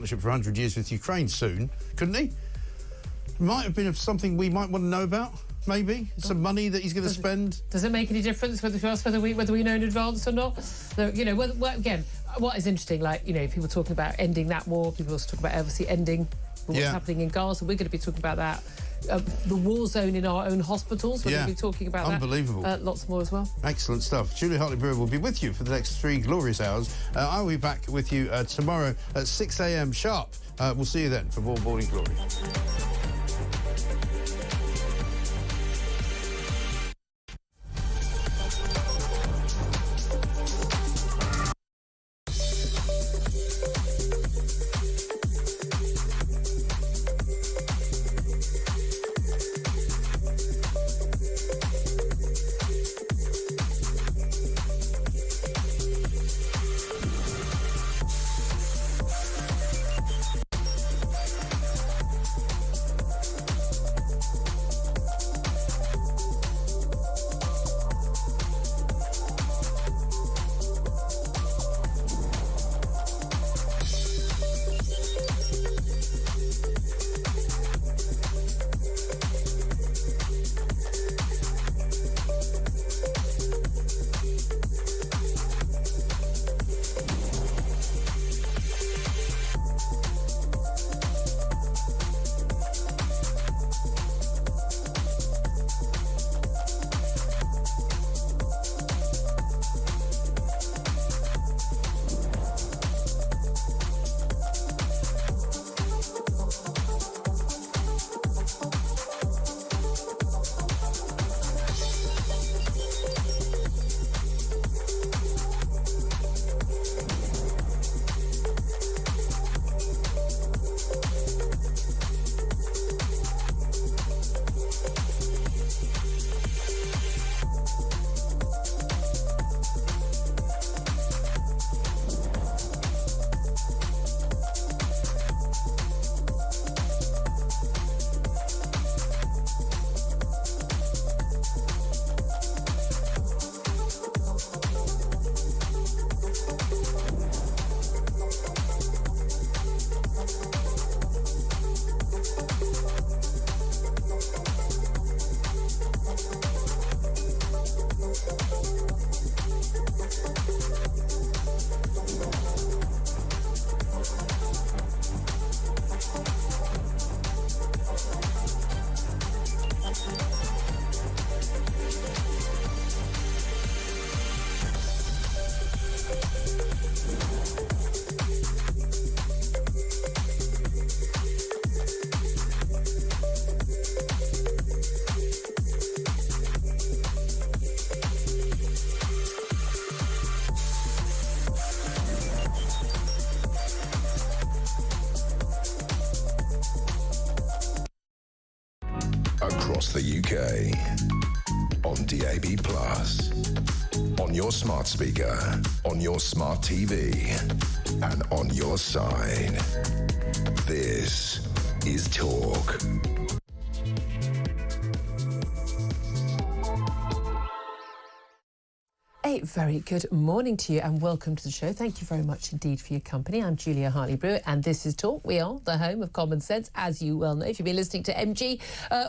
For 100 years with Ukraine soon, couldn't he? Might have been something we might want to know about, maybe. Some money that he's going to spend. Does it make any difference whether we know in advance or not? So, you know, again, what is interesting, like, you know, people talking about ending that war, people also talk about obviously ending what's happening in Gaza. We're going to be talking about that. The war zone in our own hospitals. We're going to be talking about Unbelievable. that. Lots more as well. Excellent stuff. Julia Hartley-Brewer will be with you for the next 3 glorious hours. I'll be back with you tomorrow at 6 a.m. sharp. We'll see you then for more Morning Glory. Across the UK, on DAB+, on your smart speaker, on your smart TV, and on your side. This is Talk. A very good morning to you and welcome to the show. Thank you very much indeed for your company. I'm Julia Hartley-Brewer and this is Talk. We are the home of common sense, as you well know, if you've been listening to MG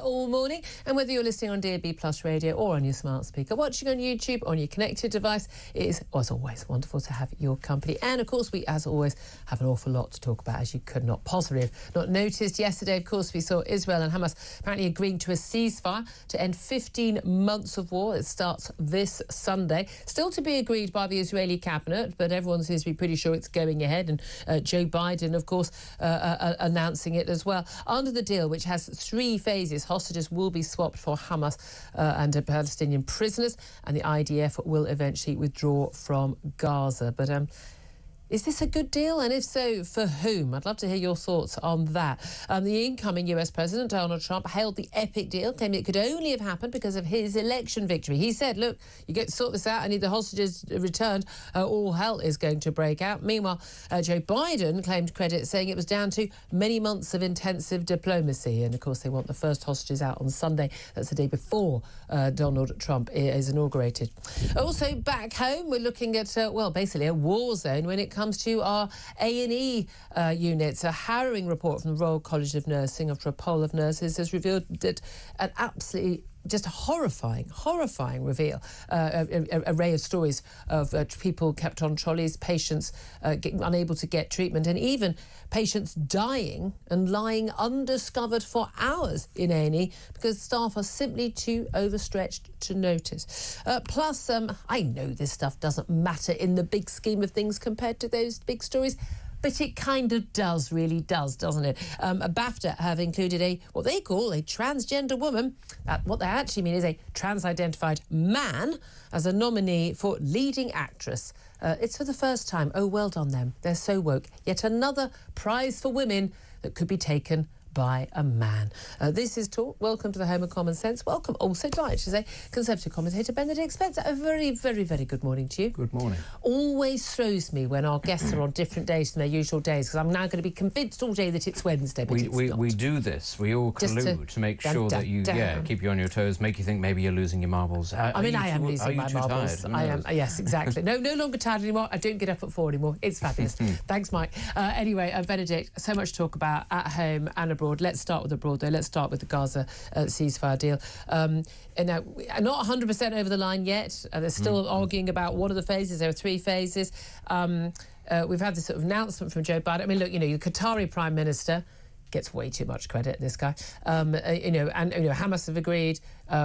all morning. And whether you're listening on DAB Plus radio or on your smart speaker, watching on YouTube, on your connected device, it is, as always, wonderful to have your company. And, of course, we, as always, have an awful lot to talk about, as you could not possibly have not noticed. Yesterday, of course, we saw Israel and Hamas apparently agreeing to a ceasefire to end 15 months of war. It starts this Sunday. Still to be agreed by the Israeli cabinet, but everyone seems to be pretty sure it's going ahead. And Joe Biden, of course, announcing it as well. Under the deal, which has 3 phases, hostages will be swapped for Hamas and Palestinian prisoners, and the IDF will eventually withdraw from Gaza. But is this a good deal? And if so, for whom? I'd love to hear your thoughts on that. The incoming US President, Donald Trump, hailed the epic deal, claiming it could only have happened because of his election victory. He said, look, you get to sort this out. I need the hostages returned. All hell is going to break out. Meanwhile, Joe Biden claimed credit, saying it was down to many months of intensive diplomacy. And, of course, they want the first hostages out on Sunday. That's the day before Donald Trump is inaugurated. Also, back home, we're looking at, well, basically a war zone when it comes comes to our A&E units. A harrowing report from the Royal College of Nursing after a poll of nurses has revealed that an absolutely just a horrifying reveal, array of stories of people kept on trolleys, patients unable to get treatment, and even patients dying and lying undiscovered for hours in A&E because staff are simply too overstretched to notice. Plus, I know this stuff doesn't matter in the big scheme of things compared to those big stories, but it kind of does, really does, doesn't it? BAFTA have included what they call a transgender woman, what they actually mean is a trans-identified man, as a nominee for leading actress. It's for the first time. Oh, well done them. They're so woke. Yet another prize for women that could be taken by a man. This is Talk. Welcome to the home of common sense. Welcome also, delighted to say, Conservative commentator Benedict Spencer. A very, very, very good morning to you. Good morning. Always throws me when our guests are on different days than their usual days, because I'm now going to be convinced all day that it's Wednesday, but it's not. We do this. We all collude to make sure that you keep you on your toes, make you think maybe you're losing your marbles. I am losing my marbles. Tired? I am. Yes, exactly. No longer tired anymore. I don't get up at 4 anymore. It's fabulous. Thanks, Mike. Anyway, Benedict, so much to talk about at home and abroad. Let's start with abroad, though. Let's start with the Gaza ceasefire deal. And now, not 100% over the line yet. They're still arguing about one of the phases. There are 3 phases. We've had this sort of announcement from Joe Biden. I mean, look, the Qatari Prime Minister gets way too much credit, this guy. Hamas have agreed.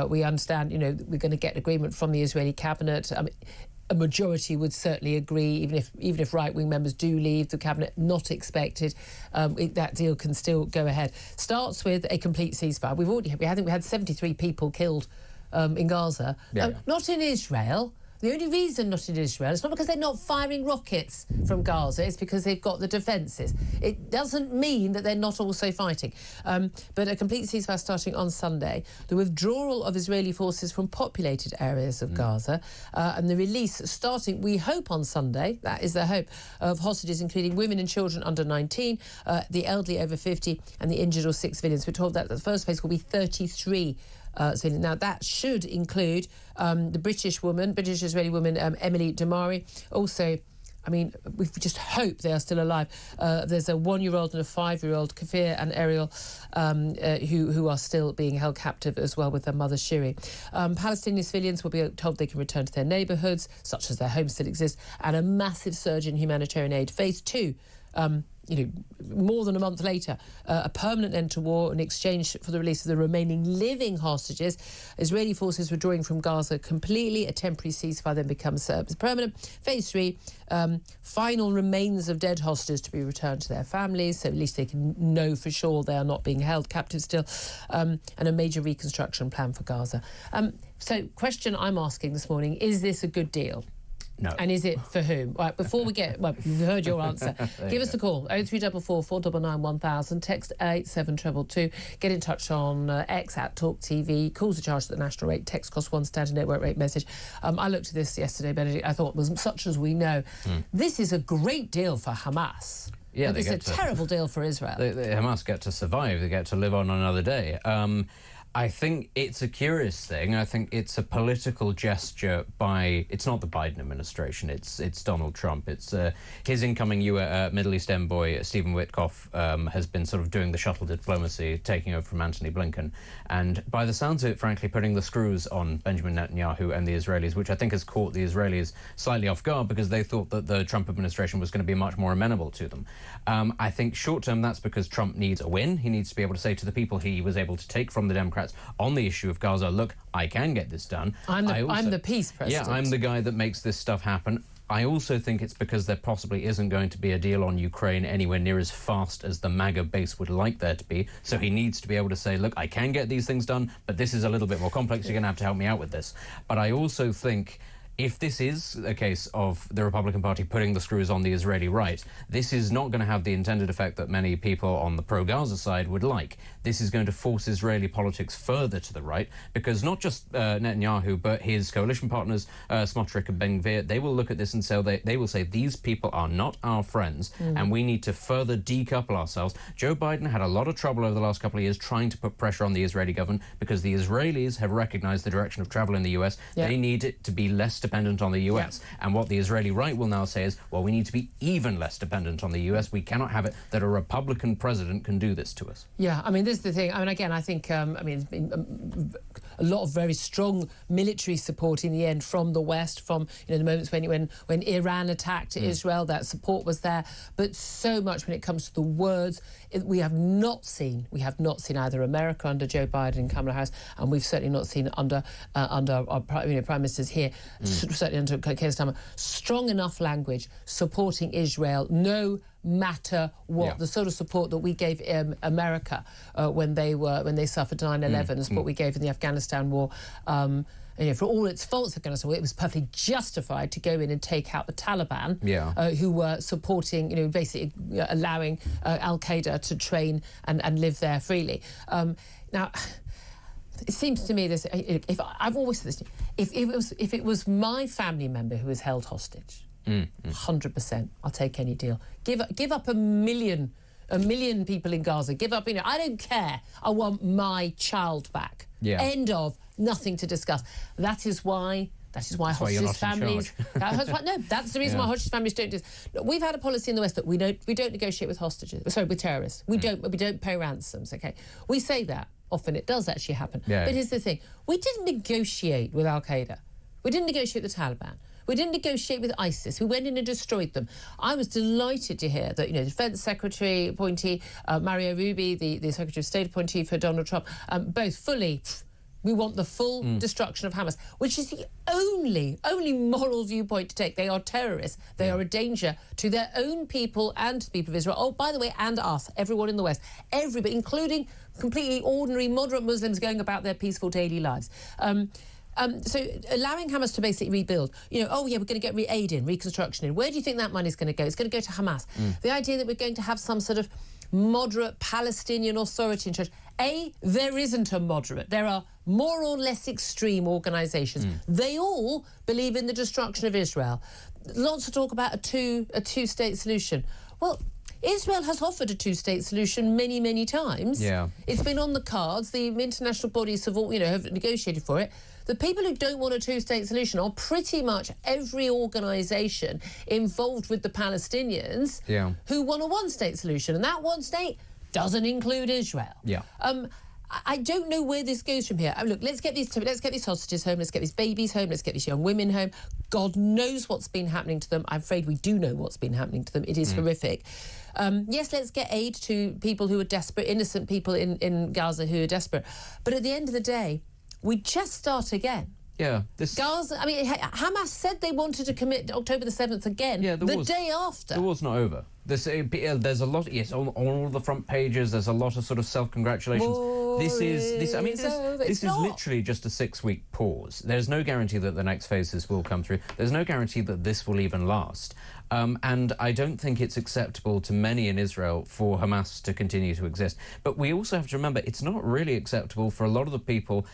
We understand, we're going to get agreement from the Israeli cabinet. A majority would certainly agree, even if right-wing members do leave the cabinet, not expected. That deal can still go ahead. Starts with a complete ceasefire. I think we had 73 people killed in Gaza. Not in Israel. The only reason not in Israel is not because they're not firing rockets from Gaza, it's because they've got the defences. It doesn't mean that they're not also fighting. But a complete ceasefire starting on Sunday, the withdrawal of Israeli forces from populated areas of Gaza, and the release starting, we hope, on Sunday, that is the hope, of hostages including women and children under 19, the elderly over 50, and the injured or sick civilians. We're told that the first phase will be 33 civilians. Now, that should include the British-Israeli woman, Emily Damari. Also, I mean, we just hope they are still alive. There's a 1-year-old and a 5-year-old, Kafir and Ariel, who are still being held captive as well with their mother, Shiri. Palestinian civilians will be told they can return to their neighbourhoods, such as their homes still exist, and a massive surge in humanitarian aid. Phase 2, more than a month later, a permanent end to war in exchange for the release of the remaining living hostages. Israeli forces withdrawing from Gaza completely. A temporary ceasefire then becomes permanent. Phase 3, final remains of dead hostages to be returned to their families, so at least they can know for sure they are not being held captive still, and a major reconstruction plan for Gaza. So, question I'm asking this morning, is this a good deal? No. And is it for whom? Right, before we get... Well, you've heard your answer. Give us a call, 0344 499 1000, text 87222. Get in touch on X at talkTV. Calls are charged at the national rate. Text costs £1, standard network rate message. I looked at this yesterday, Benedict. I thought it was such as we know. This is a great deal for Hamas. Yeah, but it's a terrible deal for Israel. Hamas get to survive. They get to live on another day. I think it's a curious thing. I think it's a political gesture by... It's not the Biden administration. It's Donald Trump. It's his incoming Middle East envoy, Stephen Witkoff, has been sort of doing the shuttle diplomacy, taking over from Antony Blinken. And by the sounds of it, frankly, putting the screws on Benjamin Netanyahu and the Israelis, which I think has caught the Israelis slightly off guard because they thought that the Trump administration was going to be much more amenable to them. I think short-term, that's because Trump needs a win. He needs to be able to say to the people he was able to take from the Democrats on the issue of Gaza, look, I can get this done. I'm the peace president. Yeah, I'm the guy that makes this stuff happen. I also think it's because there possibly isn't going to be a deal on Ukraine anywhere near as fast as the MAGA base would like there to be. So he needs to be able to say, look, I can get these things done, but this is a little bit more complex. You're going to have to help me out with this. But I also think... If this is a case of the Republican Party putting the screws on the Israeli right, this is not going to have the intended effect that many people on the pro-Gaza side would like. This is going to force Israeli politics further to the right, because not just Netanyahu, but his coalition partners, Smotrich and Ben-Gvir, they will look at this and say, they will say, these people are not our friends, and we need to further decouple ourselves. Joe Biden had a lot of trouble over the last couple of years trying to put pressure on the Israeli government, because the Israelis have recognized the direction of travel in the US. They need it to be less dependent on the US. And what the Israeli right will now say is, well, we need to be even less dependent on the US. We cannot have it that a Republican president can do this to us. Yeah, I mean, this is the thing. I mean, again, I think, there's been a lot of very strong military support in the end from the West, from, the moments when Iran attacked Israel, that support was there. But so much when it comes to the words, we have not seen either America under Joe Biden and Kamala Harris, and we've certainly not seen under our prime ministers here, certainly under Keir Starmer, strong enough language supporting Israel, no matter what. The sort of support that we gave America when they suffered 9/11, the support we gave in the Afghanistan war. For all its faults, Afghanistan, it was perfectly justified to go in and take out the Taliban, who were supporting, basically allowing Al-Qaeda to train and live there freely. Now, it seems to me this. I've always said this: if it was my family member who was held hostage, 100%, I'll take any deal. Give up a million people in Gaza. Give up. I don't care. I want my child back. End of. Nothing to discuss. That is why hostage families. That's the reason why hostage families don't do this. We've had a policy in the West that we don't negotiate with hostages. Sorry, with terrorists. We don't pay ransoms. Okay, we say that often. It does actually happen. But here's the thing: we didn't negotiate with Al-Qaeda. We didn't negotiate with the Taliban. We didn't negotiate with ISIS. We went in and destroyed them. I was delighted to hear that, Defence Secretary appointee Mario Ruby, the Secretary of State appointee for Donald Trump, both fully. We want the full destruction of Hamas, which is the only moral viewpoint to take. They are terrorists. They are a danger to their own people and to the people of Israel. Oh, by the way, and us, everyone in the West, everybody, including completely ordinary, moderate Muslims going about their peaceful daily lives. So allowing Hamas to basically rebuild, we're going to get aid in, reconstruction in. Where do you think that money's going to go? It's going to go to Hamas. The idea that we're going to have some sort of moderate Palestinian authority in charge. There isn't a moderate. There are more or less extreme organisations. They all believe in the destruction of Israel. Lots of talk about a two-state solution. Well, Israel has offered a two-state solution many, many times. It's been on the cards. The international bodies have all, have negotiated for it. The people who don't want a two-state solution are pretty much every organisation involved with the Palestinians who want a one-state solution, and that one state doesn't include Israel. I don't know where this goes from here. Look, let's get these hostages home. Let's get these babies home. Let's get these young women home. God knows what's been happening to them. I'm afraid we do know what's been happening to them. It is horrific. Yes, let's get aid to people who are desperate, innocent people in Gaza who are desperate. But at the end of the day, we just start again. Gaza, Hamas said they wanted to commit October the 7th again, the day after. The war's not over. There's a lot, on all the front pages, there's a lot of sort of self-congratulations. This is literally just a 6-week pause. There's no guarantee that the next phases will come through. There's no guarantee that this will even last. And I don't think it's acceptable to many in Israel for Hamas to continue to exist. But we also have to remember it's not really acceptable for a lot of the people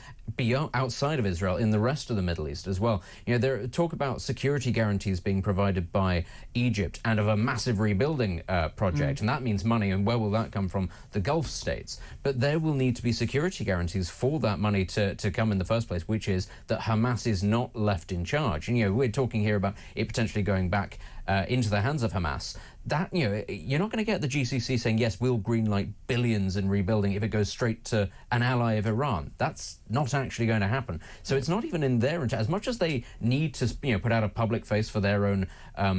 outside of Israel in the rest of the Middle East as well. There talk about security guarantees being provided by Egypt and of a massive rebuilding project, and that means money, and where will that come from? The Gulf states. But there will need to be security guarantees for that money to come in the first place, which is that Hamas is not left in charge. And, we're talking here about it potentially going back into the hands of Hamas. That, you're not going to get the GCC saying, yes, we'll greenlight billions in rebuilding if it goes straight to an ally of Iran. That's not actually going to happen. So it's not even in their interest. As much as they need to, put out a public face for their own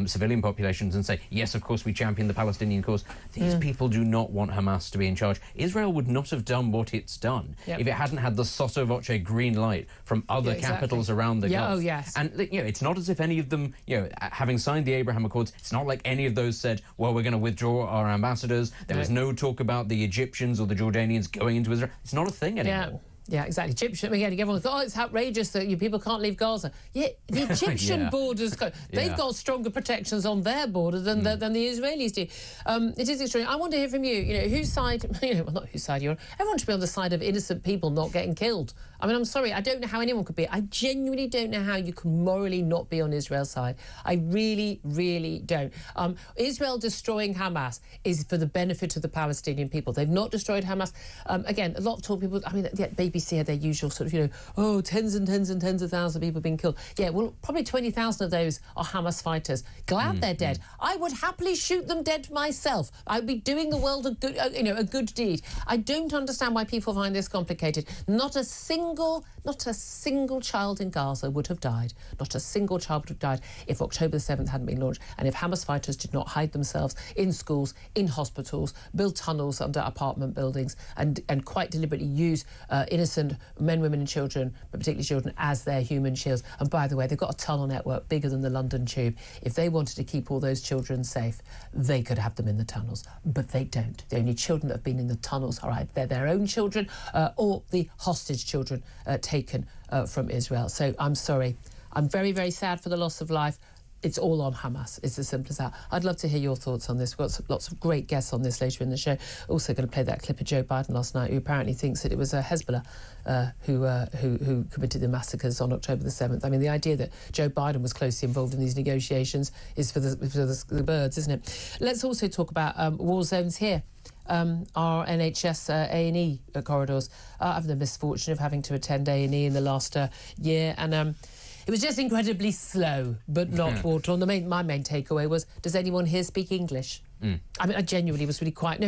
civilian populations and say, yes, of course, we champion the Palestinian cause, these people do not want Hamas to be in charge. Israel would not have done what it's done if it hadn't had the sotto voce green light from other capitals around the Gulf. And, it's not as if any of them, having signed the Abraham Accords, it's not like any of those said, well, we're going to withdraw our ambassadors. There was no talk about the Egyptians or the Jordanians going into Israel. It's not a thing anymore. Yeah, exactly. Egyptian, again, everyone thought, it's outrageous that you people can't leave Gaza. Yeah, the Egyptian borders, they've got stronger protections on their border than the Israelis do. It is extreme. I want to hear from you. Whose side, well, not whose side you're on. Everyone should be on the side of innocent people not getting killed. I'm sorry, I don't know how anyone could be. I genuinely don't know how you can morally not be on Israel's side. I really, really don't. Israel destroying Hamas is for the benefit of the Palestinian people. They've not destroyed Hamas. Again, a lot of talk people, they BBC had their usual sort of, tens and tens and tens of thousands of people being killed. Yeah, well, probably 20,000 of those are Hamas fighters. Glad they're dead. I would happily shoot them dead myself. I'd be doing the world a good deed. I don't understand why people find this complicated. Not a single child in Gaza would have died. Not a single child would have died if October the 7th hadn't been launched, and if Hamas fighters did not hide themselves in schools, in hospitals, build tunnels under apartment buildings, and quite deliberately use innocent men, women and children, but particularly children, as their human shields. And by the way, they've got a tunnel network bigger than the London Tube. If they wanted to keep all those children safe, they could have them in the tunnels, but they don't. The only children that have been in the tunnels, all right, they're their own children or the hostage children taken from Israel. So I'm sorry. I'm very, very sad for the loss of life. It's all on Hamas. It's as simple as that. I'd love to hear your thoughts on this. We've got lots of great guests on this later in the show. Also going to play that clip of Joe Biden last night, who apparently thinks that it was Hezbollah who committed the massacres on October the 7th. I mean, the idea that Joe Biden was closely involved in these negotiations is for the birds, isn't it? Let's also talk about war zones here. Our NHS A&E corridors. I've had the misfortune of having to attend A&E in the last year, and it was just incredibly slow, but not water. My main takeaway was, does anyone here speak English? I mean, I genuinely was really quite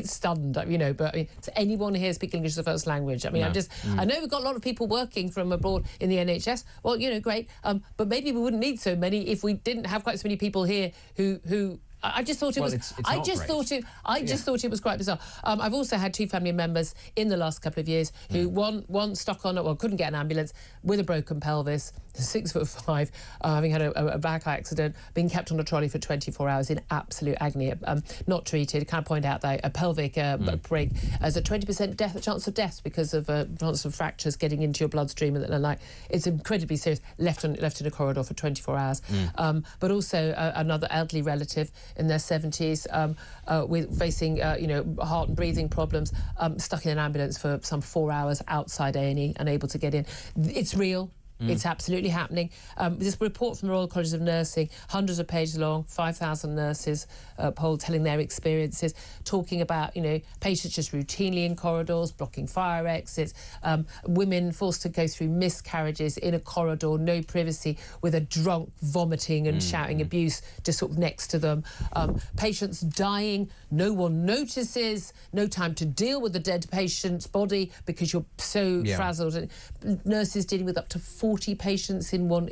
stunned, but does anyone here speak English as a first language? I mean, No. I know we've got a lot of people working from abroad in the NHS. Well, great, but maybe we wouldn't need so many if we didn't have quite so many people here who I just thought it was. I just thought it was quite bizarre. I've also had two family members in the last couple of years who one stuck on it, couldn't get an ambulance with a broken pelvis, 6'5", having had a back accident, being kept on a trolley for 24 hours in absolute agony, not treated. Can I point out that a pelvic break has a 20% chance of death because of chance of fractures getting into your bloodstream, and it's incredibly serious. Left in a corridor for 24 hours. But also another elderly relative in their 70s with facing heart and breathing problems, stuck in an ambulance for some 4 hours outside A&E, unable to get in. It's real. It's absolutely happening. This report from the Royal College of Nursing, hundreds of pages long, 5,000 nurses polled, telling their experiences, talking about, patients just routinely in corridors, blocking fire exits, women forced to go through miscarriages in a corridor, no privacy, with a drunk vomiting and shouting abuse just sort of next to them. Patients dying, no one notices, no time to deal with the dead patient's body because you're so frazzled. And nurses dealing with up to 40 patients in one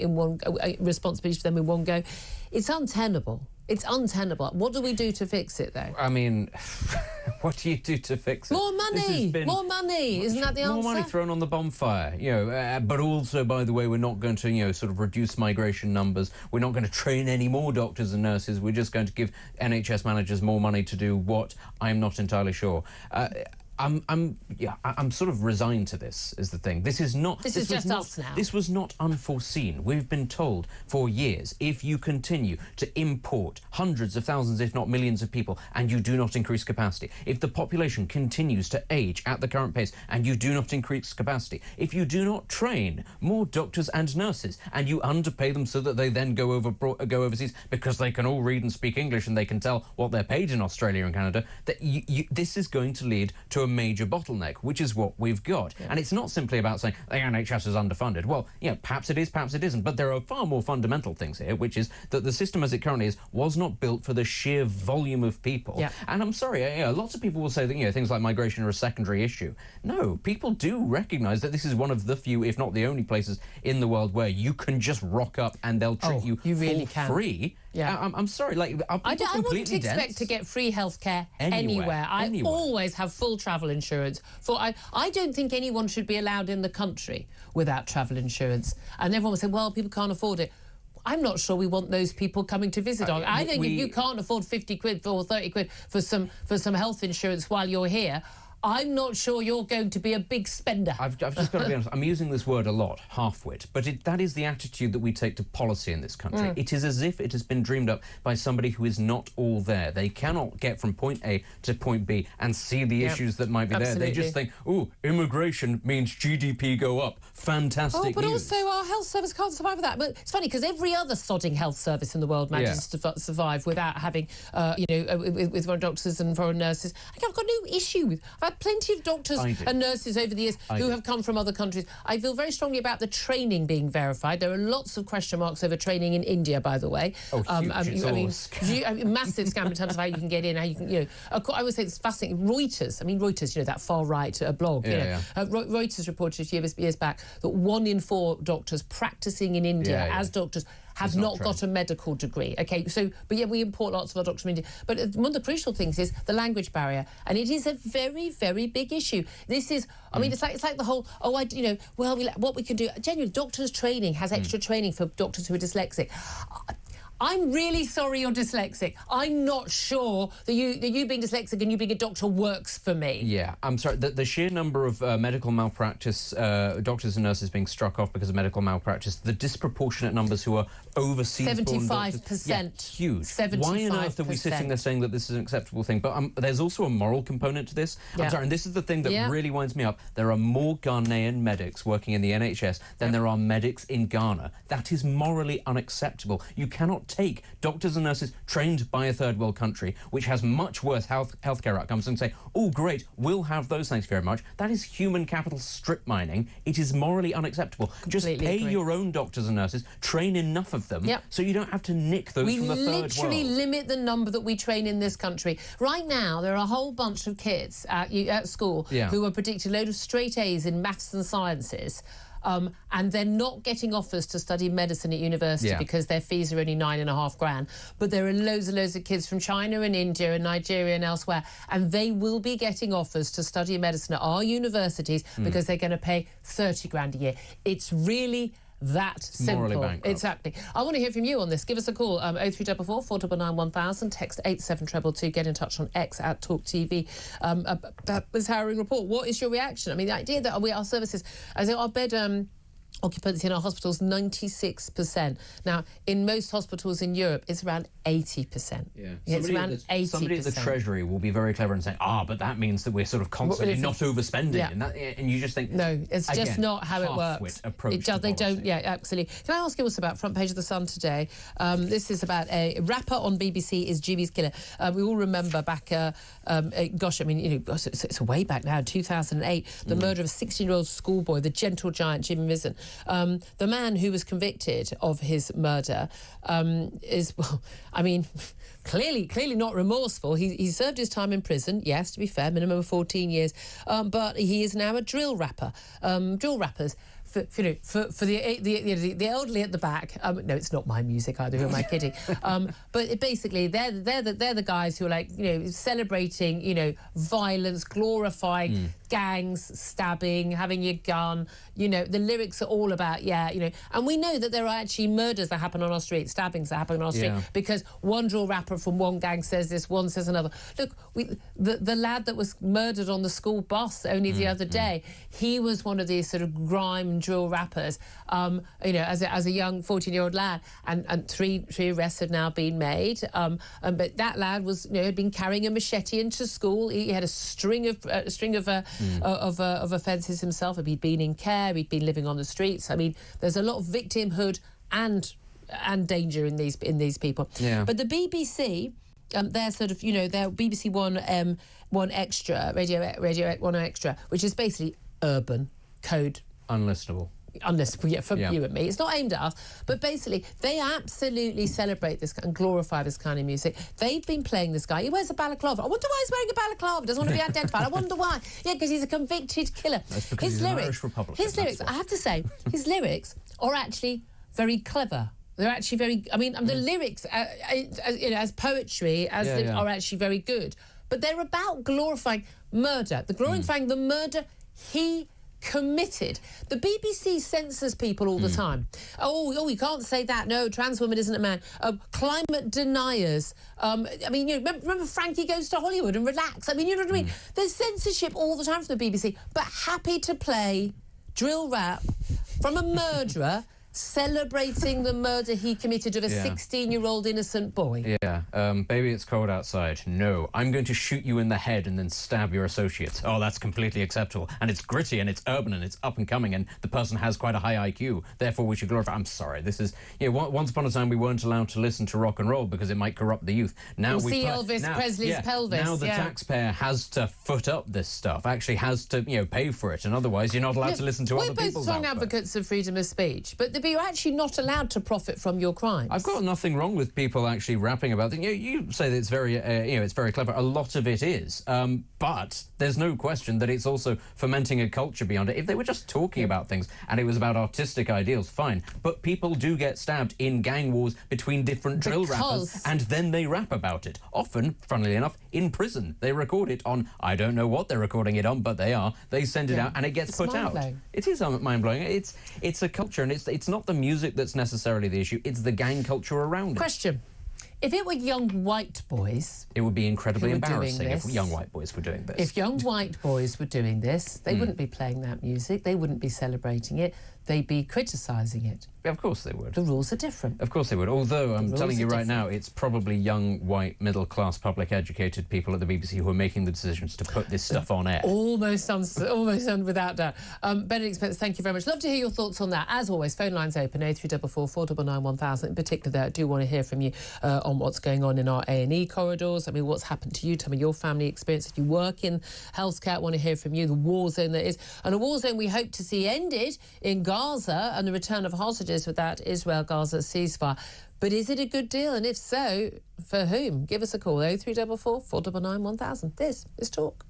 responsibility for them in one go. It's untenable. It's untenable. What do we do to fix it, though? I mean, what do you do to fix it? More money! More money! Isn't that the answer? More money thrown on the bonfire, but also, by the way, we're not going to, sort of reduce migration numbers. We're not going to train any more doctors and nurses. We're just going to give NHS managers more money to do what? I'm not entirely sure. I'm sort of resigned to this, is the thing. This is just us now. This was not unforeseen. We've been told for years, if you continue to import hundreds of thousands, if not millions of people, and you do not increase capacity, if the population continues to age at the current pace and you do not increase capacity, if you do not train more doctors and nurses and you underpay them so that they then go overseas because they can all read and speak English and they can tell what they're paid in Australia and Canada, that this is going to lead to a major bottleneck, which is what we've got. Yeah. And it's not simply about saying the NHS is underfunded. Well, perhaps it is, perhaps it isn't. But there are far more fundamental things here, which is that the system as it currently is was not built for the sheer volume of people. Yeah. And I'm sorry, lots of people will say that things like migration are a secondary issue. No, people do recognise that this is one of the few, if not the only places in the world where you can just rock up and they'll treat you really for free. Yeah. I'm sorry, I wouldn't expect to get free healthcare anywhere. I always have full travel insurance. I don't think anyone should be allowed in the country without travel insurance. And everyone will say, well, people can't afford it. I'm not sure we want those people coming to visit. I think if you can't afford 50 quid or 30 quid for some health insurance while you're here, I'm not sure you're going to be a big spender. I've just got to be honest. I'm using this word a lot, half-wit, but that is the attitude that we take to policy in this country. It is as if it has been dreamed up by somebody who is not all there. They cannot get from point A to point B and see the issues that might be there. They just think, immigration means GDP go up. Fantastic but news. Also our health service can't survive with that. But it's funny because every other sodding health service in the world manages to survive without having, with foreign doctors and foreign nurses. I've got no issue with. I've I've had plenty of doctors and nurses over the years who have come from other countries. I feel very strongly about the training being verified. There are lots of question marks over training in India, by the way. Oh, huge. Massive scam in terms of how you can get in, how you can, I would say it's fascinating. Reuters, that far-right blog, Reuters reported years back that 1 in 4 doctors practising in India as doctors have not got a medical degree. Okay, we import lots of our doctors from India. But one of the crucial things is the language barrier, and it is a very, very big issue. This is, it's like the whole, what we can do. Genuinely, doctors' training has extra training for doctors who are dyslexic. I'm really sorry you're dyslexic. I'm not sure that you being dyslexic and you being a doctor works for me. Yeah, I'm sorry. The sheer number of medical malpractice, doctors and nurses being struck off because of medical malpractice, the disproportionate numbers who are overseas 75%. Huge. 75%. Why on earth are we sitting there saying that this is an acceptable thing? But there's also a moral component to this. I'm sorry, and this is the thing that really winds me up. There are more Ghanaian medics working in the NHS than there are medics in Ghana. That is morally unacceptable. You cannot take doctors and nurses trained by a third world country, which has much worse healthcare outcomes, and say, oh, great, we'll have those, thanks very much. That is human capital strip mining. It is morally unacceptable. Just pay your own doctors and nurses, train enough of them, so you don't have to nick those from the third world. We literally limit the number that we train in this country. Right now, there are a whole bunch of kids at school who are predicting a load of straight A's in maths and sciences. And they're not getting offers to study medicine at university because their fees are only $9,500. But there are loads and loads of kids from China and India and Nigeria and elsewhere, and they will be getting offers to study medicine at our universities because they're going to pay $30,000 a year. It's really that simple. Morally bankrupt. Exactly. I want to hear from you on this. Give us a call, 0344 499 1000, text 87222, get in touch on X at talkTV. This harrowing report, what is your reaction? I mean, the idea that our services, our bed occupancy in our hospitals, 96%. Now, in most hospitals in Europe, it's around 80%. It's around 80%. Somebody at the Treasury will be very clever and say, but that means that we're sort of constantly not overspending. And you just think... No, it's just not how it works. They don't, absolutely. Can I ask you also about front page of The Sun today? This is about a rapper on BBC is Jimmy's killer. We all remember back, it's way back now, 2008, the murder of a 16-year-old schoolboy, the gentle giant Jimmy Mizzen. The man who was convicted of his murder is, clearly not remorseful. He served his time in prison, yes, to be fair, minimum of 14 years, but he is now a drill rapper. Drill rappers, for the elderly at the back. No, it's not my music either. Who am I kidding? But basically, they're the guys who are celebrating violence, glorifying gangs, stabbing, having your gun. The lyrics are all about and we know that there are actually murders that happen on our street, stabbings that happen on our street because one drill rapper from one gang says this, one says another. Look, the lad that was murdered on the school bus only the other day, he was one of these sort of grime drill rappers, as a young 14-year-old lad, and three arrests had now been made. But that lad was, had been carrying a machete into school. He had a string of offences himself. He'd been in care. He'd been living on the streets. I mean, there's a lot of victimhood and danger in these people. Yeah. But the BBC. They're sort of, they're BBC One Extra, Radio 1 Extra, which is basically urban code. Unlistenable. For you and me. It's not aimed at us, but basically they absolutely celebrate this and glorify this kind of music. They've been playing this guy. He wears a balaclava. I wonder why he's wearing a balaclava. Doesn't want to be identified. I wonder why. Yeah, because he's a convicted killer. That's because he's an Irish Republican. His lyrics, I have to say, his lyrics are actually very clever. They're actually very... the lyrics, as poetry, are actually very good. But they're about glorifying murder. Glorifying the murder he committed. The BBC censors people all the time. Oh, you can't say that. No, trans woman isn't a man. Climate deniers. Remember Frankie Goes to Hollywood and Relax. You know what I mean? There's censorship all the time from the BBC, but happy to play drill rap from a murderer celebrating the murder he committed of a 16-year-old innocent boy. Yeah, baby, it's cold outside. No, I'm going to shoot you in the head and then stab your associates. Oh, that's completely acceptable. And it's gritty and it's urban and it's up and coming and the person has quite a high IQ. Therefore, we should glorify. I'm sorry, this is... once upon a time, we weren't allowed to listen to rock and roll because it might corrupt the youth. Now see Elvis Presley's pelvis. Now the taxpayer has to foot up this stuff, actually has to, pay for it, and otherwise you're not allowed to listen to other people's output. We're both strong advocates of freedom of speech, but you're actually not allowed to profit from your crimes. I've got nothing wrong with people actually rapping about things. You say that it's very, it's very clever. A lot of it is, but there's no question that it's also fomenting a culture beyond it. If they were just talking about things and it was about artistic ideals, fine. But people do get stabbed in gang wars between different drill rappers, and then they rap about it. Often, funnily enough, in prison. They record it on, I don't know what they're recording it on, but they are. They send it out and it gets put out. It is mind-blowing. It's a culture, and it's not the music that's necessarily the issue, it's the gang culture around it. Question. If it were young white boys... It would be incredibly embarrassing if young white boys were doing this. If young white boys were doing this, they wouldn't be playing that music, they wouldn't be celebrating it, they'd be criticising it. Yeah, of course they would. The rules are different. Of course they would, although I'm telling you right now, it's probably young, white, middle-class, public-educated people at the BBC who are making the decisions to put this stuff on air. Almost without doubt. Benedict Spence, thank you very much. Love to hear your thoughts on that. As always, phone lines open, 0344 499 1000. In particular, I do want to hear from you on what's going on in our A&E corridors. I mean, what's happened to you? Tell me your family experience. If you work in healthcare, I want to hear from you. The war zone that is. And a war zone we hope to see ended in Gaza and the return of hostages with that Israel-Gaza ceasefire. But is it a good deal? And if so, for whom? Give us a call, 0344 499 1000. This is Talk.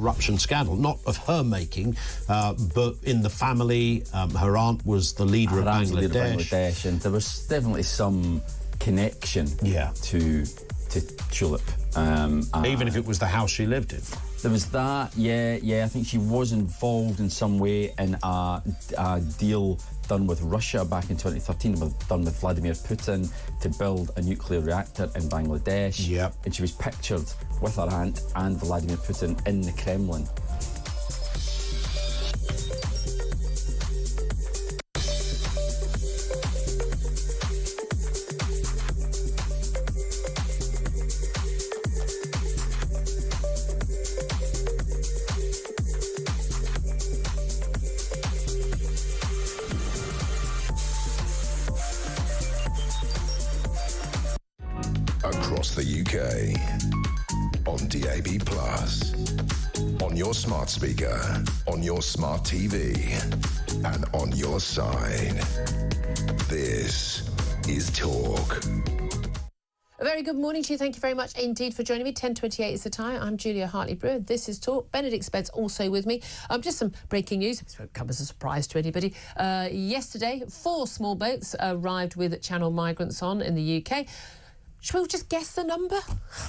corruption scandal, not of her making, but in the family. Her aunt was the leader of Bangladesh. And there was definitely some connection to Tulip. Even if it was the house she lived in. There was that, yeah. I think she was involved in some way in a deal done with Russia back in 2013, done with Vladimir Putin to build a nuclear reactor in Bangladesh. Yep. And she was pictured with her aunt and Vladimir Putin in the Kremlin. Across the UK, on DAB+, on your smart speaker, on your smart TV, and on your side. This is Talk. A very good morning to you. Thank you very much indeed for joining me. 10:28 is the time. I'm Julia Hartley-Brewer. This is Talk. Benedict Spence also with me. Just some breaking news. It won't come as a surprise to anybody. Yesterday, 4 small boats arrived with Channel migrants on in the UK. Should we just guess the number?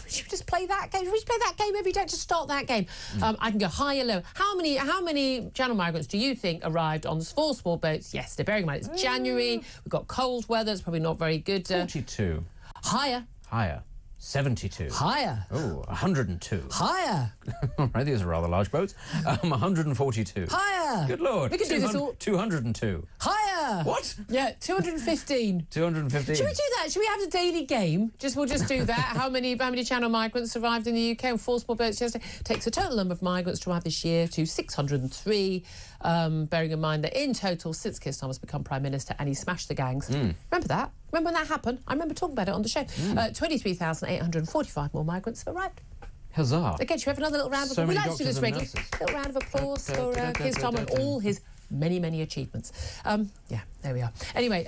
Should we just play that game? Should we just play that game every day? Just start that game. I can go higher, low. How many Channel migrants do you think arrived on 4 small boats yesterday? Bearing in mind it's January. We've got cold weather. It's probably not very good. 42. Higher. Higher. 72. Higher. Oh, 102. Higher. All right, these are rather large boats. 142. Higher. Good Lord. We can do this all. 202. Higher. What? Yeah, 215. 215. Should we do that? Should we have a daily game? We'll just do that. How many Channel migrants arrived in the UK on 4 small boats yesterday? Takes the total number of migrants to arrive this year to 603. Bearing in mind that in total, since Keir Starmer's become Prime Minister and he smashed the gangs. Remember that? Remember when that happened? I remember talking about it on the show. 23,845 more migrants have arrived. Huzzah. Again, should we have another little round of applause? We like to do this regularly. Little round of applause for Keir Starmer and all his many achievements. Yeah, there we are. Anyway,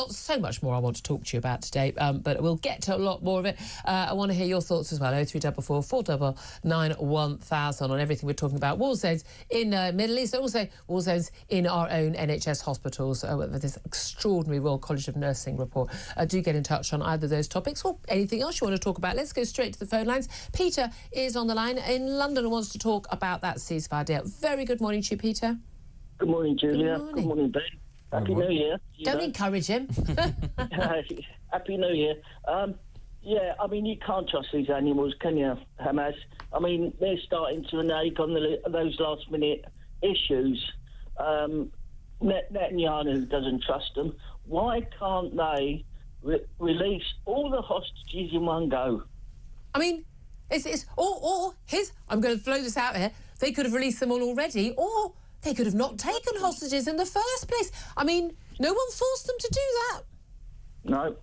so much more I want to talk to you about today, but we'll get to a lot more of it. I want to hear your thoughts as well. 0344 499 1000 on everything we're talking about. War zones in Middle East, also war zones in our own NHS hospitals with this extraordinary Royal College of Nursing report. Do get in touch on either of those topics or anything else you want to talk about. Let's go straight to the phone lines. Peter is on the line in London and wants to talk about that ceasefire deal. Very good morning to you, Peter. Good morning, Julia. Good Good morning, Ben. Happy New Year. Don't encourage him. Happy New Year. Yeah, I mean, you can't trust these animals, can you, Hamas? I mean, they're starting to renege on those last-minute issues. Netanyahu doesn't trust them. Why can't they release all the hostages in one go? I mean, I'm going to throw this out here. They could have released them all already, or they could have not taken hostages in the first place. I mean, no one forced them to do that. No.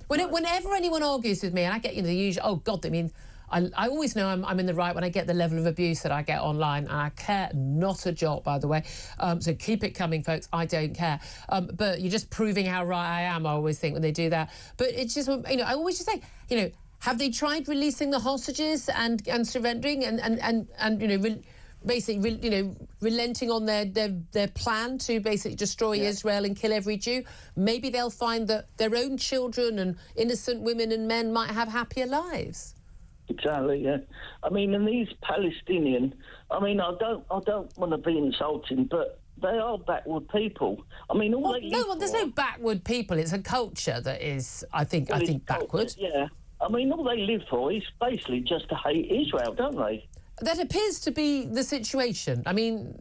Whenever anyone argues with me, and I get the usual, oh, God, I mean, I always know I'm in the right when I get the level of abuse that I get online, and I care not a jot, by the way. So keep it coming, folks. I don't care. But you're just proving how right I am, I always think, when they do that. But it's just, I always just say, have they tried releasing the hostages and surrendering and basically, relenting on their plan to basically destroy Israel and kill every Jew? Maybe they'll find that their own children and innocent women and men might have happier lives. Exactly, yeah. I mean, and these Palestinian, I don't want to be insulting, but they are backward people. I mean, there's no backward people. It's a culture that is, I think, backward. Yeah. I mean, all they live for is basically just to hate Israel, don't they? That appears to be the situation. I mean,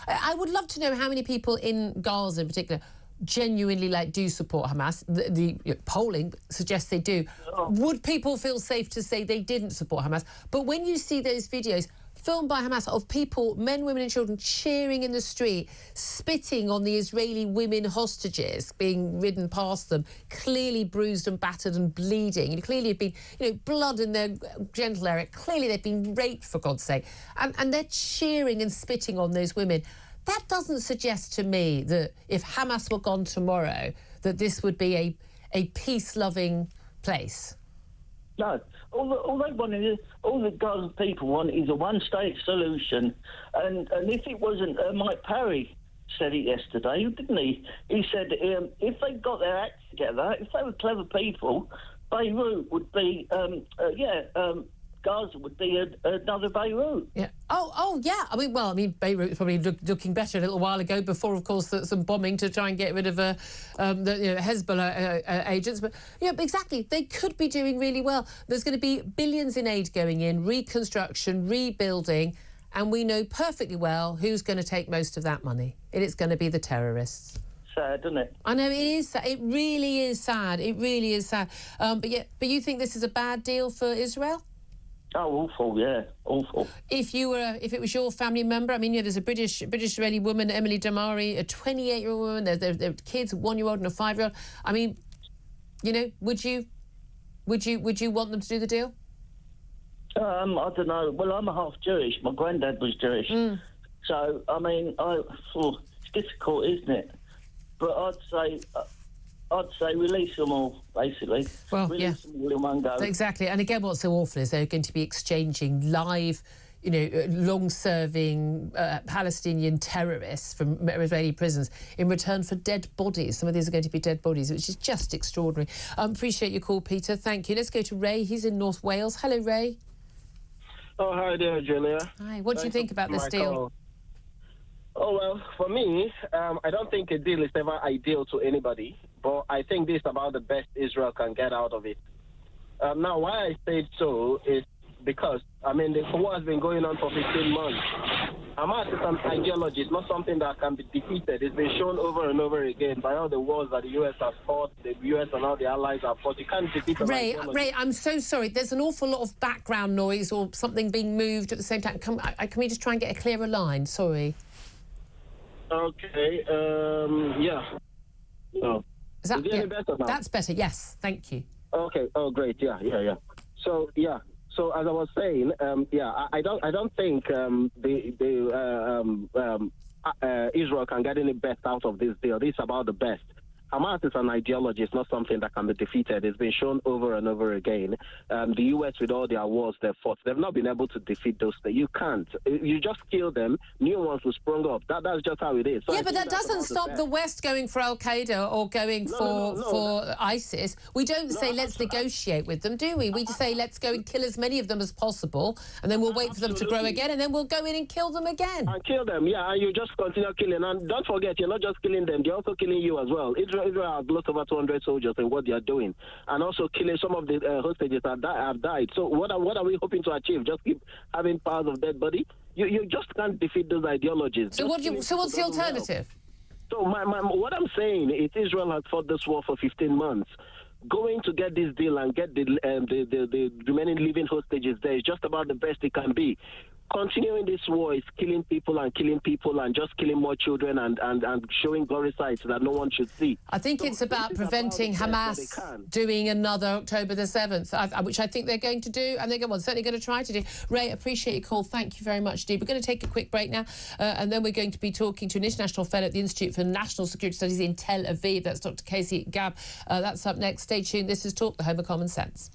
I would love to know how many people in Gaza in particular genuinely do support Hamas. The polling suggests they do. Would people feel safe to say they didn't support Hamas? But when you see those videos filmed by Hamas of people, men, women and children, cheering in the street, spitting on the Israeli women hostages being ridden past them, clearly bruised and battered and bleeding, clearly have been, blood in their genital area, clearly they've been raped, for God's sake, and they're cheering and spitting on those women. That doesn't suggest to me that if Hamas were gone tomorrow, that this would be a peace-loving place. No. All the Gaza people want is a one-state solution. And if it wasn't, Mike Parry said it yesterday, didn't he? He said if they got their act together, if they were clever people, Beirut would be, Gaza would be another Beirut. Yeah. Oh, yeah. I mean, Beirut was probably looking better a little while ago before, of course, some bombing to try and get rid of the Hezbollah agents. But, exactly. They could be doing really well. There's going to be billions in aid going in, reconstruction, rebuilding, and we know perfectly well who's going to take most of that money. It's going to be the terrorists. Sad, isn't it? I know, it is. It really is sad. It really is sad. But you think this is a bad deal for Israel? Oh, awful, yeah, awful. If it was your family member, I mean, there's a British Israeli woman, Emily Damari, a 28-year-old woman. There are kids, a 1-year-old and a 5-year-old. I mean, would you want them to do the deal? I don't know. Well, I'm a half Jewish. My granddad was Jewish. So, I mean, it's difficult, isn't it? But I'd say release them all, basically. Well, release them all in one go. Exactly. And again, what's so awful is they're going to be exchanging live, long-serving Palestinian terrorists from Israeli prisons in return for dead bodies. Some of these are going to be dead bodies, which is just extraordinary. Appreciate your call, Peter. Thank you. Let's go to Ray. He's in North Wales. Hello, Ray. Oh, hi there, Julia. Hi. What do you think about this deal? Call. Oh, well, for me, I don't think a deal is ever ideal to anybody, but I think this is about the best Israel can get out of it. Now, why I say so is because, I mean, the war has been going on for 15 months. Hamas is an ideology. It's not something that can be defeated. It's been shown over and over again by all the wars that the U.S. has fought, the U.S. and all the allies have fought. You can't defeat an ideology. Ray, I'm so sorry. There's an awful lot of background noise or something being moved at the same time. Can we just try and get a clearer line? Sorry. Okay, yeah. No. Is that any better now? That's better, yes. Thank you. Okay, oh, great, yeah. So, as I was saying, I don't think Israel can get any best out of this deal. This is about the best. Hamas is an ideology. It's not something that can be defeated. It's been shown over and over again. The U.S., with all their wars they've fought, they've not been able to defeat those things. You can't. You just kill them. New ones will sprung up. That's just how it is. So but that doesn't stop the West going for Al-Qaeda or going for ISIS. We don't say let's negotiate with them, do we? We just say let's go and kill as many of them as possible, and then we'll wait for them to grow again, and then we'll go in and kill them again. And kill them, and you just continue killing. And don't forget, you're not just killing them, they're also killing you as well. Israel has lost over 200 soldiers in what they are doing, and also killing some of the hostages that have died. So what are we hoping to achieve? Just keep having piles of dead body? You just can't defeat those ideologies. So what's the alternative? So what I'm saying is Israel has fought this war for 15 months. Going to get this deal and get the remaining living hostages there is just about the best it can be. Continuing this war is killing people and just killing more children and showing gory sights that no one should see. I think it's about preventing Hamas doing another October the 7th, which I think they're going to do, and they're certainly going to try to do. Ray, appreciate your call. Thank you very much indeed. We're going to take a quick break now, and then we're going to be talking to an international fellow at the Institute for National Security Studies in Tel Aviv. That's Dr. Casey Gabb. That's up next. Stay tuned. This is Talk, the home of common sense.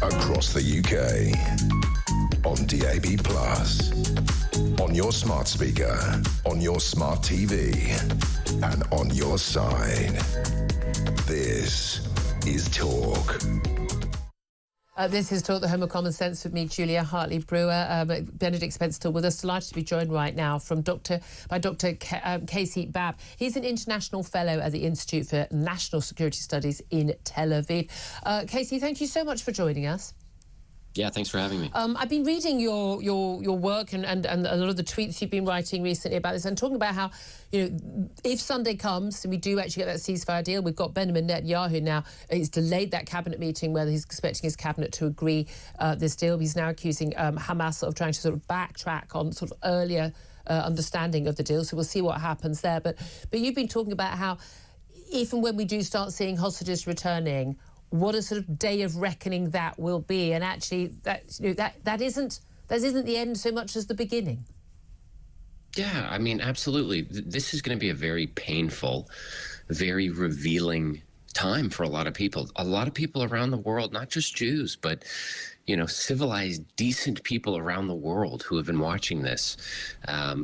Across the UK, on DAB+, on your smart speaker, on your smart TV, and on your side. This is Talk. This is Talk, the home of common sense, with me, Julia Hartley-Brewer. Benedict Spence still with us. Delighted to be joined right now by Dr. Casey Babb. He's an international fellow at the Institute for National Security Studies in Tel Aviv. Casey, thank you so much for joining us. Yeah, thanks for having me. I've been reading your work and a lot of the tweets you've been writing recently about this, and talking about how, if Sunday comes and we do actually get that ceasefire deal, we've got Benjamin Netanyahu now. He's delayed that cabinet meeting where he's expecting his cabinet to agree this deal. He's now accusing Hamas of trying to sort of backtrack on sort of earlier understanding of the deal. So we'll see what happens there. But you've been talking about how, if and when we do start seeing hostages returning, what a sort of day of reckoning that will be, and actually that isn't the end so much as the beginning. Yeah, I mean, absolutely. This is going to be a very painful, very revealing time for a lot of people. A lot of people around the world, not just Jews, but civilized, decent people around the world who have been watching this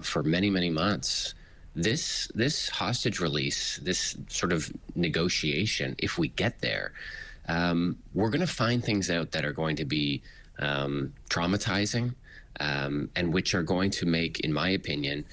for many, many months. This hostage release, this sort of negotiation, if we get there, we're going to find things out that are going to be traumatizing, and which are going to make, in my opinion,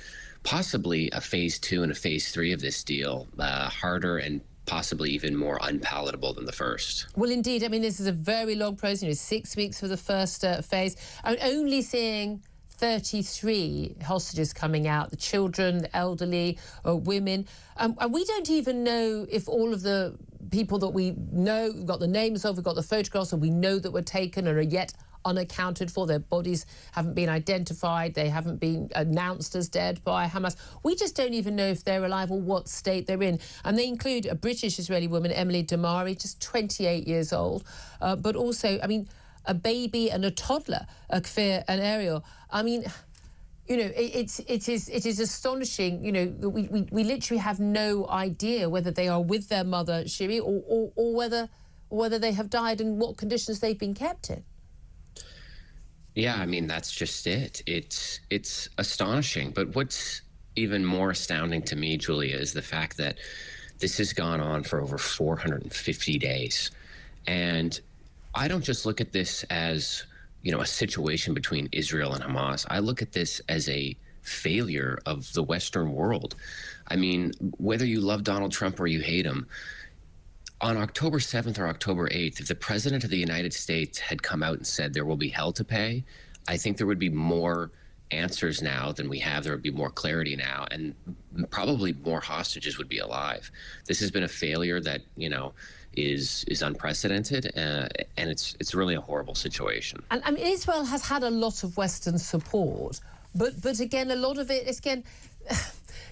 possibly a phase 2 and a phase 3 of this deal harder and possibly even more unpalatable than the first. Well, indeed. I mean, this is a very long process. 6 weeks for the first phase. I'm only seeing 33 hostages coming out, the children, the elderly, women. And we don't even know if all of the people that we know, we've got the names of, we've got the photographs, and we know that were taken and are yet unaccounted for. Their bodies haven't been identified. They haven't been announced as dead by Hamas. We just don't even know if they're alive or what state they're in. And they include a British-Israeli woman, Emily Damari, just 28 years old, but also, I mean, a baby and a toddler, Kfir and Ariel. I mean, it is astonishing. That we literally have no idea whether they are with their mother Shiri or whether they have died and what conditions they've been kept in. Yeah, I mean, that's just it. It's astonishing. But what's even more astounding to me, Julia, is the fact that this has gone on for over 450 days, and I don't just look at this as a situation between Israel and Hamas. I look at this as a failure of the Western world. I mean, whether you love Donald Trump or you hate him, on October 7th or October 8th, if the President of the United States had come out and said there will be hell to pay, I think there would be more answers now than we have. There would be more clarity now, and probably more hostages would be alive. This has been a failure that, is unprecedented, and it's really a horrible situation. And I mean, Israel has had a lot of Western support, but again, a lot of it is, again,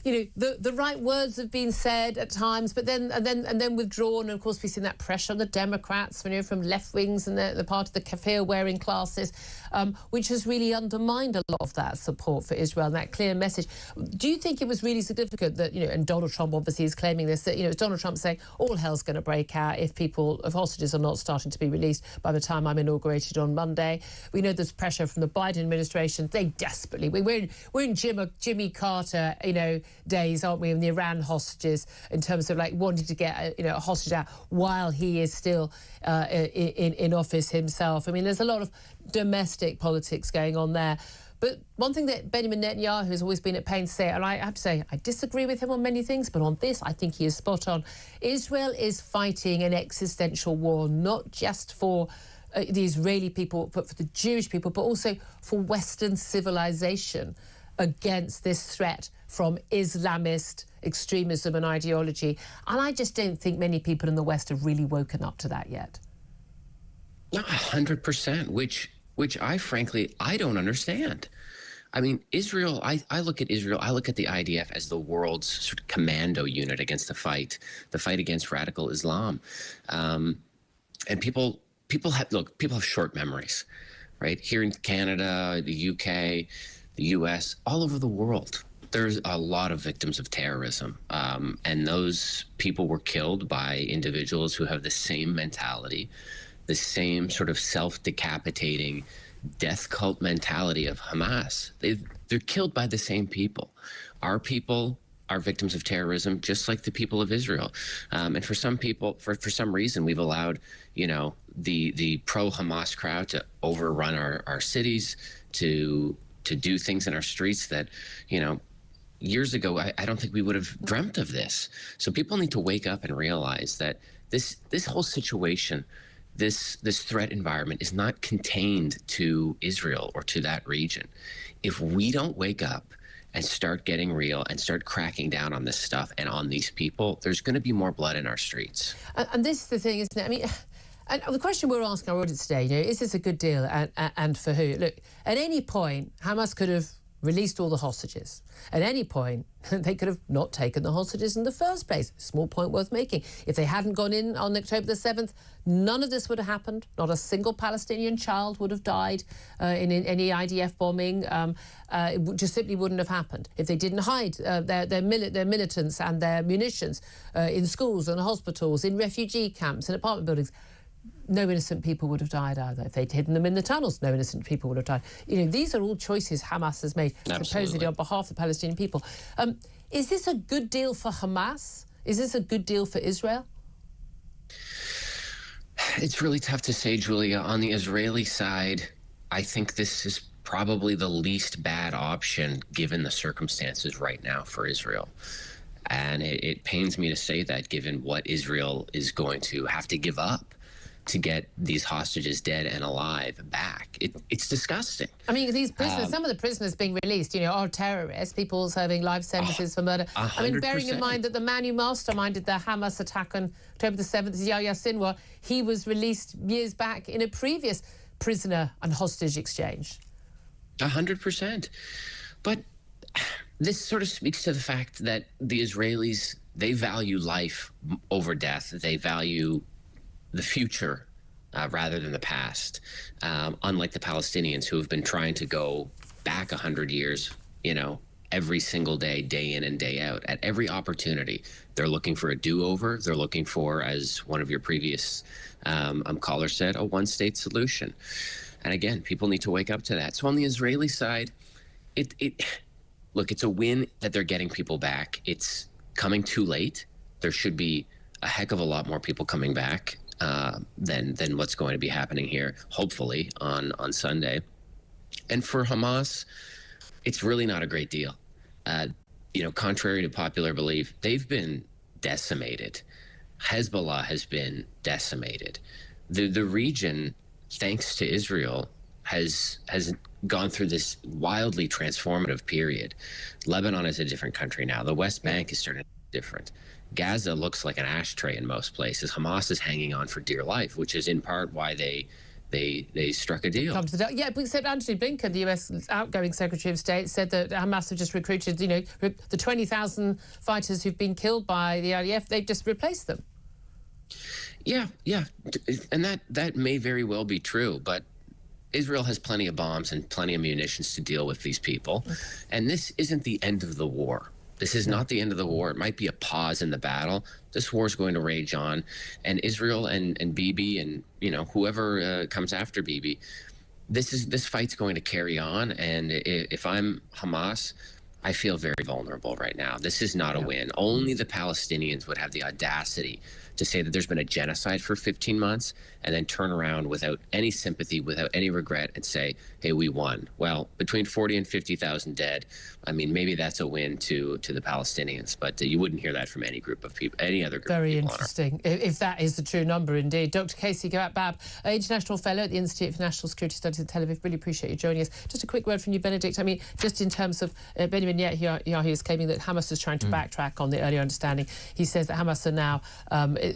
the right words have been said at times, but then withdrawn. And of course, we've seen that pressure on the Democrats, from left wings and the part of the kafir-wearing classes, which has really undermined a lot of that support for Israel and that clear message. Do you think it was really significant that, and Donald Trump obviously is claiming this, that, it's Donald Trump saying all hell's going to break out if hostages are not starting to be released by the time I'm inaugurated on Monday? We know there's pressure from the Biden administration. They desperately, we're in Jimmy Carter, days, aren't we, in the Iran hostages, in terms of wanting to get a hostage out while he is still in office himself. I mean, there's a lot of domestic politics going on there. But one thing that Benjamin Netanyahu has always been at pains to say, and I have to say I disagree with him on many things, but on this I think he is spot on. Israel is fighting an existential war, not just for the Israeli people, but for the Jewish people, but also for Western civilization against this threat from Islamist extremism and ideology. And I just don't think many people in the West have really woken up to that yet. 100%, which I frankly don't understand. I mean, Israel, I look at Israel, I look at the IDF as the world's sort of commando unit against the fight against radical Islam. And people have short memories, right? Here in Canada, the UK, the US, all over the world, there's a lot of victims of terrorism. And those people were killed by individuals who have the same mentality, the same sort of self-decapitating death cult mentality of Hamas. They're killed by the same people. Our people are victims of terrorism, just like the people of Israel. And for some people, for some reason, we've allowed, the pro-Hamas crowd to overrun our cities, to do things in our streets that, years ago, I don't think we would have dreamt of this. So people need to wake up and realize that this whole situation, this threat environment is not contained to Israel or to that region. If we don't wake up and start getting real and start cracking down on this stuff and on these people, there's going to be more blood in our streets. And this is the thing, isn't it? I mean, and the question we're asking our audience today, is this a good deal and for who? Look, at any point, Hamas could have released all the hostages. At any point, they could have not taken the hostages in the first place. Small point worth making. If they hadn't gone in on October the 7th, none of this would have happened. Not a single Palestinian child would have died in any IDF bombing. It just simply wouldn't have happened. If they didn't hide their militants and their munitions in schools and hospitals, in refugee camps and apartment buildings, no innocent people would have died either. If they'd hidden them in the tunnels, no innocent people would have died. These are all choices Hamas has made, supposedly on behalf of the Palestinian people. Is this a good deal for Hamas? Is this a good deal for Israel? It's really tough to say, Julia. On the Israeli side, I think this is probably the least bad option given the circumstances right now for Israel. And it pains me to say that, given what Israel is going to have to give up to get these hostages dead and alive back. It's disgusting. I mean, these prisoners, some of the prisoners being released, are terrorists, people serving life sentences for murder. 100%. I mean, bearing in mind that the man who masterminded the Hamas attack on October the 7th, Yahya Sinwar, he was released years back in a previous prisoner and hostage exchange. 100%. But this sort of speaks to the fact that the Israelis, they value life over death. They value the future rather than the past, unlike the Palestinians, who have been trying to go back 100 years, every single day, day in and day out. At every opportunity, they're looking for a do-over. They're looking for, as one of your previous callers said, a one-state solution. And again, people need to wake up to that. So on the Israeli side, look, it's a win that they're getting people back. It's coming too late. There should be a heck of a lot more people coming back than what's going to be happening here, hopefully, on Sunday. And for Hamas, it's really not a great deal. Contrary to popular belief, they've been decimated. Hezbollah has been decimated. The region, thanks to Israel, has gone through this wildly transformative period. Lebanon is a different country now. The West Bank is starting to be different. Gaza looks like an ashtray in most places. Hamas is hanging on for dear life, which is in part why they struck a deal. Yeah, except Antony Blinken, the US outgoing Secretary of State, said that Hamas have just recruited, the 20,000 fighters who've been killed by the IDF, they've just replaced them. Yeah. And that may very well be true, but Israel has plenty of bombs and plenty of munitions to deal with these people. Okay. And this isn't the end of the war. This is not the end of the war. It might be a pause in the battle. This war is going to rage on. And Israel and Bibi and, whoever comes after Bibi, this fight's going to carry on. And if I'm Hamas, I feel very vulnerable right now. This is not a win. Only the Palestinians would have the audacity to say that there's been a genocide for 15 months and then turn around without any sympathy, without any regret, and say, hey, we won. Well, between 40 and 50,000 dead, I mean, maybe that's a win to the Palestinians, but you wouldn't hear that from any group of people, any other group of people. Very interesting, if that is the true number indeed. Dr. Casey Gabat-Babb, International Fellow at the Institute for National Security Studies in Tel Aviv, really appreciate you joining us. Just a quick word from you, Benedict. I mean, just in terms of Benjamin Netanyahu is claiming that Hamas is trying to backtrack on the earlier understanding. He says that Hamas are now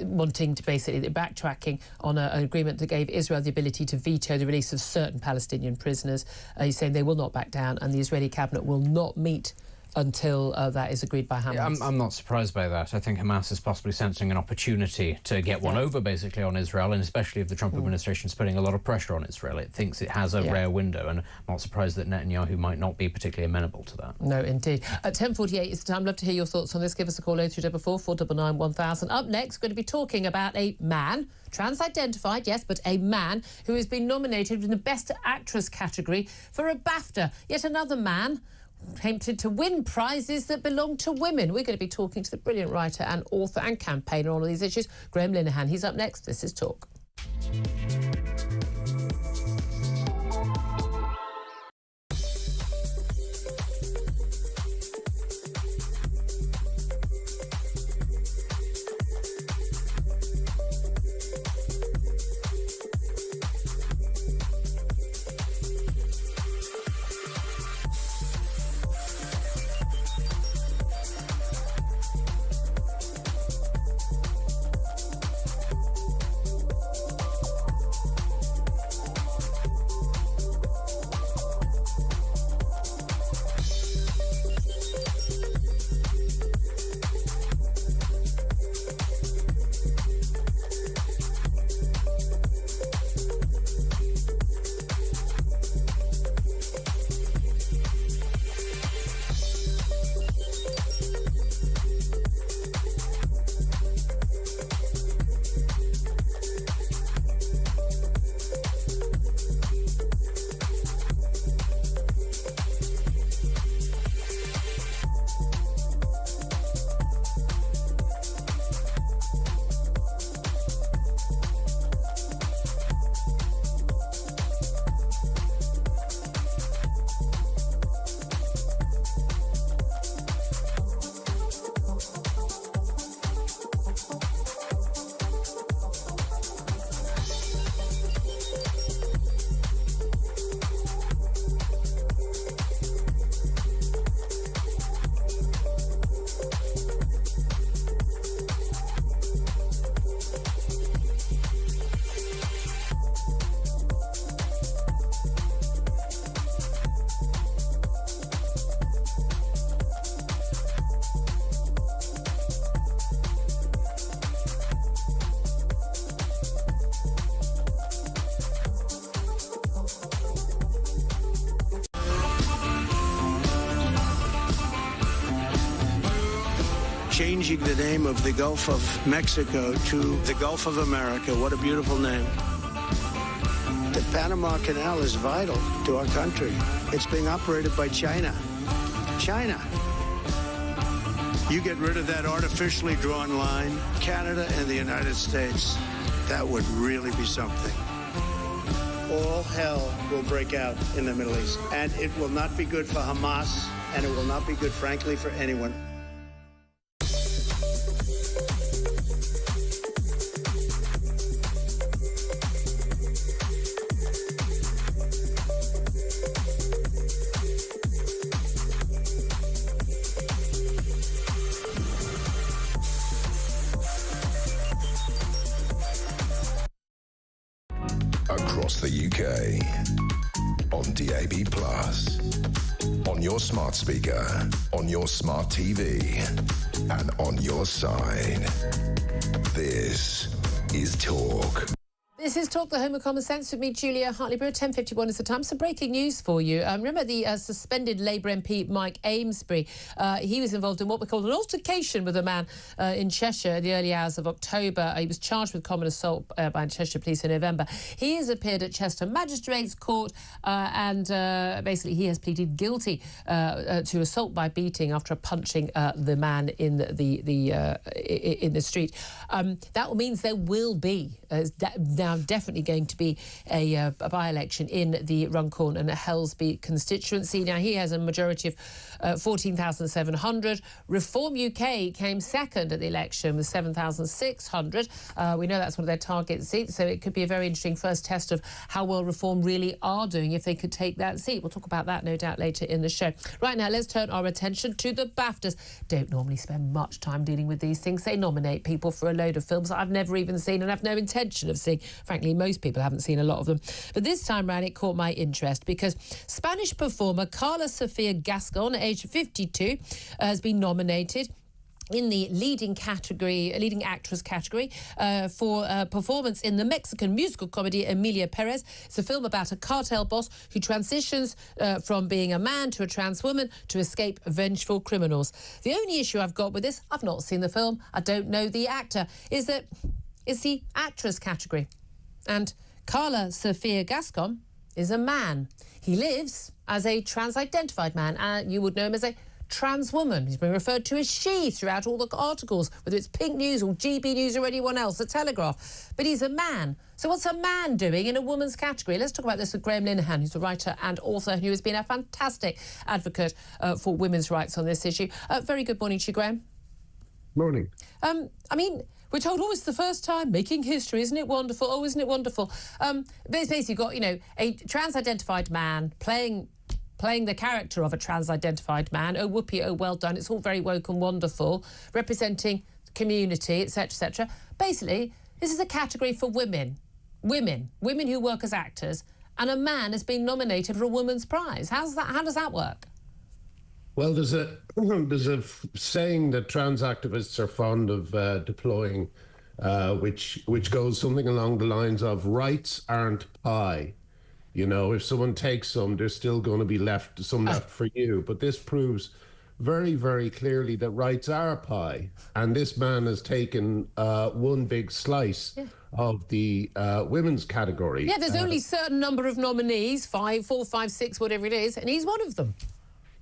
wanting to basically backtracking on an agreement that gave Israel the ability to veto the release of certain Palestinian prisoners. He's saying they will not back down and the Israeli cabinet will not meet until that is agreed by Hamas. Yeah, I'm not surprised by that. I think Hamas is possibly sensing an opportunity to get one over, basically, on Israel, and especially if the Trump administration is putting a lot of pressure on Israel. It thinks it has a rare window, and I'm not surprised that Netanyahu might not be particularly amenable to that. No, indeed. At 10:48 is the time. Love to hear your thoughts on this. Give us a call 0344 499 1000. Up next, we're going to be talking about a man, trans-identified, yes, but a man who has been nominated in the Best Actress category for a BAFTA. Yet another man tempted to win prizes that belong to women. We're going to be talking to the brilliant writer and author and campaigner on all these issues, Graham Linehan. He's up next. This is Talk. Changing the name of the Gulf of Mexico to the Gulf of America. What a beautiful name. The Panama Canal is vital to our country. It's being operated by China. China. You get rid of that artificially drawn line, Canada and the United States, that would really be something. All hell will break out in the Middle East, and it will not be good for Hamas, and it will not be good, frankly, for anyone. Across the UK, on DAB+, on your smart speaker, on your smart TV, and on your side. This is Talk. This is Talk, the home of common sense, with me, Julia Hartley-Brewer. 10:51 is the time. Some breaking news for you. Remember the suspended Labour MP Mike Amesbury? He was involved in what we call an altercation with a man in Cheshire in the early hours of October. He was charged with common assault by Cheshire Police in November. He has appeared at Chester Magistrates Court and basically he has pleaded guilty to assault by beating after punching the man in the street. That means there will be now definitely going to be a by-election in the Runcorn and Helsby constituency. Now, he has a majority of 14,700. Reform UK came second at the election with 7,600. We know that's one of their target seats, so it could be a very interesting first test of how well Reform really are doing if they could take that seat. We'll talk about that, no doubt, later in the show. Right now, let's turn our attention to the BAFTAs. Don't normally spend much time dealing with these things. They nominate people for a load of films that I've never even seen and have no intention of seeing. Frankly, most people haven't seen a lot of them. But this time round, it caught my interest because Spanish performer Carla Sofia Gascon, aged 52, has been nominated in the leading actress category for performance in the Mexican musical comedy Emilia Perez. It's a film about a cartel boss who transitions from being a man to a trans woman to escape vengeful criminals. The only issue I've got with this, I've not seen the film, I don't know the actor, is that it's the actress category. And Carla Sofia Gascon is a man. He lives as a trans-identified man. You would know him as a trans woman. He's been referred to as she throughout all the articles, whether it's Pink News or GB News or anyone else, The Telegraph. But he's a man. So what's a man doing in a woman's category? Let's talk about this with Graham Linehan, who's a writer and author who has been a fantastic advocate for women's rights on this issue. Very good morning to you, Graham. Morning. I mean, we're told, oh, it's the first time making history. Isn't it wonderful? Oh, isn't it wonderful? Basically, you've got, a trans-identified man playing the character of a trans-identified man. Oh, whoopee, oh, well done. It's all very woke and wonderful, representing the community, etc., etc. Basically, this is a category for women who work as actors, and a man has been nominated for a woman's prize. How does that work? Well, there's a saying that trans activists are fond of deploying, which goes something along the lines of rights aren't pie. If someone takes some, there's still going to be left for you. But this proves very, very clearly that rights are pie. And this man has taken one big slice of the women's category. Yeah, there's only a certain number of nominees, 4, 5, 6, whatever it is, and he's one of them.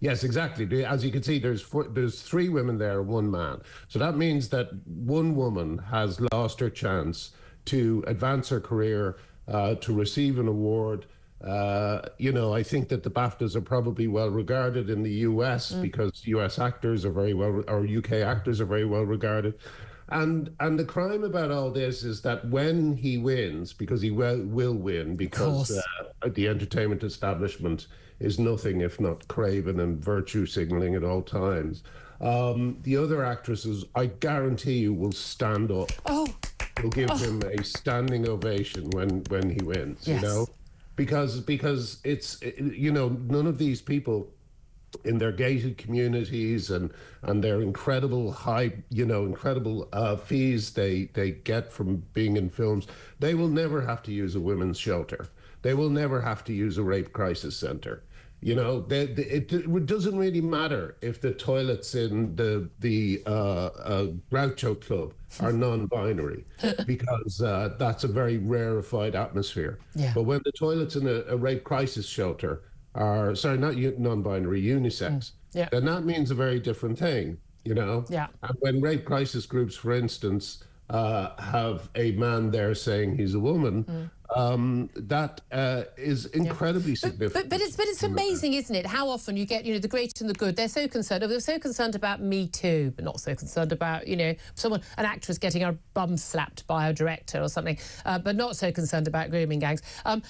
Yes, exactly. As you can see, there's 3 women there, 1 man. So that means that 1 woman has lost her chance to advance her career, to receive an award. I think that the BAFTAs are probably well regarded in the US because US actors are or UK actors are very well regarded. And the crime about all this is that when he wins, because he will win, because the entertainment establishment is nothing if not craven and virtue signaling at all times, the other actresses, I guarantee you, will stand up. Will give him a standing ovation when he wins. Yes. Because it's none of these people in their gated communities and their incredible fees they get from being in films, they will never have to use a women's shelter. They will never have to use a rape crisis center. It doesn't really matter if the toilets in the Groucho Club are non-binary, because that's a very rarefied atmosphere. Yeah. But when the toilets in a rape crisis shelter are, not non-binary, unisex, then that means a very different thing, Yeah. And when rape crisis groups, for instance, have a man there saying he's a woman, that is incredibly significant. But it's amazing, isn't it? How often you get, the great and the good. They're so concerned. They're so concerned about Me Too, but not so concerned about, an actress getting her bum slapped by a director or something, but not so concerned about grooming gangs.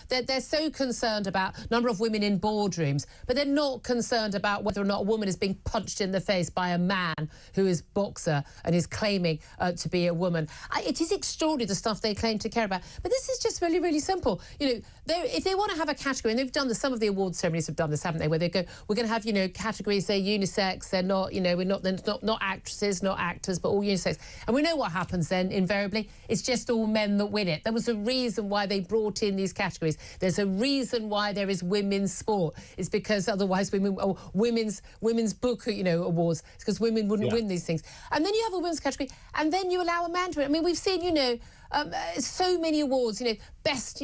They're so concerned about number of women in boardrooms, but they're not concerned about whether or not a woman is being punched in the face by a man who is boxer and is claiming to be a woman. It is extraordinary, the stuff they claim to care about. But this is just really, really simple. If they want to have a category, and they've done this, some of the award ceremonies have done this, haven't they, where they go, we're going to have, categories, they're unisex, they're not, they're not actresses, not actors, but all unisex. And we know what happens then, invariably. It's just all men that win it. There was a reason why they brought in these categories. There's a reason why there is women's sport. It's because otherwise women's book, awards. It's because women wouldn't win these things. And then you have a women's category, and then you allow a man to win. I mean, we've seen, so many awards, best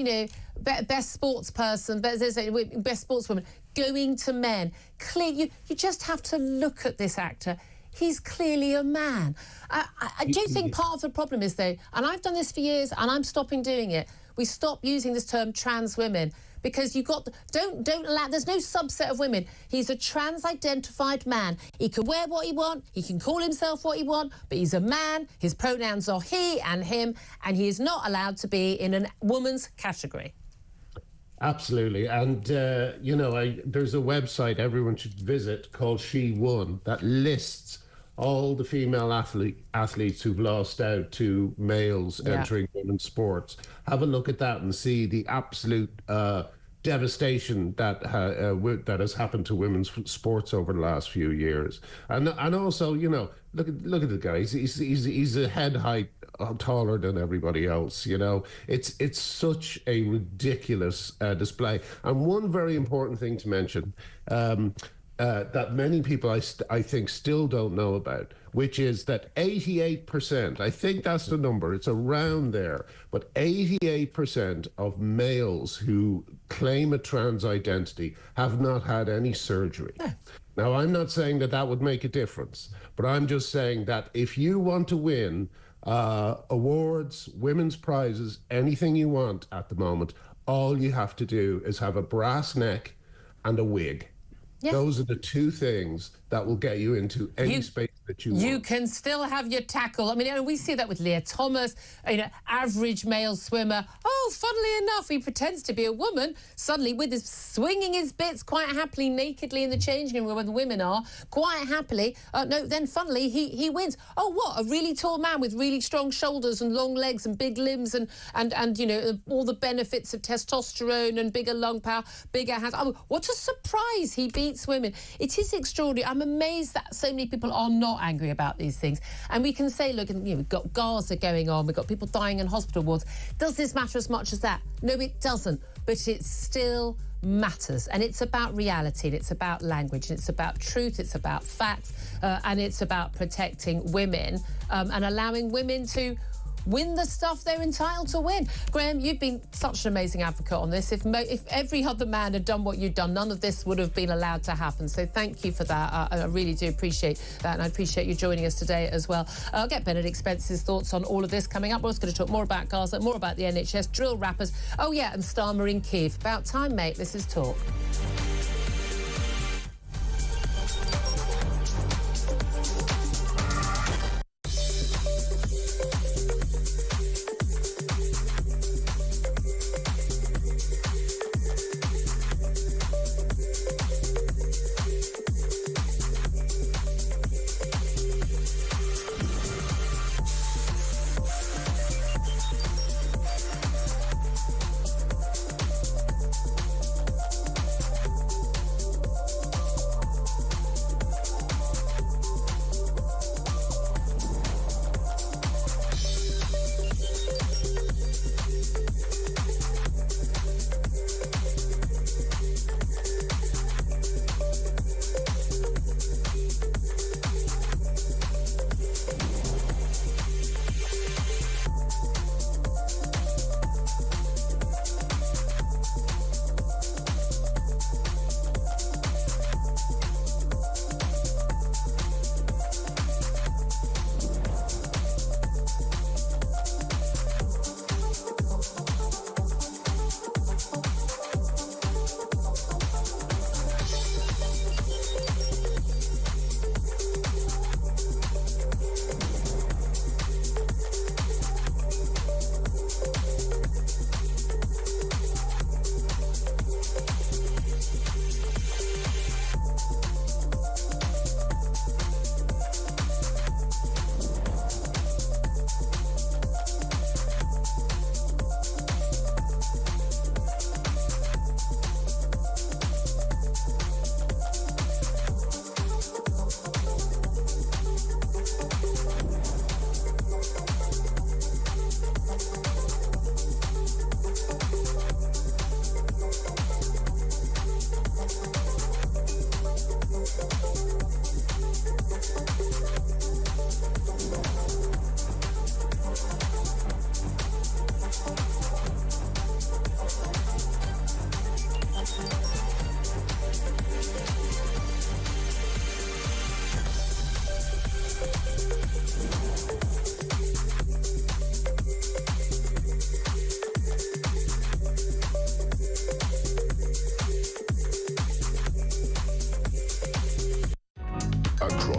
sports person, best sportswoman, going to men. Clearly, you just have to look at this actor. He's clearly a man. I do think part of the problem is, though, and I've done this for years, and I'm stopping doing it, we stop using this term trans women, because don't allow, there's no subset of women. He's a trans-identified man. He can wear what he wants, he can call himself what he wants, but he's a man, his pronouns are he and him, and he is not allowed to be in a woman's category. Absolutely. And, there's a website everyone should visit called She Won that lists all the female athletes who've lost out to males entering women's sports. Have a look at that and see the absolute devastation that has happened to women's sports over the last few years. And also, look at the guy. He's a head height taller than everybody else. It's such a ridiculous display. And one very important thing to mention, that many people I think still don't know about. which is that 88%, I think that's the number, it's around there, but 88% of males who claim a trans identity have not had any surgery. Now, I'm not saying that that would make a difference, but I'm just saying that if you want to win awards, women's prizes, anything you want at the moment, all you have to do is have a brass neck and a wig. Yeah. Those are the two things that will get you into any space that you want. You can still have your tackle. I mean, we see that with Leah Thomas, average male swimmer. Oh, funnily enough, he pretends to be a woman, suddenly with his swinging his bits quite happily, nakedly in the changing room where the women are, quite happily. Then funnily, he wins. Oh, what? A really tall man with really strong shoulders and long legs and big limbs and all the benefits of testosterone and bigger lung power, bigger hands. Oh, what a surprise he beats women. It is extraordinary. I'm amazed that so many people are not angry about these things. And we can say, look, we've got Gaza going on, we've got people dying in hospital wards. Does this matter as much as that? No, it doesn't. But it still matters. And it's about reality, and it's about language, and it's about truth, it's about facts, and it's about protecting women and allowing women to win the stuff they're entitled to win. Graham, you've been such an amazing advocate on this. If every other man had done what you've done, none of this would have been allowed to happen. So thank you for that. I really do appreciate that, and I appreciate you joining us today as well. I'll get Benedict Spence's thoughts on all of this coming up. We're also going to talk more about Gaza, more about the NHS, drill rappers. Oh, yeah, and Starmer in Kiev. About time, mate. This is Talk.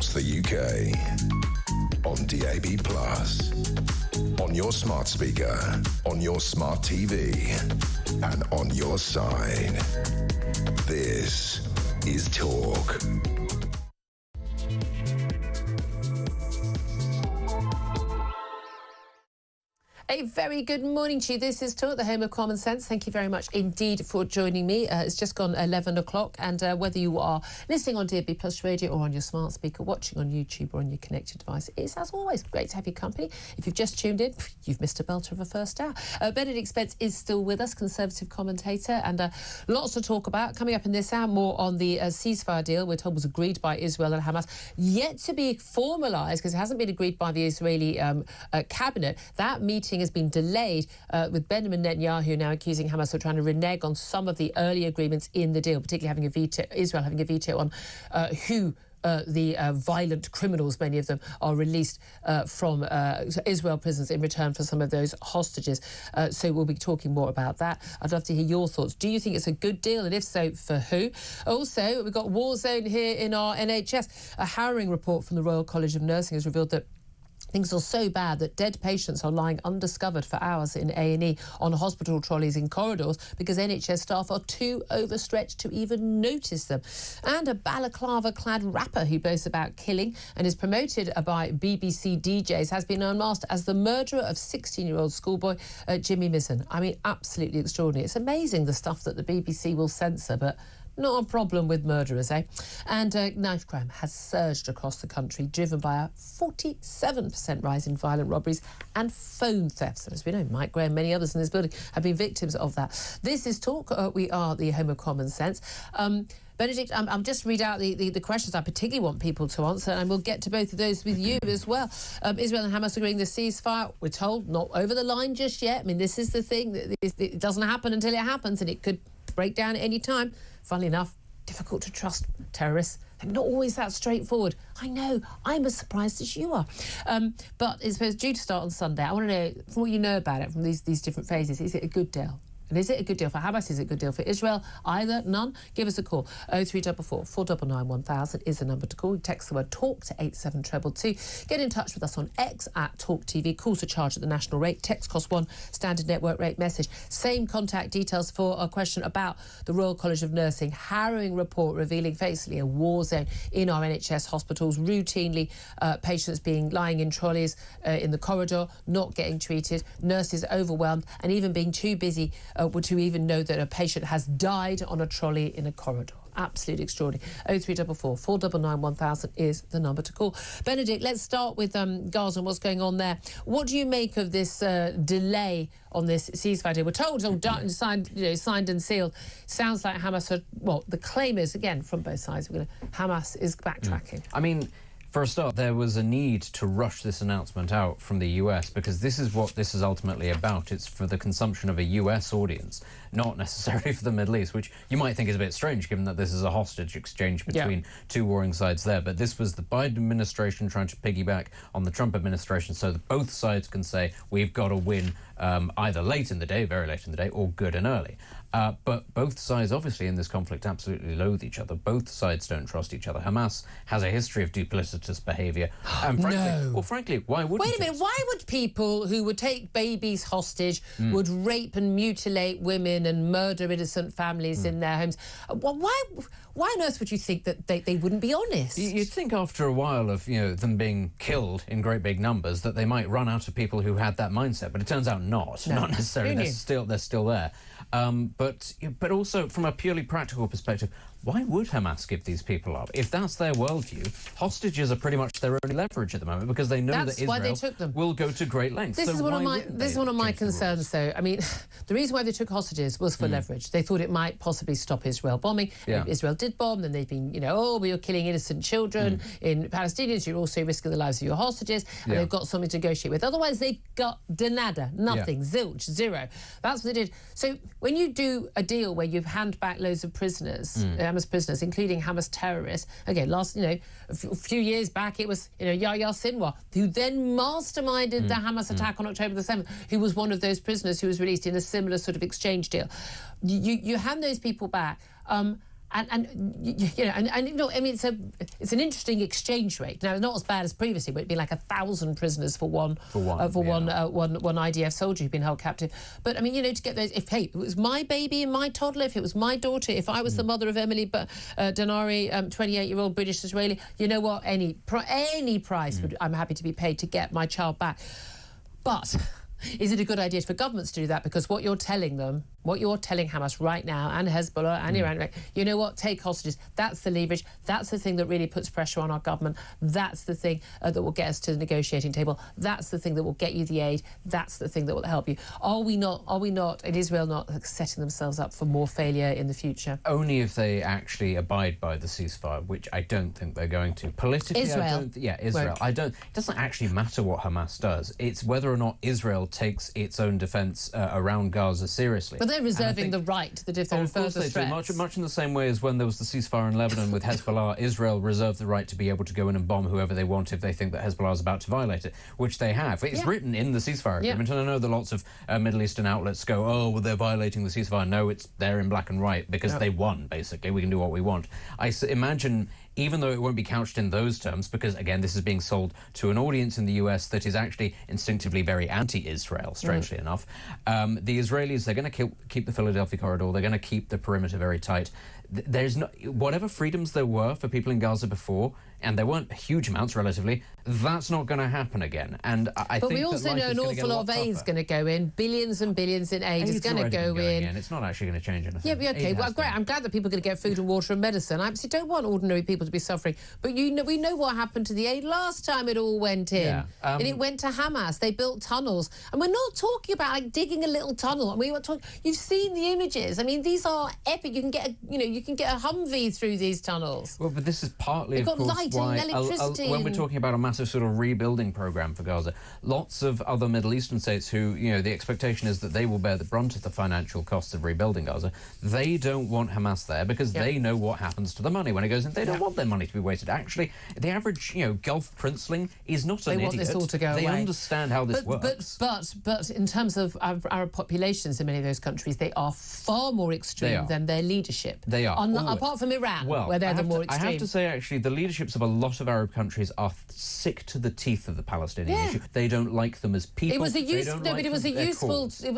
across the UK, on DAB+, on your smart speaker, on your smart TV, and on your side. This is Talk. A very good morning to you. This is Talk, the home of common sense. Thank you very much indeed for joining me. It's just gone 11 o'clock, and whether you are listening on DAB Plus Radio or on your smart speaker, watching on YouTube or on your connected device, it's, as always, great to have your company. If you've just tuned in, you've missed a belter of a first hour. Benedict Spence is still with us, Conservative commentator, and lots to talk about. Coming up in this hour, more on the ceasefire deal we're told was agreed by Israel and Hamas, yet to be formalised because it hasn't been agreed by the Israeli cabinet. That meeting has been delayed with Benjamin Netanyahu now accusing Hamas of trying to renege on some of the early agreements in the deal, particularly having a veto, Israel having a veto on who the violent criminals, many of them, are released from Israel prisons in return for some of those hostages. So we'll be talking more about that. I'd love to hear your thoughts. Do you think it's a good deal? And if so, for who? Also, we've got war zone here in our NHS. A harrowing report from the Royal College of Nursing has revealed that things are so bad that dead patients are lying undiscovered for hours in A&E on hospital trolleys in corridors because NHS staff are too overstretched to even notice them. And a balaclava-clad rapper who boasts about killing and is promoted by BBC DJs has been unmasked as the murderer of 16-year-old schoolboy Jimmy Misen. I mean, absolutely extraordinary. It's amazing the stuff that the BBC will censor, but not a problem with murderers, eh? And knife crime has surged across the country, driven by a 47% rise in violent robberies and phone thefts. And as we know, Mike Graham and many others in this building have been victims of that. This is Talk. We are the home of common sense. Benedict, I'll just read out the questions I particularly want people to answer, and we'll get to both of those with you as well. Israel and Hamas agreeing the ceasefire, we're told, not over the line just yet. I mean, this is the thing. It doesn't happen until it happens, and it could break down at any time. Funnily enough, difficult to trust terrorists. They're not always that straightforward. I know. I'm as surprised as you are. But it's due to start on Sunday. I want to know, from what you know about it, from these different phases, is it a good deal? And is it a good deal for Hamas? Is it a good deal for Israel? Either, none? Give us a call. 0344 499 1000 is the number to call. Text the word TALK to 87222. Get in touch with us on X at talkTV. Calls are charged at the national rate. Text costs £1. Standard network rate message. Same contact details for a question about the Royal College of Nursing. Harrowing report revealing basically a war zone in our NHS hospitals. Routinely, patients lying in trolleys in the corridor, not getting treated. Nurses overwhelmed and even being too busy to even know that a patient has died on a trolley in a corridor. Absolutely extraordinary. 0344 499 1000 is the number to call. Benedict, let's start with Gaza and what's going on there. What do you make of this delay on this ceasefire deal? We're told it's signed and sealed. Sounds like Hamas are, well, the claim is, again, from both sides, Hamas is backtracking. I mean, for a start, there was a need to rush this announcement out from the US because this is what this is ultimately about. It's for the consumption of a US audience, not necessarily for the Middle East, which you might think is a bit strange given that this is a hostage exchange between two warring sides there. But this was the Biden administration trying to piggyback on the Trump administration so that both sides can say we've got to win either late in the day, very late in the day, or good and early. But both sides, obviously, in this conflict absolutely loathe each other. Both sides don't trust each other. Hamas has a history of duplicitous behaviour. And frankly, why wouldn't Wait a minute, why would people who would take babies hostage, would rape and mutilate women and murder innocent families in their homes? Why on earth would you think that they wouldn't be honest? You'd think after a while of them being killed in great big numbers that they might run out of people who had that mindset, but it turns out not necessarily. They're still there. But also from a purely practical perspective, why would Hamas give these people up? If that's their worldview, hostages are pretty much their only leverage at the moment because they know that Israel why they took them. will go to great lengths. This is one of my concerns, though. I mean, the reason why they took hostages was for leverage. They thought it might possibly stop Israel bombing. Yeah. Israel did bomb, then they've been, we were killing innocent children in Palestinians. You're also risking the lives of your hostages, and they've got something to negotiate with. Otherwise, they've got nada, nothing, zilch, zero. That's what they did. So when you do a deal where you've handed back loads of prisoners, Hamas prisoners, including Hamas terrorists. Again, a few years back, it was, Yahya Sinwar, who then masterminded the Hamas attack on October the 7th, who was one of those prisoners who was released in a similar sort of exchange deal. You hand those people back, it's an interesting exchange rate. Now, not as bad as previously, but it'd be like 1,000 prisoners for one IDF soldier who'd been held captive. But I mean, to get those, if it was my baby and my toddler, if it was my daughter, if I was the mother of Emily Denari, 28-year-old British Israeli, you know what? Any price I'm happy to be paid to get my child back. But Is it a good idea for governments to do that? Because what you're telling them, what you're telling Hamas right now, and Hezbollah and Iran, you know what, take hostages. That's the leverage. That's the thing that really puts pressure on our government. That's the thing that will get us to the negotiating table. That's the thing that will get you the aid. That's the thing that will help you. Are we not, and Israel not setting themselves up for more failure in the future? Only if they actually abide by the ceasefire, which I don't think they're going to. Politically, Israel. Israel. It doesn't actually matter what Hamas does. It's whether or not Israel takes its own defence around Gaza seriously. But they're reserving the right that if there are further threats... Much in the same way as when there was the ceasefire in Lebanon with Hezbollah, Israel reserved the right to be able to go in and bomb whoever they want if they think that Hezbollah is about to violate it, which they have. It's written in the ceasefire agreement, and I know that lots of Middle Eastern outlets go, oh, well, they're violating the ceasefire. No, it's there in black and white because they won, basically. We can do what we want. I imagine... even though it won't be couched in those terms, because, again, this is being sold to an audience in the US that is actually instinctively very anti-Israel, strangely enough, the Israelis, they're going to keep the Philadelphia corridor, they're going to keep the perimeter very tight. There's no... whatever freedoms there were for people in Gaza before, and there weren't huge amounts relatively, that's not going to happen again. And I think But we also know an awful lot of aid's going to go in. Billions and billions in aid is going to go in. It's not actually going to change anything. Yeah, okay, well, great. I'm glad that people are going to get food and water and medicine. I absolutely don't want ordinary people to be suffering. But we know what happened to the aid last time it all went in. Yeah, and it went to Hamas. They built tunnels. And we're not talking about, like, digging a little tunnel. And we were talking... You've seen the images. I mean, these are epic. You can get a Humvee through these tunnels. Well, but this is partly, of course, light and electricity. When we're talking about a massive sort of rebuilding program for Gaza, lots of other Middle Eastern states who, the expectation is that they will bear the brunt of the financial costs of rebuilding Gaza, they don't want Hamas there because they know what happens to the money when it goes in. They don't want their money to be wasted. Actually, the average, Gulf princeling is not an idiot. They want this all to go away. They understand how this works. But in terms of Arab populations in many of those countries, they are far more extreme than their leadership. They are. Apart from Iran, where they're the more extreme. I have to say, actually, the leaderships of a lot of Arab countries are sick to the teeth of the Palestinian issue. They don't like them as people. It was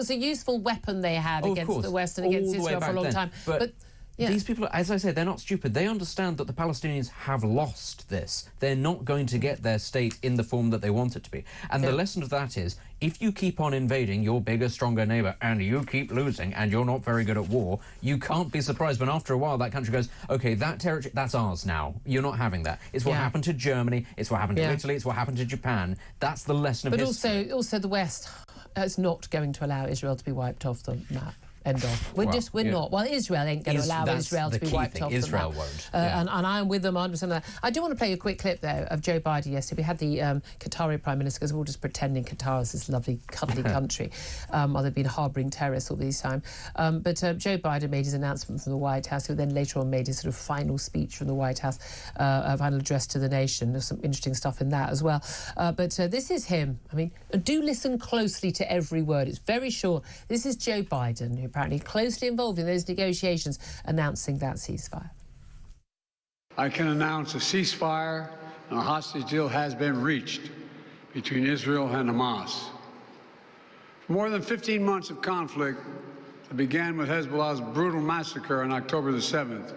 a useful weapon they had against the West and against Israel for a long time. But these people, as I say, they're not stupid. They understand that the Palestinians have lost this. They're not going to get their state in the form that they want it to be. And the lesson of that is, if you keep on invading your bigger, stronger neighbour and you keep losing and you're not very good at war, you can't be surprised when after a while that country goes, OK, that territory, that's ours now. You're not having that. It's what happened to Germany. It's what happened to Italy. It's what happened to Japan. That's the lesson of history. But also the West is not going to allow Israel to be wiped off the map. End of. We're not. Well, Israel ain't going to allow Israel to be wiped off Israel the map. Won't. And I'm with them 100% of that. I do want to play a quick clip, though, of Joe Biden yesterday. We had the Qatari Prime Minister, because we're all just pretending Qatar is this lovely, cuddly country. They've been harbouring terrorists all these time. But Joe Biden made his announcement from the White House, who then later on made his sort of final speech from the White House, a final address to the nation. There's some interesting stuff in that as well. But this is him. I mean, do listen closely to every word. It's very short. This is Joe Biden, who apparently closely involved in those negotiations, announcing that ceasefire. I can announce a ceasefire and a hostage deal has been reached between Israel and Hamas. For more than 15 months of conflict that began with Hezbollah's brutal massacre on October the 7th.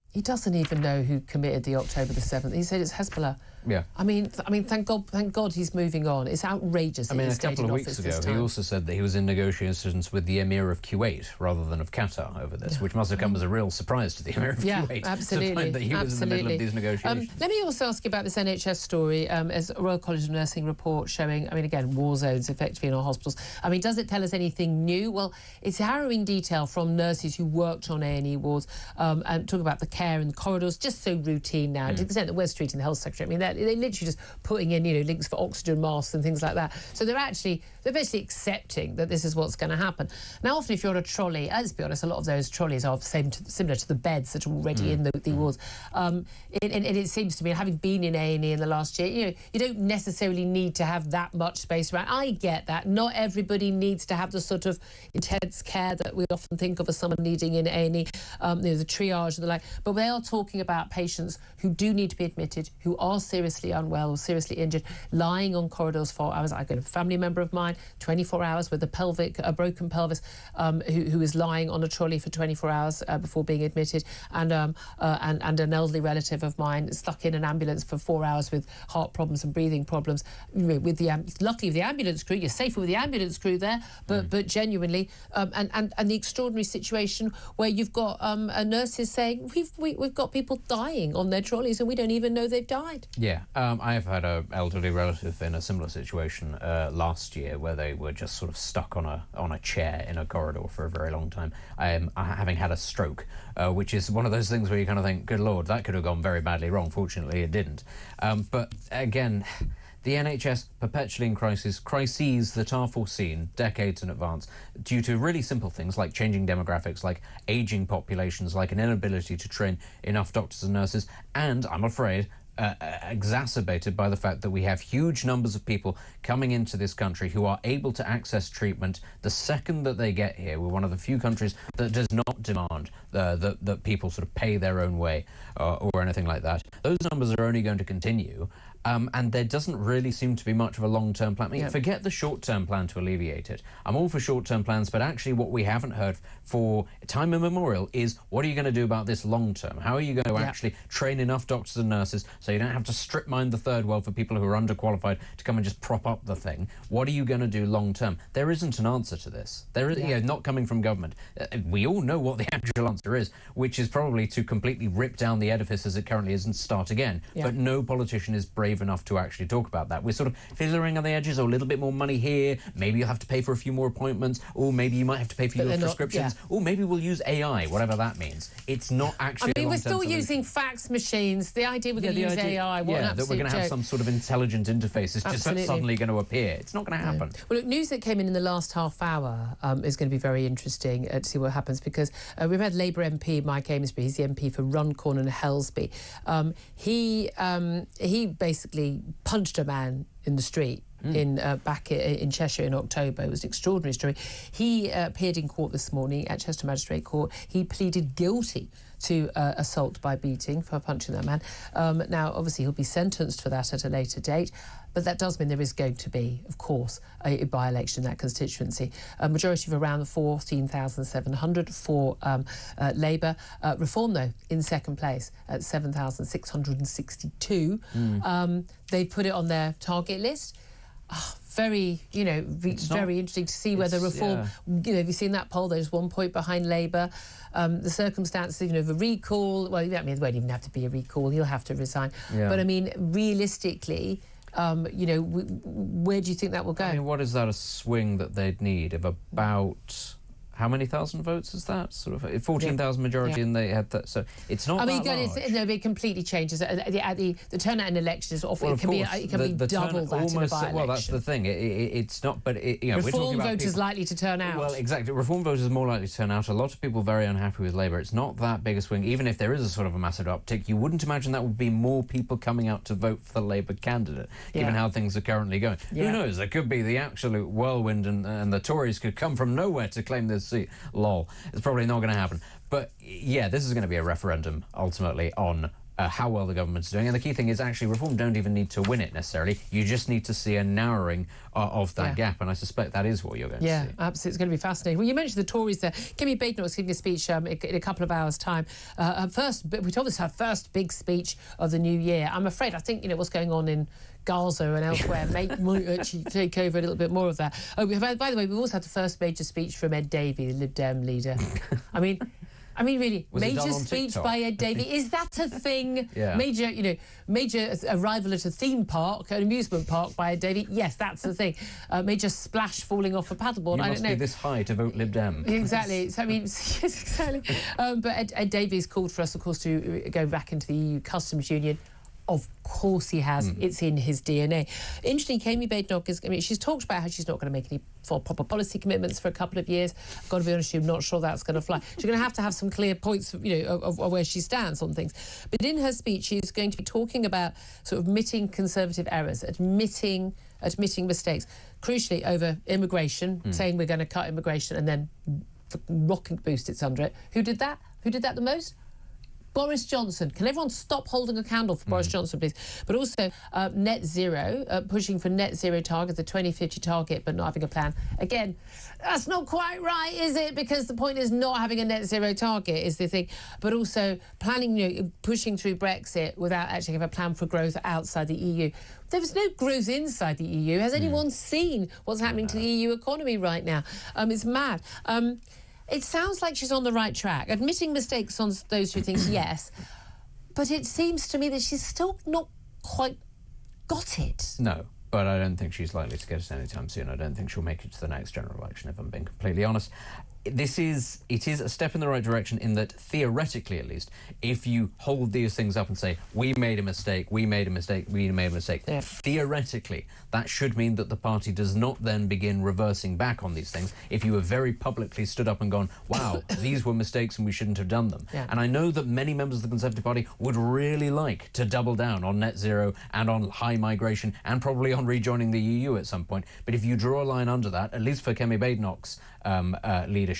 He doesn't even know who committed the October the 7th. He said it's Hezbollah. Yeah. I mean, thank God he's moving on. It's outrageous. I mean, a couple of weeks ago, he also said that he was in negotiations with the Emir of Kuwait rather than of Qatar over this, which must have come as a real surprise to the Emir of Kuwait. Absolutely. To find that he was in the middle of these negotiations. Let me also ask you about this NHS story. As a Royal College of Nursing report showing, I mean, again, war zones effectively in our hospitals. I mean, does it tell us anything new? Well, it's harrowing detail from nurses who worked on A&E wards and talk about the care in the corridors, just so routine now, to the extent that we're treating the Health Secretary. I mean, they literally just putting in, links for oxygen masks and things like that. So they're basically accepting that this is what's going to happen. Now, often if you're on a trolley, let's be honest, a lot of those trolleys are similar to the beds that are already in the wards. And it seems to me, having been in A&E in the last year, you don't necessarily need to have that much space around. I get that. Not everybody needs to have the sort of intense care that we often think of as someone needing in A&E, the triage and the like. but they are talking about patients who do need to be admitted, who are seriously unwell or seriously injured, lying on corridors for hours. I've got a family member of mine, 24 hours with a broken pelvis, who is lying on a trolley for 24 hours before being admitted, and an elderly relative of mine stuck in an ambulance for 4 hours with heart problems and breathing problems. With luckily with the ambulance crew, you're safer with the ambulance crew there, but genuinely, and the extraordinary situation where you've got nurses saying we've got people dying on their trolleys and we don't even know they've died. Yeah, I have had an elderly relative in a similar situation last year where they were just sort of stuck on a chair in a corridor for a very long time, having had a stroke, which is one of those things where you kind of think, good Lord, that could have gone very badly wrong. Fortunately, it didn't. But again, the NHS perpetually in crises that are foreseen decades in advance due to really simple things like changing demographics, like ageing populations, like an inability to train enough doctors and nurses, and, I'm afraid, exacerbated by the fact that we have huge numbers of people coming into this country who are able to access treatment the second that they get here. We're one of the few countries that does not demand that people sort of pay their own way or anything like that. Those numbers are only going to continue. And there doesn't really seem to be much of a long-term plan. I mean, forget the short-term plan to alleviate it. I'm all for short-term plans, but actually what we haven't heard for time immemorial is, what are you going to do about this long-term? How are you going to actually train enough doctors and nurses so you don't have to strip mine the third world for people who are underqualified to come and just prop up the thing? What are you going to do long-term? There isn't an answer to this. There is, not coming from government. We all know what the actual answer is, which is probably to completely rip down the edifice as it currently is and start again. But no politician is brave enough to actually talk about that. We're sort of fiddling on the edges, or a little bit more money here, maybe you'll have to pay for a few more appointments, or maybe you might have to pay for your prescriptions, or maybe we'll use AI, whatever that means. It's not actually I mean, we're still using fax machines. The idea we're going to use AI, what an absolute that we're going to have some sort of intelligent interface is just suddenly going to appear. It's not going to happen. Well, look, news that came in the last half hour is going to be very interesting to see what happens, because we've had Labour MP Mike Amesbury, he's the MP for Runcorn and Helsby. He basically punched a man in the street back in Cheshire in October. It was an extraordinary story. He appeared in court this morning at Chester Magistrate Court. He pleaded guilty to assault by beating for punching that man. Now, obviously, he'll be sentenced for that at a later date, but that does mean there is going to be, of course, a by-election in that constituency. A majority of around 14,700 for Labour. Reform, though, in second place at 7,662. They've put it on their target list. Very, very interesting to see whether reform, have you seen that poll? There's 1 point behind Labour. The circumstances, of a recall, well, I mean, it won't even have to be a recall. He'll have to resign. But, I mean, realistically, where do you think that will go? I mean, what is that, a swing that they'd need of about... How many thousand votes is that? Sort of 14,000 majority, and they had that. So it's not that large. It completely changes. The turnout in elections is often it can be double that in a by-election. Well, that's the thing. It's not. But Reform voters likely to turn out. Well, exactly. Reform voters are more likely to turn out. A lot of people very unhappy with Labour. It's not that big a swing. Even if there is a sort of a massive uptick, you wouldn't imagine that would be more people coming out to vote for the Labour candidate, given how things are currently going. Who knows? There could be the absolute whirlwind, and the Tories could come from nowhere to claim this seat. Lol. It's probably not going to happen. But yeah, this is going to be a referendum ultimately on how well the government's doing. And the key thing is actually reform don't even need to win it necessarily. You just need to see a narrowing of that gap. And I suspect that is what you're going to see. Yeah, absolutely. It's going to be fascinating. Well, you mentioned the Tories there. Kemi Badenoch's giving a speech in a couple of hours' time. We told us her first big speech of the new year. I think, what's going on in Gaza and elsewhere might actually take over a little bit more of that. Oh, by the way, we've also had the first major speech from Ed Davey, the Lib Dem leader. I mean, really, major speech by Ed Davey. Is that a thing? Major arrival at a theme park, an amusement park by Ed Davey. Yes, that's the thing. Major splash falling off a paddleboard. I don't know. Be this high to vote Lib Dem. Exactly. So, yes, exactly. But Ed Davey's called for us, of course, to go back into the EU customs union. Of course he has. It's in his DNA. Interesting, Kemi Badenoch she's talked about how she's not going to make any proper policy commitments for a couple of years. I've got to be honest, I'm not sure that's going to fly. She's going to have some clear points, of where she stands on things. But in her speech, she's going to be talking about sort of admitting conservative errors, admitting mistakes. Crucially, over immigration, saying we're going to cut immigration and then rocket boost it's under it. Who did that? Who did that the most? Boris Johnson. Can everyone stop holding a candle for Boris Johnson, please? But also net zero, pushing for net zero target, the 2050 target, but not having a plan. Again, that's not quite right, is it? Because the point is not having a net zero target is the thing. But also planning, pushing through Brexit without actually having a plan for growth outside the EU. There was no growth inside the EU. Has anyone seen what's happening to the EU economy right now? It's mad. It sounds like she's on the right track. Admitting mistakes on those two things, yes. But it seems to me that she's still not quite got it. No, but I don't think she's likely to get it anytime soon. I don't think she'll make it to the next general election, if I'm being completely honest. It is a step in the right direction in that, theoretically at least, if you hold these things up and say, we made a mistake, we made a mistake, we made a mistake, theoretically, that should mean that the party does not then begin reversing back on these things if you have very publicly stood up and gone, wow, these were mistakes and we shouldn't have done them. And I know that many members of the Conservative Party would really like to double down on net zero and on high migration and probably on rejoining the EU at some point. But if you draw a line under that, at least for Kemi Badenoch's leadership,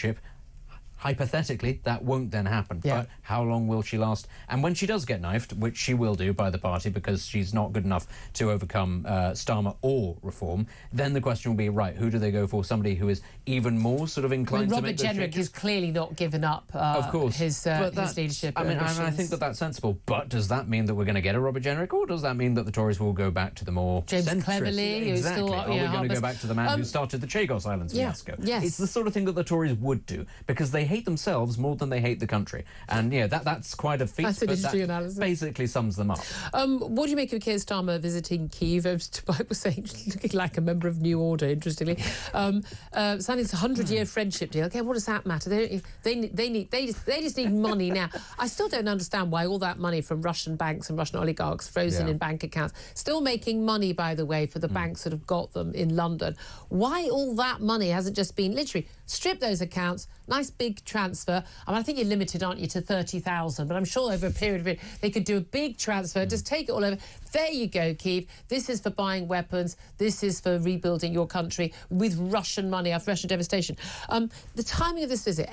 hypothetically, that won't then happen. But how long will she last? And when she does get knifed, which she will do by the party because she's not good enough to overcome Starmer or Reform, then the question will be, right, who do they go for? Somebody who is even more sort of inclined to make those changes? Robert Jenrick is clearly not given up of course. his leadership. I mean, I think that's sensible. But does that mean that we're going to get a Robert Jenrick, or does that mean that the Tories will go back to the more James centrist? Cleverly, who's Exactly. still, Are we going to go back to the man who started the Chagos Islands fiasco? Yes. It's the sort of thing that the Tories would do because they hate themselves more than they hate the country. And that's quite a feat. That's an interesting analysis. Basically sums them up. What do you make of Keir Starmer visiting Kyiv? I was saying, looking like a member of New Order, interestingly. Signing this 100-year friendship deal. Okay, what does that matter? They just need money now. I still don't understand why all that money from Russian banks and Russian oligarchs frozen in bank accounts, still making money, by the way, for the banks that have got them in London. Why all that money hasn't just been literally strip those accounts, nice big transfer. I mean, I think you're limited, aren't you, to 30,000, but I'm sure over a period of it they could do a big transfer, just take it all over. There you go, Kyiv. This is for buying weapons. This is for rebuilding your country with Russian money after Russian devastation. The timing of this visit,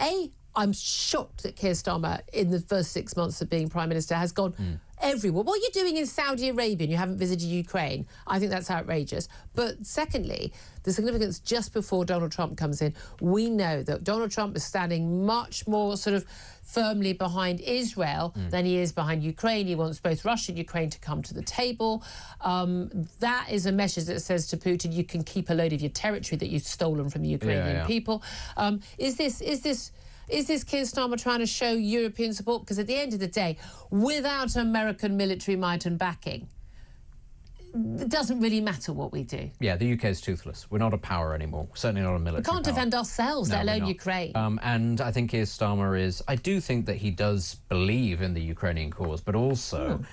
I'm shocked that Keir Starmer, in the first 6 months of being Prime Minister, has gone everywhere. What are you doing in Saudi Arabia and you haven't visited Ukraine? I think that's outrageous. But secondly, the significance just before Donald Trump comes in, we know that Donald Trump is standing much more sort of firmly behind Israel than he is behind Ukraine. He wants both Russia and Ukraine to come to the table. That is a message that says to Putin, you can keep a load of your territory that you've stolen from the Ukrainian people. Is this Keir Starmer trying to show European support? Because at the end of the day, without American military might and backing, it doesn't really matter what we do. Yeah, the UK is toothless. We're not a power anymore. Certainly not a military power. We can't defend ourselves, let alone Ukraine. And I think Keir Starmer is... I do think that he does believe in the Ukrainian cause, but also...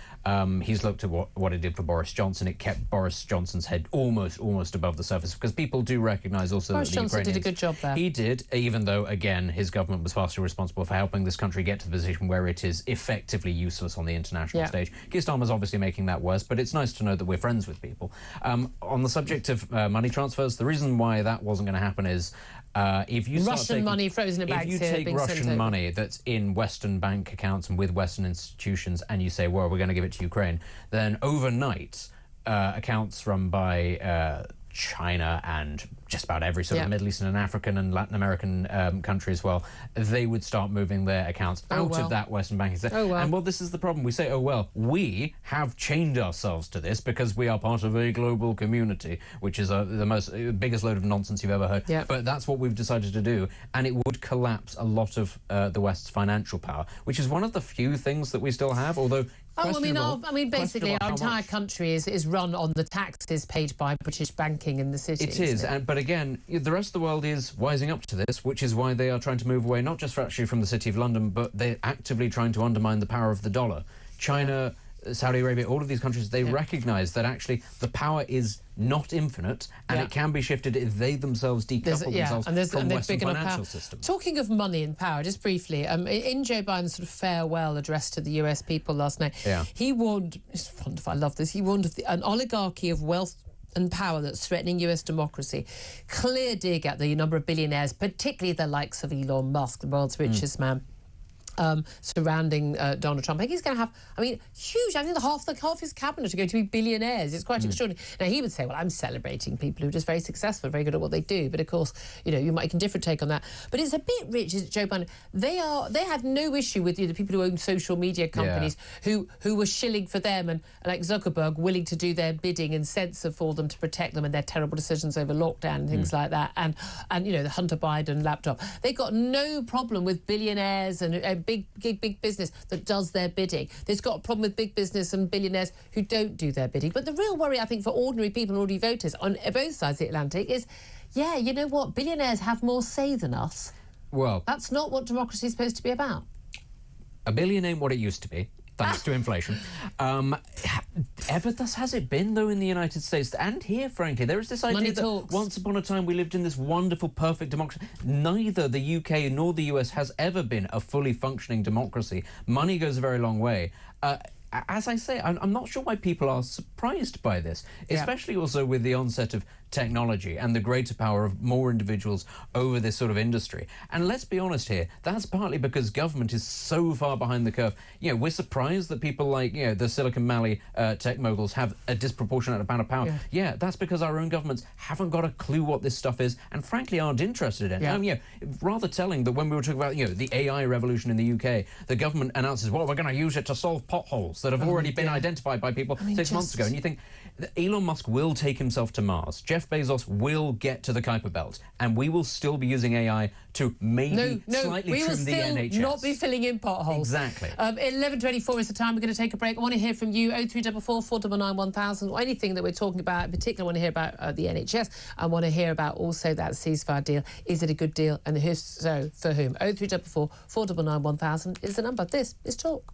he's looked at what it did for Boris Johnson. It kept Boris Johnson's head almost above the surface, because people do recognise also Boris that the Johnson Ukrainians... did a good job there. He did, even though, again, his government was vastly responsible for helping this country get to the position where it is effectively useless on the international stage. Keir Starmer's obviously making that worse, but it's nice to know that we're friends with people. On the subject of money transfers, the reason why that wasn't going to happen is if you start Russian taking, money frozen in banks if you here, take being sent Russian over. money that's in Western bank accounts and with Western institutions, and you say, well, we're going to give it to Ukraine, then overnight accounts run by China and just about every sort of Middle Eastern and African and Latin American country as well, they would start moving their accounts out of that Western banking system. And well, this is the problem. We say, oh, well, we have chained ourselves to this because we are part of a global community, which is the biggest load of nonsense you've ever heard. But that's what we've decided to do, and it would collapse a lot of the West's financial power, which is one of the few things that we still have, although... basically, our entire country is run on the taxes paid by British banking in the city. It is, but again, the rest of the world is wising up to this, which is why they are trying to move away, not just actually from the City of London, but they're actively trying to undermine the power of the dollar. China, Saudi Arabia, all of these countries, they recognise that actually the power is not infinite, and it can be shifted if they themselves decouple themselves from Western financial systems. Talking of money and power, just briefly, in Joe Biden's sort of farewell address to the US people last night, he warned, it's wonderful, I love this, he warned of an oligarchy of wealth and power that's threatening US democracy. Clear dig at the number of billionaires, particularly the likes of Elon Musk, the world's richest man. surrounding Donald Trump. I think he's going to have, huge. I think half his cabinet are going to be billionaires. It's quite extraordinary. Now, he would say, well, I'm celebrating people who are just very successful, very good at what they do. But, of course, you might make a different take on that. But it's a bit rich, is it, Joe Biden? They have no issue with the people who own social media companies who were shilling for them and, like Zuckerberg, willing to do their bidding and censor for them to protect them and their terrible decisions over lockdown and things like that. And the Hunter Biden laptop. They've got no problem with billionaires and big business that does their bidding. There's got a problem with big business and billionaires who don't do their bidding. But the real worry, I think, for ordinary people and ordinary voters on both sides of the Atlantic is, you know what? Billionaires have more say than us. Well, that's not what democracy is supposed to be about. A billion ain't what it used to be, thanks to inflation. Ever thus has it been, though, in the United States and here, frankly. There is this idea that once upon a time we lived in this wonderful, perfect democracy. Neither the UK nor the US has ever been a fully functioning democracy. Money goes a very long way. As I say, I'm not sure why people are surprised by this, especially also with the onset of technology and the greater power of more individuals over this sort of industry. And let's be honest here, that's partly because government is so far behind the curve. We're surprised that people like, the Silicon Valley tech moguls have a disproportionate amount of power. Yeah, that's because our own governments haven't got a clue what this stuff is and frankly aren't interested in it. Rather telling that when we were talking about, the AI revolution in the UK, the government announces, well, we're going to use it to solve potholes that have already been identified by people 6 months ago. And you think, Elon Musk will take himself to Mars. Jeff Bezos will get to the Kuiper Belt. And we will still be using AI to maybe slightly trim the NHS. We will still not be filling in potholes. Exactly. 11:24 is the time. We're going to take a break. I want to hear from you, 0344 499 1000, or anything that we're talking about. In particular, I want to hear about the NHS. I want to hear about also that ceasefire deal. Is it a good deal? And if so, for whom? 0344 499 1000 is the number. This is Talk.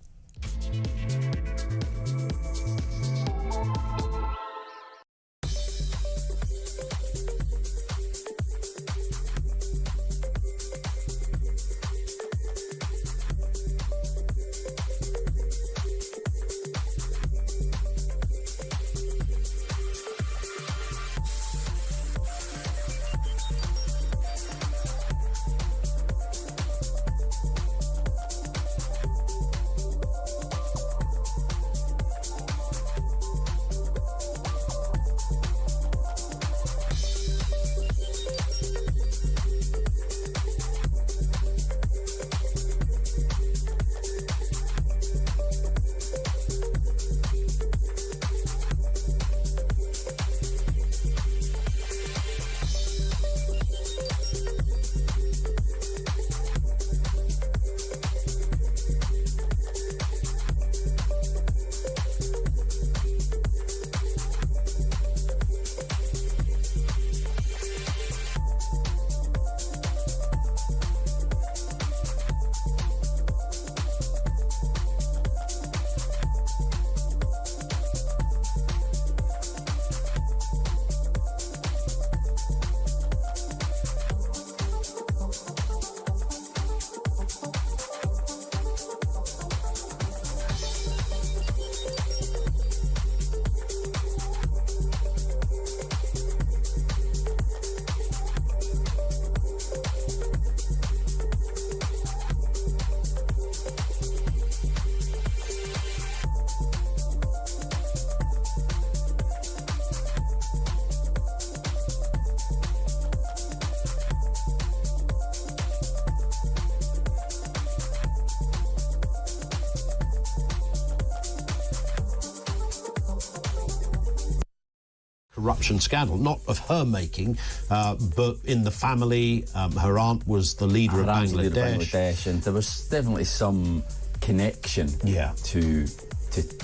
corruption scandal, not of her making, but in the family. Her aunt was the leader of Bangladesh. And there was definitely some connection to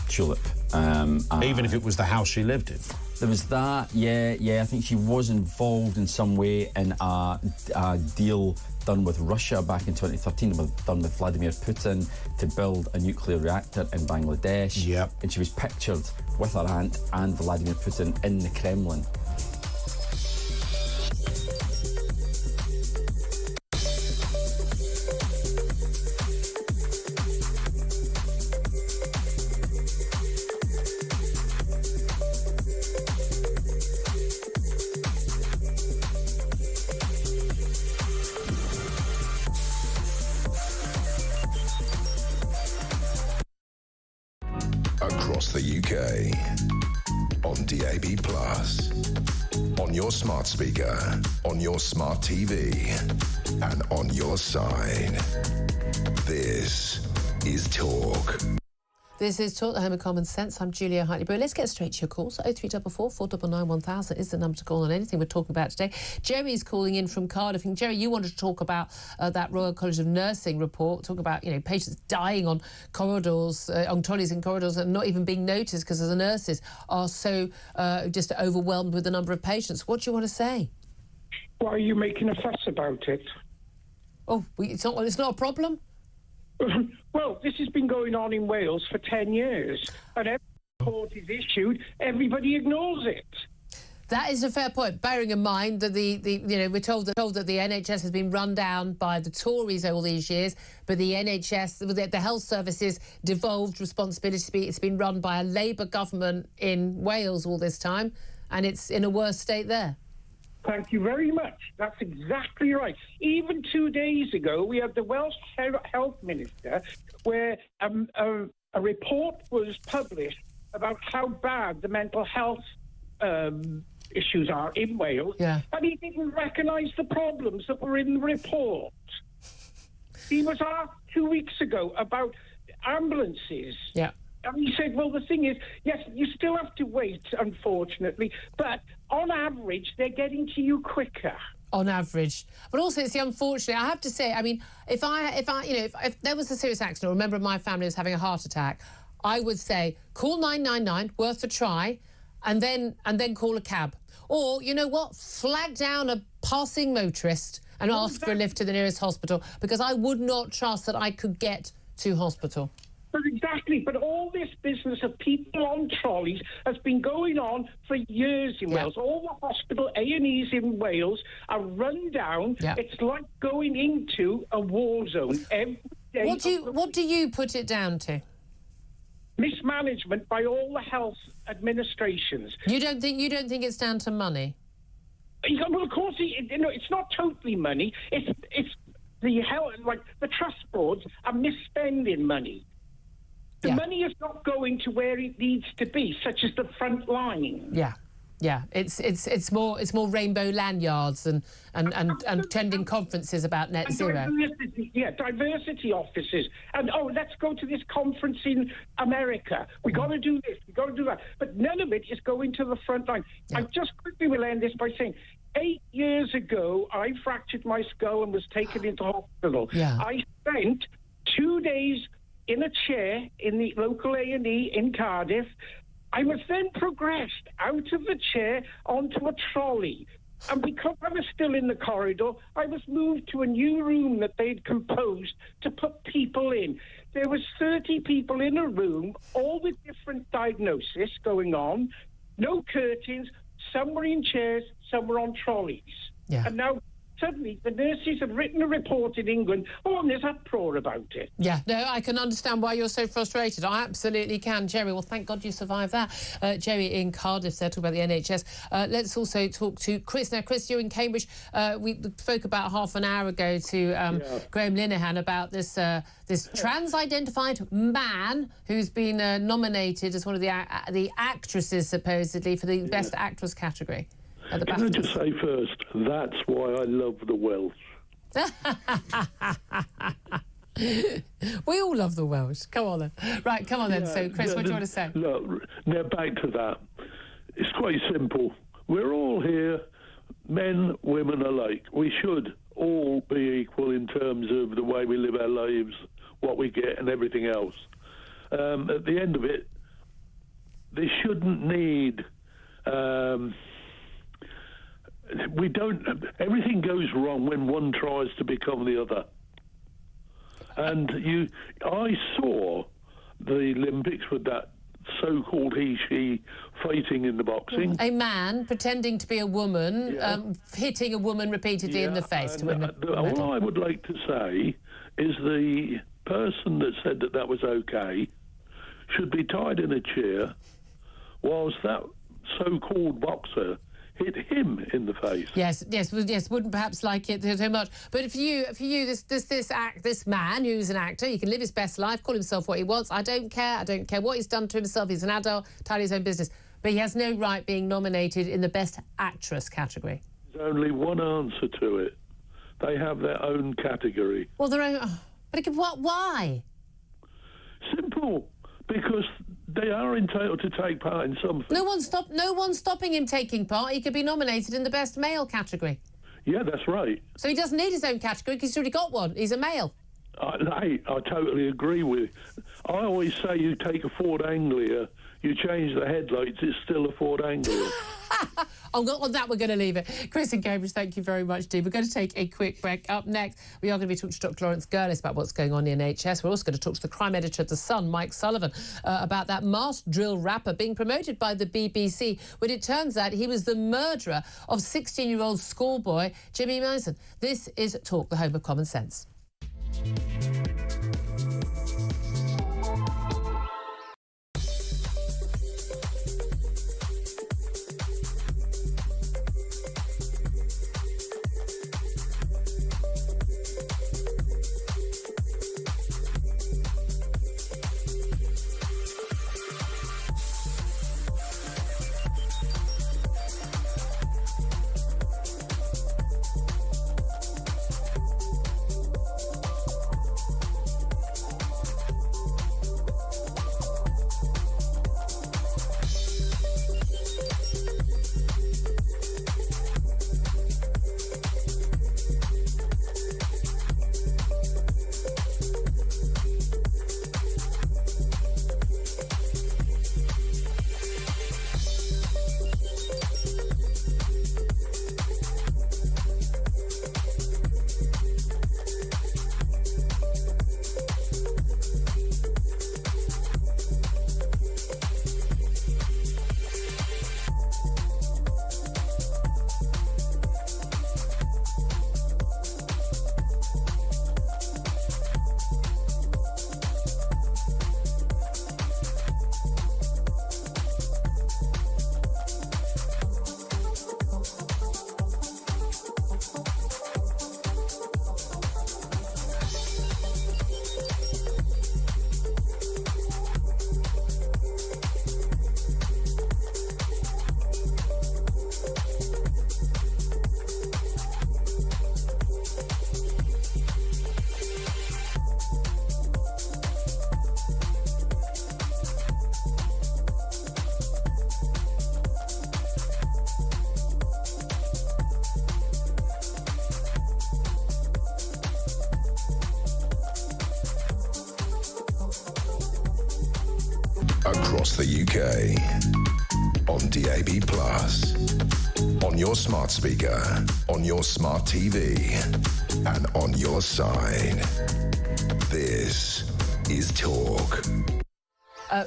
Tulip. Even if it was the house she lived in. There was that, yeah. I think she was involved in some way in a deal done with Russia back in 2013, done with Vladimir Putin to build a nuclear reactor in Bangladesh. Yep. And she was pictured with her aunt and Vladimir Putin in the Kremlin. across the UK. On DAB+, on your smart speaker, on your smart TV, and on your side. This is Talk. This is Talk, the home of common sense. I'm Julia Hartley-Brewer. Let's get straight to your calls. 0344 499 1000 is the number to call on anything we're talking about today. Jerry's calling in from Cardiff. And Jerry, you wanted to talk about that Royal College of Nursing report, talk about, patients dying on corridors, on trolleys in corridors and not even being noticed because the nurses are so just overwhelmed with the number of patients. What do you want to say? Why are you making a fuss about it? Oh, it's not a problem? Well, this has been going on in Wales for 10 years, and every report is issued, everybody ignores it. That is a fair point, bearing in mind that we're told that the NHS has been run down by the Tories all these years, but the NHS, the health services devolved responsibility. It's been run by a Labour government in Wales all this time, and it's in a worse state there. Thank you very much. That's exactly right. Even 2 days ago, we had the Welsh Health Minister, where a report was published about how bad the mental health issues are in Wales, and he didn't recognise the problems that were in the report. He was asked 2 weeks ago about ambulances. Yeah. And he said, well, the thing is, yes, you still have to wait, unfortunately, but on average, they're getting to you quicker. On average. But also, it's the unfortunate. I have to say, I mean, if there was a serious accident, or a member of my family was having a heart attack, I would say, call 999, worth a try, and then call a cab. Or, you know what, flag down a passing motorist and ask for a lift to the nearest hospital, because I would not trust that I could get to hospital. But exactly, but all this business of people on trolleys has been going on for years in Wales. All the hospital A&Es in Wales are run down. It's like going into a war zone every day. What do you put it down to? Mismanagement by all the health administrations. You don't think it's down to money? Well, of course, it's not totally money. It's the health, like the trust boards are misspending money. The money is not going to where it needs to be, such as the front line. Yeah. It's more rainbow lanyards and attending conferences about net zero. Diversity offices. And let's go to this conference in America. We got to do this. We got to do that. But none of it is going to the front line. I just quickly will end this by saying, 8 years ago, I fractured my skull and was taken into hospital. I spent 2 days in a chair in the local A&E in Cardiff. I was then progressed out of the chair onto a trolley. And because I was still in the corridor, I was moved to a new room that they'd composed to put people in. There was 30 people in a room, all with different diagnosis going on, no curtains, some were in chairs, some were on trolleys. And now suddenly the nurses have written a report in England, and there's uproar about it. No, I can understand why you're so frustrated. I absolutely can, Jerry. Well, thank God you survived that. Jerry in Cardiff there, talking about the NHS. Let's also talk to Chris. Now, Chris, you're in Cambridge. We spoke about half an hour ago to Graham Linehan about this trans-identified man who's been nominated as one of the actresses, supposedly, for the Best Actress category. Can I just say first, that's why I love the Welsh. We all love the Welsh. Come on then. Right, come on then. So, Chris, what do you want to say? Look, now back to that. It's quite simple. We're all here, men, women alike. We should all be equal in terms of the way we live our lives, what we get and everything else. At the end of it, they shouldn't need... everything goes wrong when one tries to become the other. And I saw the Olympics with that so-called he-she fighting in the boxing. A man pretending to be a woman, hitting a woman repeatedly in the face to win the medal. All I would like to say is the person that said that was okay should be tied in a chair whilst that so-called boxer hit him in the face. Yes, wouldn't perhaps like it so much. But for you, this man who's an actor, he can live his best life, call himself what he wants. I don't care what he's done to himself. He's an adult, tidy his own business. But he has no right being nominated in the Best Actress category. There's only one answer to it. They have their own category. Well, their own... But why? Simple. Because they are entitled to take part in something. No one's stopping him taking part. He could be nominated in the Best Male category. Yeah, that's right. So he doesn't need his own category because he's already got one. He's a male. I totally agree with you. I always say you take a Ford Anglia, you change the headlights, it's still a Ford Anglia. On that, we're going to leave it. Chris in Cambridge, thank you very much, Steve. We're going to take a quick break. Up next, we are going to be talking to Dr. Lawrence Gurlis about what's going on in NHS. We're also going to talk to the crime editor of The Sun, Mike Sullivan, about that masked drill rapper being promoted by the BBC when it turns out he was the murderer of 16-year-old schoolboy Jimmy Mason. This is Talk, the home of common sense. Across the UK, on DAB+, on your smart speaker, on your smart TV, and on your side. This is Talk.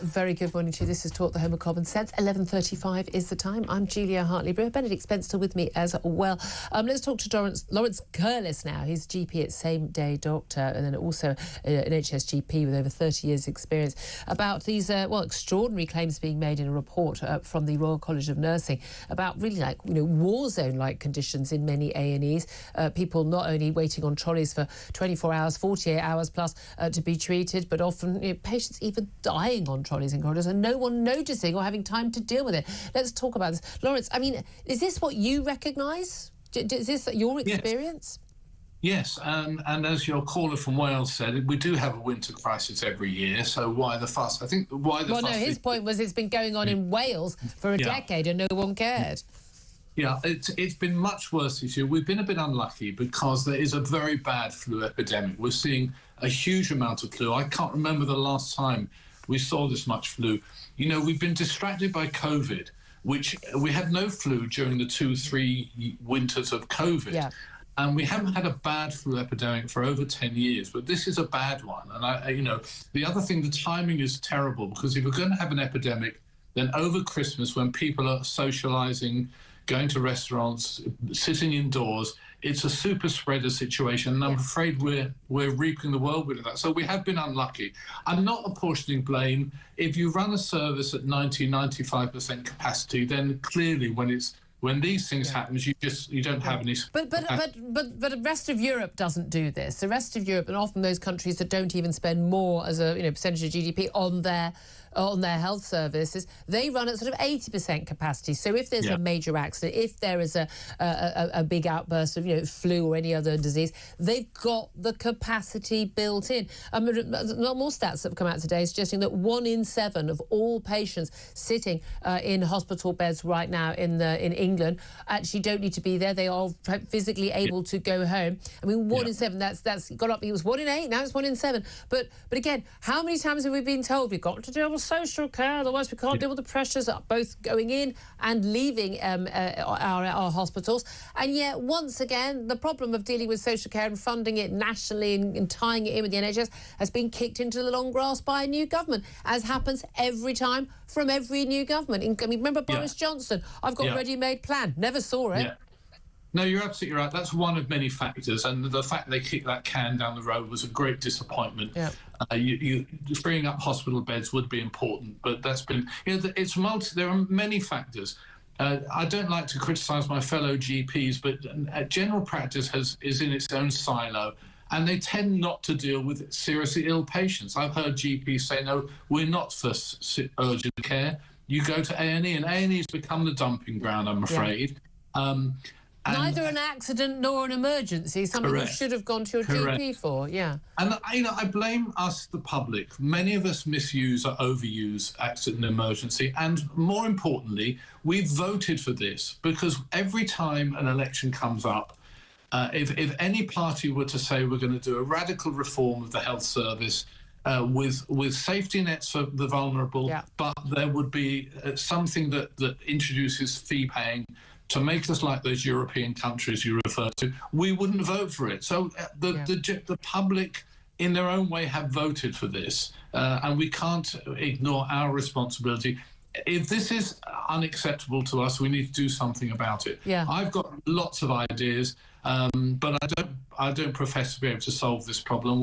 Very good morning to you. This is Talk, the home of common sense. 11:35 is the time. I'm Julia Hartley-Brewer. Benedict Spence still with me as well. Let's talk to Lawrence Gurlis now. He's GP at Same Day Doctor and then also an NHS GP with over 30 years' experience about these, extraordinary claims being made in a report from the Royal College of Nursing about really war zone-like conditions in many A&Es. People not only waiting on trolleys for 24 hours, 48 hours plus to be treated, but often patients even dying on trolleys and corridors and no one noticing or having time to deal with it. Let's talk about this. Lawrence, I mean, is this what you recognise? Is this your experience? Yes, and as your caller from Wales said, we do have a winter crisis every year, so why the fuss? I think why the fuss... Well, no, his point was it's been going on in Wales for a decade and no one cared. Yeah, it's been much worse this year. We've been a bit unlucky because there is a very bad flu epidemic. We're seeing a huge amount of flu. I can't remember the last time we saw this much flu. We've been distracted by COVID, which we had no flu during the 2-3 winters of COVID. Yeah. And we haven't had a bad flu epidemic for over 10 years, but this is a bad one. And, the other thing, the timing is terrible because if we're going to have an epidemic, then over Christmas when people are socialising, going to restaurants, sitting indoors, it's a super spreader situation, and I'm afraid we're reaping the whirlwind of that. So we have been unlucky. I'm not apportioning blame. If you run a service at 90-95% capacity, then clearly when it's When these things happen, you don't have any. But the rest of Europe doesn't do this. The rest of Europe, and often those countries that don't even spend more as a percentage of GDP on their health services, they run at sort of 80% capacity. So if there's a major accident, if there is a big outburst of flu or any other disease, they've got the capacity built in. Not more stats that have come out today suggesting that 1 in 7 of all patients sitting in hospital beds right now in England actually don't need to be there. They are physically able to go home. I mean, 1 in 7. That's got up. It was 1 in 8. Now it's 1 in 7. But again, how many times have we been told we've got to deal with social care, otherwise we can't deal with the pressures both going in and leaving our hospitals? And yet, once again, the problem of dealing with social care and funding it nationally and tying it in with the NHS has been kicked into the long grass by a new government, as happens every time from every new government. I mean, remember Boris Johnson? I've got a ready-made plan. Never saw it. No, you're absolutely right. That's one of many factors, and the fact they kicked that can down the road was a great disappointment. You freeing up hospital beds would be important, but that's been it's there are many factors. I don't like to criticise my fellow GPs, but general practice is in its own silo, and they tend not to deal with seriously ill patients. I've heard GPs say, no, we're not for urgent care. You go to A&E, and A&E has become the dumping ground, I'm afraid. Neither an accident nor an emergency, something you should have gone to your GP for, And, I blame us, the public. Many of us misuse or overuse accident and emergency. And more importantly, we've voted for this because every time an election comes up, if any party were to say we're going to do a radical reform of the health service, with safety nets for the vulnerable, but there would be something that introduces fee paying to make us like those European countries you refer to, we wouldn't vote for it. So the public, in their own way, have voted for this, and we can't ignore our responsibility. If this is unacceptable to us, we need to do something about it. I've got lots of ideas, but I don't profess to be able to solve this problem.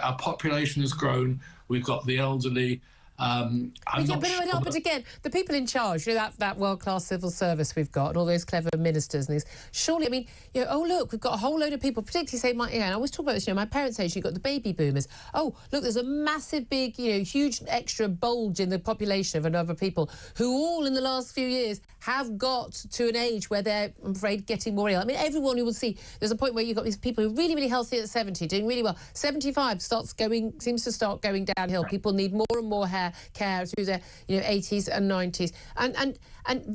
Our population has grown. We've got the elderly. But again, the people in charge, that world-class civil service we've got, and all those clever ministers and things. Surely, I mean, oh look, we've got a whole load of people, particularly say, I always talk about this. My parents' age, you've got the baby boomers. Oh, look, there's a massive, big, huge extra bulge in the population of another people who all in the last few years have got to an age where they're, I'm afraid, getting more ill. I mean, everyone you will see, there's a point where you've got these people who are really, really healthy at 70, doing really well. 75 seems to start going downhill. People need more and more care through their 80s and 90s, and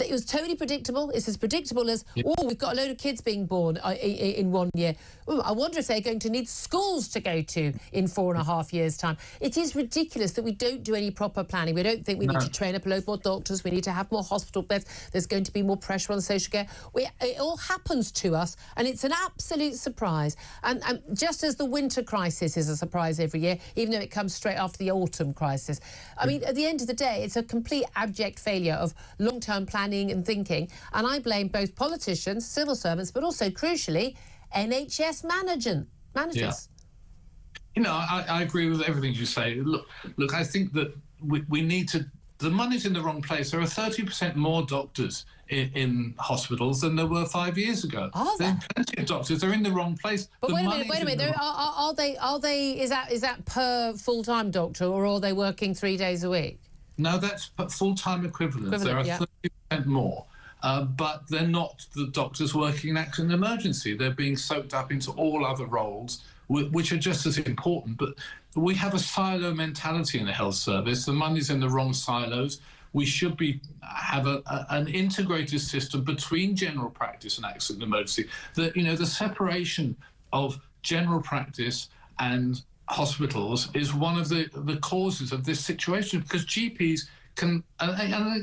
it was totally predictable. It's as predictable as we've got a load of kids being born in 1 year. I wonder if they're going to need schools to go to in 4.5 years' time. It is ridiculous that we don't do any proper planning. We don't think we need to train up a load more doctors. We need to have more hospital beds. There's going to be more pressure on social care. It all happens to us, and it's an absolute surprise. And just as the winter crisis is a surprise every year, even though it comes straight after the autumn crisis. I mean, at the end of the day, it's a complete abject failure of long-term planning and thinking. And I blame both politicians, civil servants, but also, crucially, NHS managers. I agree with everything you say. Look, I think that we need to... The money's in the wrong place. There are 30% more doctors in hospitals than there were 5 years ago. Are there? There are plenty of doctors. They're in the wrong place. But wait a minute. Are they? Is that per full-time doctor, or are they working 3 days a week? No, that's full-time equivalent. There are 30% more. But they're not the doctors working in accident and emergency. They're being soaked up into all other roles, which are just as important. But we have a silo mentality in the health service. The money's in the wrong silos. We should have an integrated system between general practice and accident and emergency. The separation of general practice and hospitals is one of the causes of this situation, because GPs and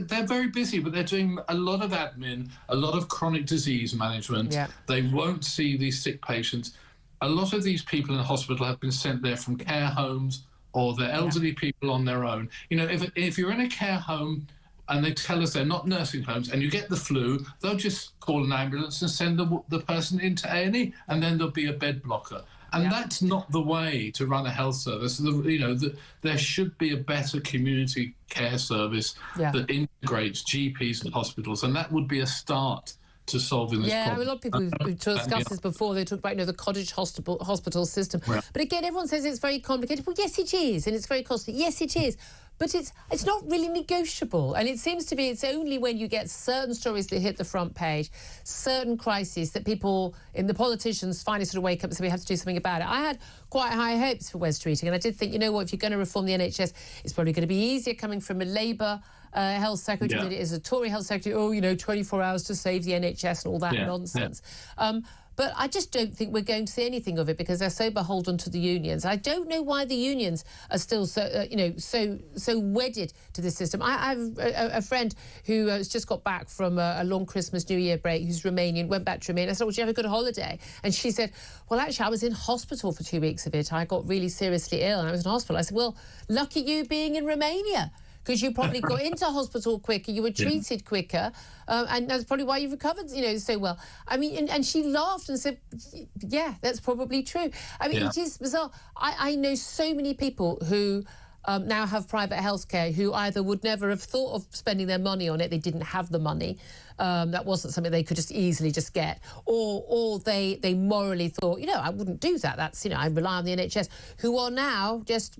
they're very busy, but they're doing a lot of admin, a lot of chronic disease management. They won't see these sick patients. A lot of these people in the hospital have been sent there from care homes, or they're elderly people on their own. If you're in a care home and they tell us they're not nursing homes and you get the flu, they'll just call an ambulance and send the person into A&E, and then there'll be a bed blocker. And that's not the way to run a health service. There should be a better community care service that integrates GPs and hospitals, and that would be a start to solving this problem. Yeah, a lot of people who've discussed this before, they talk about the cottage hospital system. Yeah. But again, everyone says it's very complicated. Well, yes, it is, and it's very costly. Yes, it is. But it's not really negotiable. And it seems to be it's only when you get certain stories that hit the front page, certain crises, that people, the politicians, finally sort of wake up and say we have to do something about it. I had quite high hopes for West Streeting, and I did think, you know what, if you're going to reform the NHS, it's probably going to be easier coming from a Labour health secretary than it is a Tory health secretary. 24 hours to save the NHS and all that nonsense. But I just don't think we're going to see anything of it because they're so beholden to the unions. I don't know why the unions are still so wedded to this system. I have a friend who has just got back from a long Christmas, New Year break, who's Romanian, went back to Romania. I said, well, did you have a good holiday? And she said, well, actually, I was in hospital for 2 weeks of it. I got really seriously ill and I was in hospital. I said, well, lucky you being in Romania, because you probably got into hospital quicker, you were treated quicker, and that's probably why you've recovered, so well. I mean, and she laughed and said, yeah, that's probably true. I mean, it is bizarre. I know so many people who now have private healthcare who either would never have thought of spending their money on it, they didn't have the money, that wasn't something they could just easily just get, or they morally thought, I wouldn't do that, that's, I rely on the NHS, who are now just,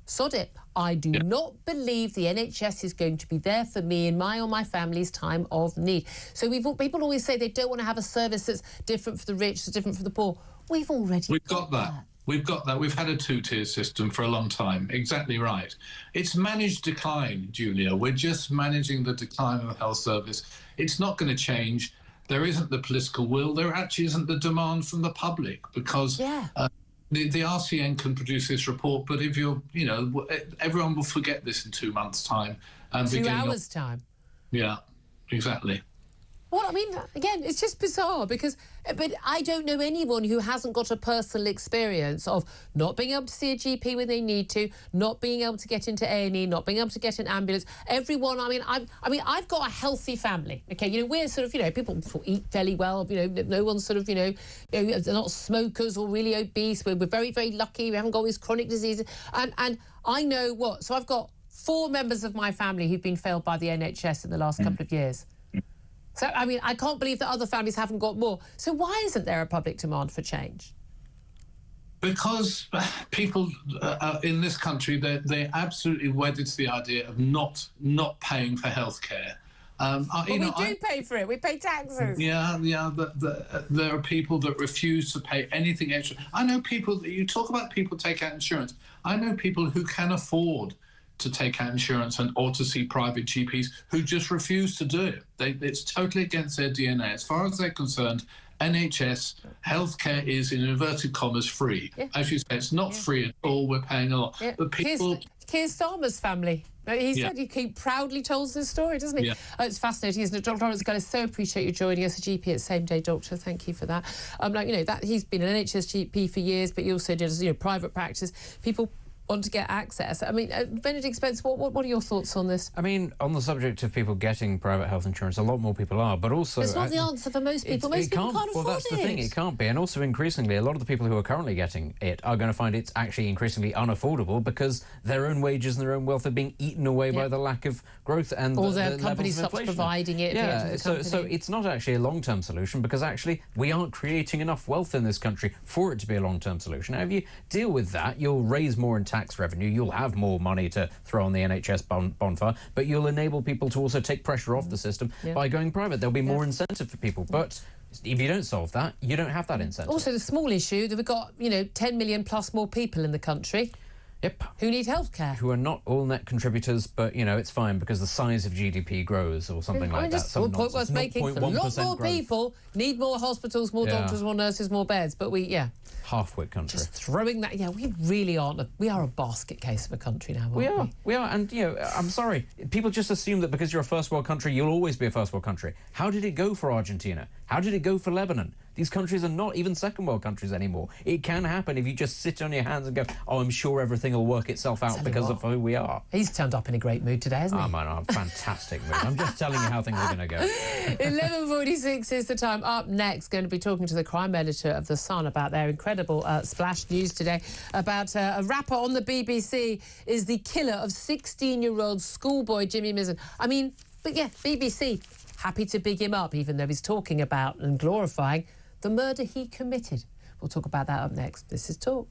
sod it. I do not believe the NHS is going to be there for me in my or my family's time of need. So people always say they don't want to have a service that's different for the rich, that's different for the poor. We've got that. We've got that. We've had a two-tier system for a long time. Exactly right. It's managed decline, Julia. We're just managing the decline of the health service. It's not going to change. There isn't the political will. There actually isn't the demand from the public because... The RCN can produce this report, but if everyone will forget this in 2 months' time. And 2 hours' time. Yeah, exactly. Well, I mean, again, it's just bizarre but I don't know anyone who hasn't got a personal experience of not being able to see a GP when they need to, not being able to get into A&E, not being able to get an ambulance. Everyone, I've got a healthy family. Okay, we're sort of, people eat fairly well. No one's sort of, they're not smokers or really obese. We're very, very lucky. We haven't got all these chronic diseases. And I know so I've got 4 members of my family who've been failed by the NHS in the last couple of years. So, I can't believe that other families haven't got more. So why isn't there a public demand for change? Because people in this country, they're absolutely wedded to the idea of not paying for healthcare. We do pay for it. We pay taxes. Yeah. There are people that refuse to pay anything extra. I know people, you talk about people take out insurance. I know people who can afford to take out insurance or to see private GPs who just refuse to do it. It's totally against their DNA. As far as they're concerned, NHS healthcare is, in inverted commas, free. Yeah. As you say, it's not free at all. We're paying a lot. Yeah. But people... Keir Starmer's family. He said he proudly tells this story, doesn't he? Yeah. It's fascinating, isn't it? Dr. Lawrence Gunn, I so appreciate you joining us, a GP at Same Day Doctor. Thank you for that. That he's been an NHS GP for years, but he also did private practice. People want to get access. Benedict Spence, what are your thoughts on this? On the subject of people getting private health insurance, a lot more people are, but also... It's not the answer for most people. Most people can't afford it. Well, that's the thing, it can't be. And also, increasingly, a lot of the people who are currently getting it are going to find it's actually increasingly unaffordable because their own wages and their own wealth are being eaten away by the lack of growth and or their company stops providing it. Yeah, so it's not actually a long-term solution because actually we aren't creating enough wealth in this country for it to be a long-term solution. Now, if you deal with that, you'll raise more in tax revenue, you'll have more money to throw on the NHS bonfire, but you'll enable people to also take pressure off the system by going private. There'll be more incentive for people, but if you don't solve that, you don't have that incentive. Also, the small issue that we've got, 10 million plus more people in the country. Yep. Who need healthcare. Who are not all net contributors, but, it's fine because the size of GDP grows or something like that. Some point worth making. A lot more people need more hospitals, more doctors, more nurses, more beds, but half-wit country. Just throwing that... we really aren't... We are a basket case of a country now, aren't we? We are, and, I'm sorry, people just assume that because you're a first-world country, you'll always be a first-world country. How did it go for Argentina? How did it go for Lebanon? These countries are not even second world countries anymore. It can happen if you just sit on your hands and go, oh, I'm sure everything will work itself out because of who we are. He's turned up in a great mood today, hasn't he? I'm in a fantastic mood. I'm just telling you how things are going to go. 11:46 is the time. Up next, going to be talking to the crime editor of The Sun about their incredible splash news today about a rapper on the BBC is the killer of 16-year-old schoolboy Jimmy Mizzen. I mean, but yeah, BBC happy to big him up, even though he's talking about and glorifying the murder he committed. We'll talk about that up next. This is Talk.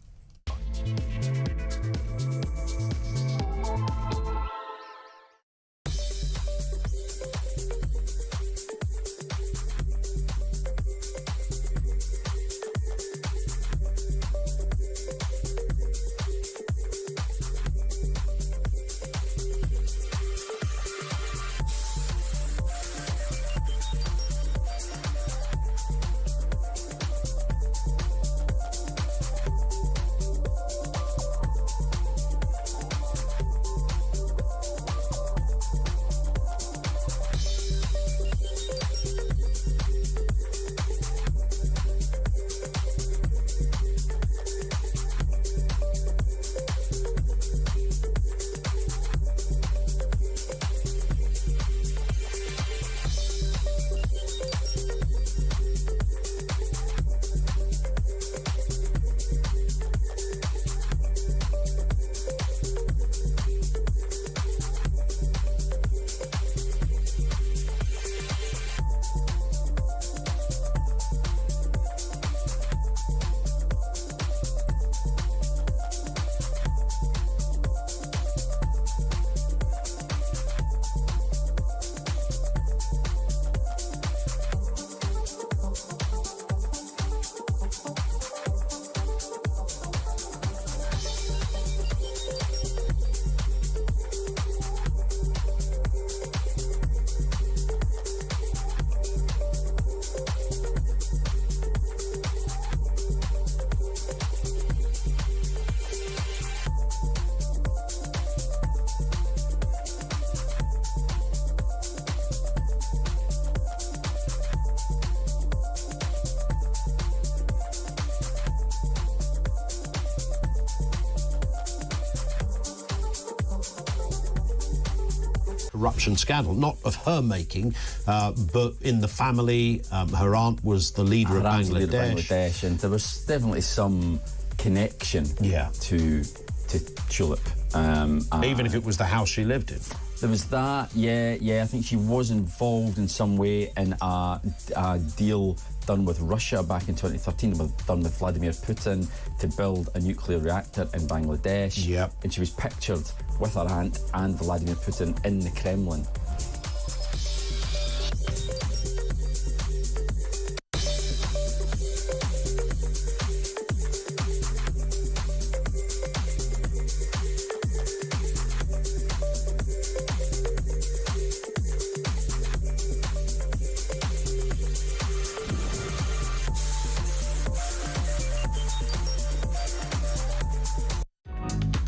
Corruption scandal, not of her making, but in the family. Her aunt was the leader of Bangladesh, and there was definitely some connection to Tulip. Even if it was the house she lived in. There was that, yeah. I think she was involved in some way in a deal done with Russia back in 2013, done with Vladimir Putin to build a nuclear reactor in Bangladesh. Yep. And she was pictured with her aunt and Vladimir Putin in the Kremlin.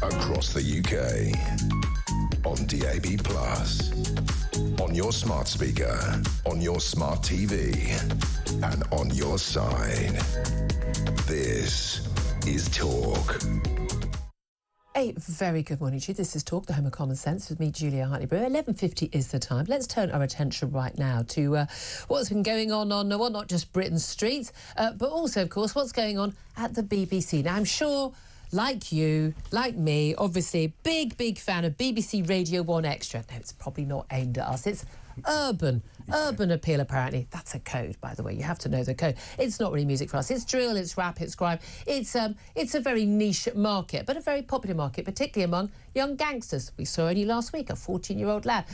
Across the UK, on DAB+, on your smart speaker, on your smart TV, and on your side. This is Talk. A very good morning to you. This is Talk, the home of common sense, with me, Julia Hartley-Brewer. 11:50 is the time. Let's turn our attention right now to what's been going on well, not just Britain's streets, but also, of course, what's going on at the BBC. Now, I'm sure, like you, like me, obviously, big fan of BBC Radio 1 Extra. No, it's probably not aimed at us. It's urban appeal, apparently. That's a code, by the way. You have to know the code. It's not really music for us. It's drill, it's rap, it's grime. It's a very niche market, but a very popular market, particularly among young gangsters. We saw only last week a 14-year-old lad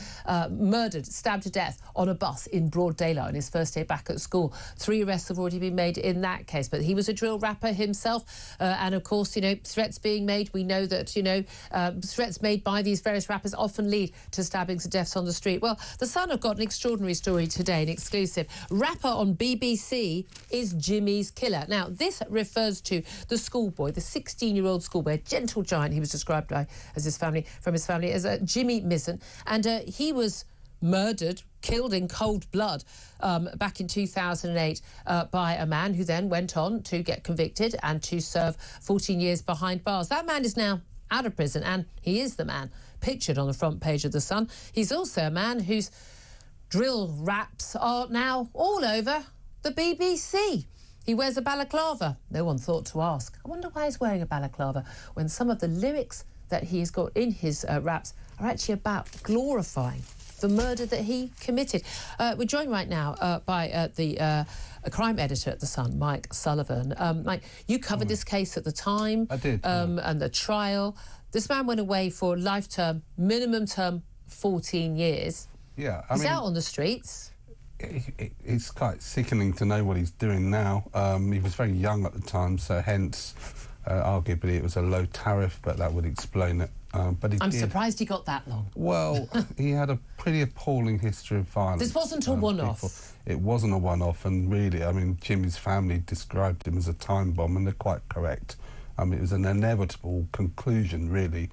murdered, stabbed to death on a bus in broad daylight on his first day back at school. 3 arrests have already been made in that case, but he was a drill rapper himself. And, of course, threats being made. We know that, threats made by these various rappers often lead to stabbings and deaths on the street. Well, The Sun have got an extraordinary story today, an exclusive. Rapper on BBC is Jimmy's killer. Now, this refers to the schoolboy, the 16-year-old schoolboy, a gentle giant he was described by as his family as Jimmy Mizzen. And he was murdered killed in cold blood back in 2008 by a man who then went on to get convicted and to serve 14 years behind bars. That man is now out of prison, and he is the man pictured on the front page of The Sun. He's also a man whose drill raps are now all over the BBC. He wears a balaclava. No one thought to ask, I wonder why he's wearing a balaclava when some of the lyrics that he's got in his raps are actually about glorifying the murder that he committed. We're joined right now by the crime editor at The Sun, Mike Sullivan. Mike, you covered this case at the time. I did. And the trial. This man went away for life term, minimum term, 14 years. Yeah, He's out on the streets. It's quite sickening to know what he's doing now. He was very young at the time, so hence, arguably, it was a low tariff, but that would explain it. But I'm surprised he got that long. Well, he had a pretty appalling history of violence. This wasn't a one-off. It wasn't a one-off, and really, I mean, Jimmy's family described him as a time bomb, and they're quite correct. I mean, it was an inevitable conclusion, really,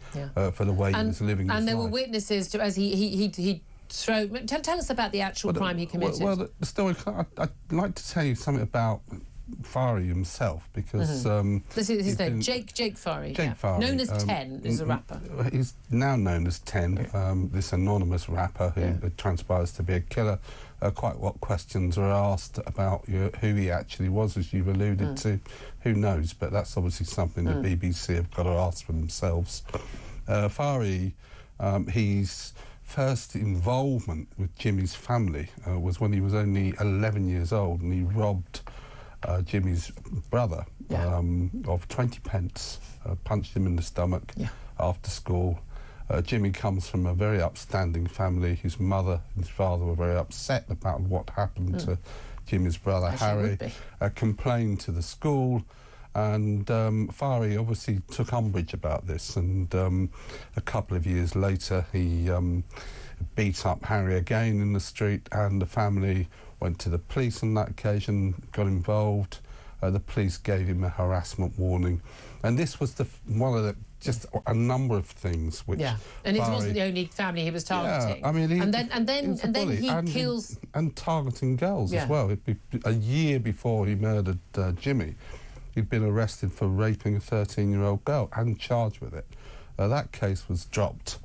for the way he was living his life. And there were witnesses to, as he thrown... Tell us about the actual crime he committed. Well, the story... I'd like to tell you something about Fari himself, because... This is his name, Jake Fari. Jake Fari. Known as 10 as a rapper. He's now known as 10, this anonymous rapper who transpires to be a killer. Quite what questions are asked about who he actually was, as you've alluded to. Who knows? But that's obviously something the BBC have got to ask for themselves. Fari, his first involvement with Jimmy's family was when he was only 11 years old, and he robbed Jimmy's brother of 20 pence, punched him in the stomach after school. Jimmy comes from a very upstanding family. His mother and his father were very upset about what happened to Jimmy's brother, Harry. Complained to the school, and Fari obviously took umbrage about this, and a couple of years later he beat up Harry again in the street, and the family went to the police on that occasion, got involved. The police gave him a harassment warning, and this was one of the just a number of things which and it wasn't the only family he was targeting. I mean, and then he kills and targeting girls as well. It'd be a year before he murdered Jimmy, he'd been arrested for raping a 13-year-old girl and charged with it. That case was dropped.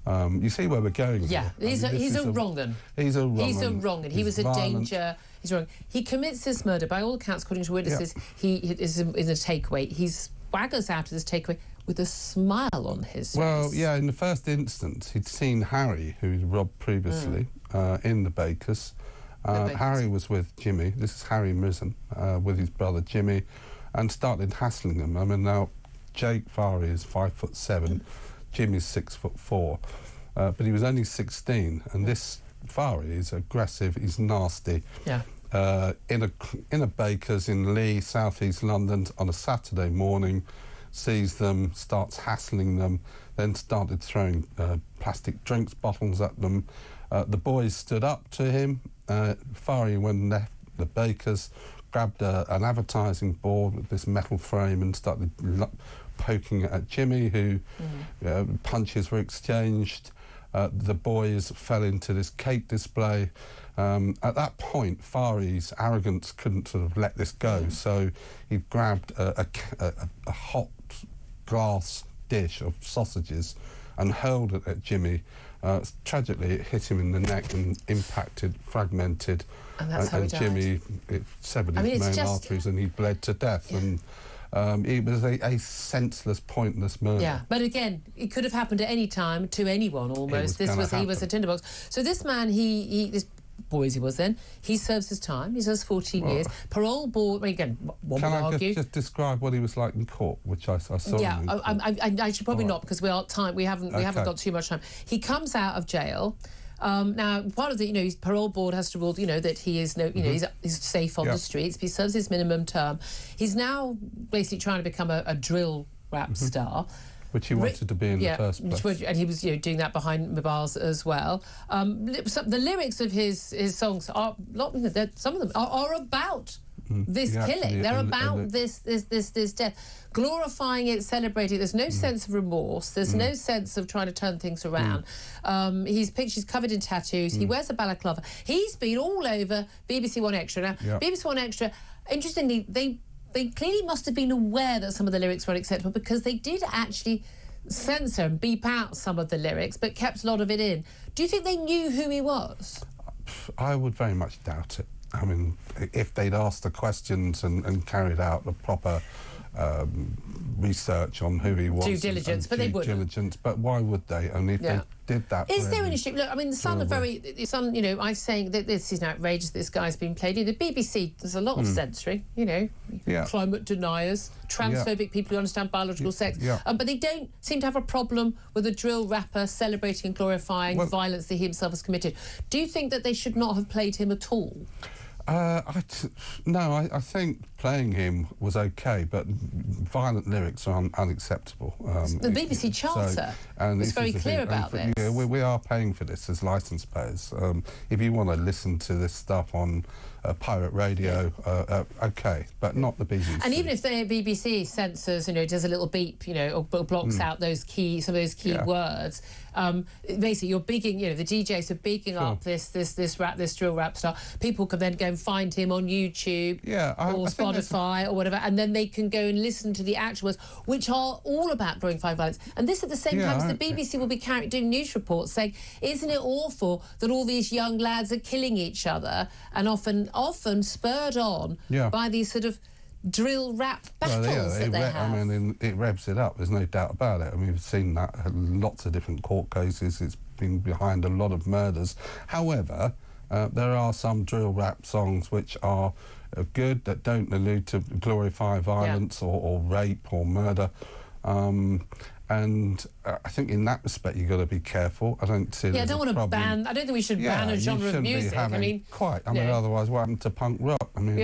You see where we're going here. He's a wrong-un. He's a wrong-un. He's a wrong-un. He was a danger. He's wrong. He commits this murder. By all accounts, according to witnesses, he is in a takeaway. He swaggers out of this takeaway with a smile on his face. Well, yeah, in the first instance, he'd seen Harry, who he'd robbed previously, in the Bakers. Harry was with Jimmy. This is Harry Mrison, with his brother Jimmy, and started hassling him. I mean, now, Jake Fari is 5'7", Jimmy's 6'4", but he was only 16, and this Fari is aggressive, he's nasty. In a Bakers in Lee, south-east London, on a Saturday morning, sees them, starts hassling them, then started throwing plastic drinks bottles at them. The boys stood up to him. Fari, when left the Bakers, grabbed an advertising board with this metal frame and started poking at Jimmy, who punches were exchanged. The boys fell into this cake display. At that point, Fari's arrogance couldn't sort of let this go, so he grabbed a hot glass dish of sausages and hurled it at Jimmy. Tragically, it hit him in the neck and impacted, fragmented, and Jimmy, it severed his main arteries and he bled to death. And it was a senseless, pointless murder. Yeah, but again, it could have happened at any time to anyone almost. He was a tinderbox. So this man, this boy as he was then, he serves his time. He serves 14 years. Parole board. Again, one would argue. Can I just describe what he was like in court, which I saw? Yeah, I should probably not, because we haven't got too much time. He comes out of jail. Now, part of the, his parole board has to rule, that he is he's safe on the streets. He serves his minimum term. He's now basically trying to become a drill rap star. Which he wanted to be in the first place. And he was doing that behind the bars as well. The lyrics of his songs are some of them are about this killing. They're about this death, glorifying it, celebrating it. There's no sense of remorse. There's no sense of trying to turn things around. He's covered in tattoos. He wears a balaclava. He's been all over BBC One Extra. Now, BBC One Extra, interestingly, they clearly must have been aware that some of the lyrics were unacceptable, because they did actually censor and beep out some of the lyrics, but kept a lot of it in. Do you think they knew who he was? I would very much doubt it. I mean, if they'd asked the questions and carried out the proper research on who he was, due diligence, but they wouldn't. But why would they? Only if they did that. Is there an issue? Look, I mean, the Sun, you know, I'm saying that this is outrageous. This guy's been played in the BBC. There's a lot of censoring, you know, climate deniers, transphobic people who understand biological sex, but they don't seem to have a problem with a drill rapper celebrating and glorifying violence that he himself has committed. Do you think that they should not have played him at all? I think playing him was okay, but violent lyrics are unacceptable. The BBC Charter was very clear about this. Yeah, we are paying for this as licence payers. If you want to listen to this stuff on pirate radio, okay, but not the BBC. And even if the BBC censors, you know, does a little beep, you know, or blocks out some of those key words, basically you're bigging, you know, the DJs are bigging up this drill rap star. People can then go and find him on YouTube or Spotify or whatever, and then they can go and listen to the actual words, which are all about glorifying violence. And this at the same time as the BBC will be doing news reports saying, isn't it awful that all these young lads are killing each other, and often spurred on by these sort of drill rap battles that they have. I mean, it revs it up, there's no doubt about it. I mean, we've seen that in lots of different court cases. It's been behind a lot of murders. However, there are some drill rap songs which are good, that don't allude to glorify violence or rape or murder. And I think in that respect you've got to be careful. I don't see I don't want to ban. I don't think we should ban a genre of music. I mean, otherwise, what happened to punk rock? I mean,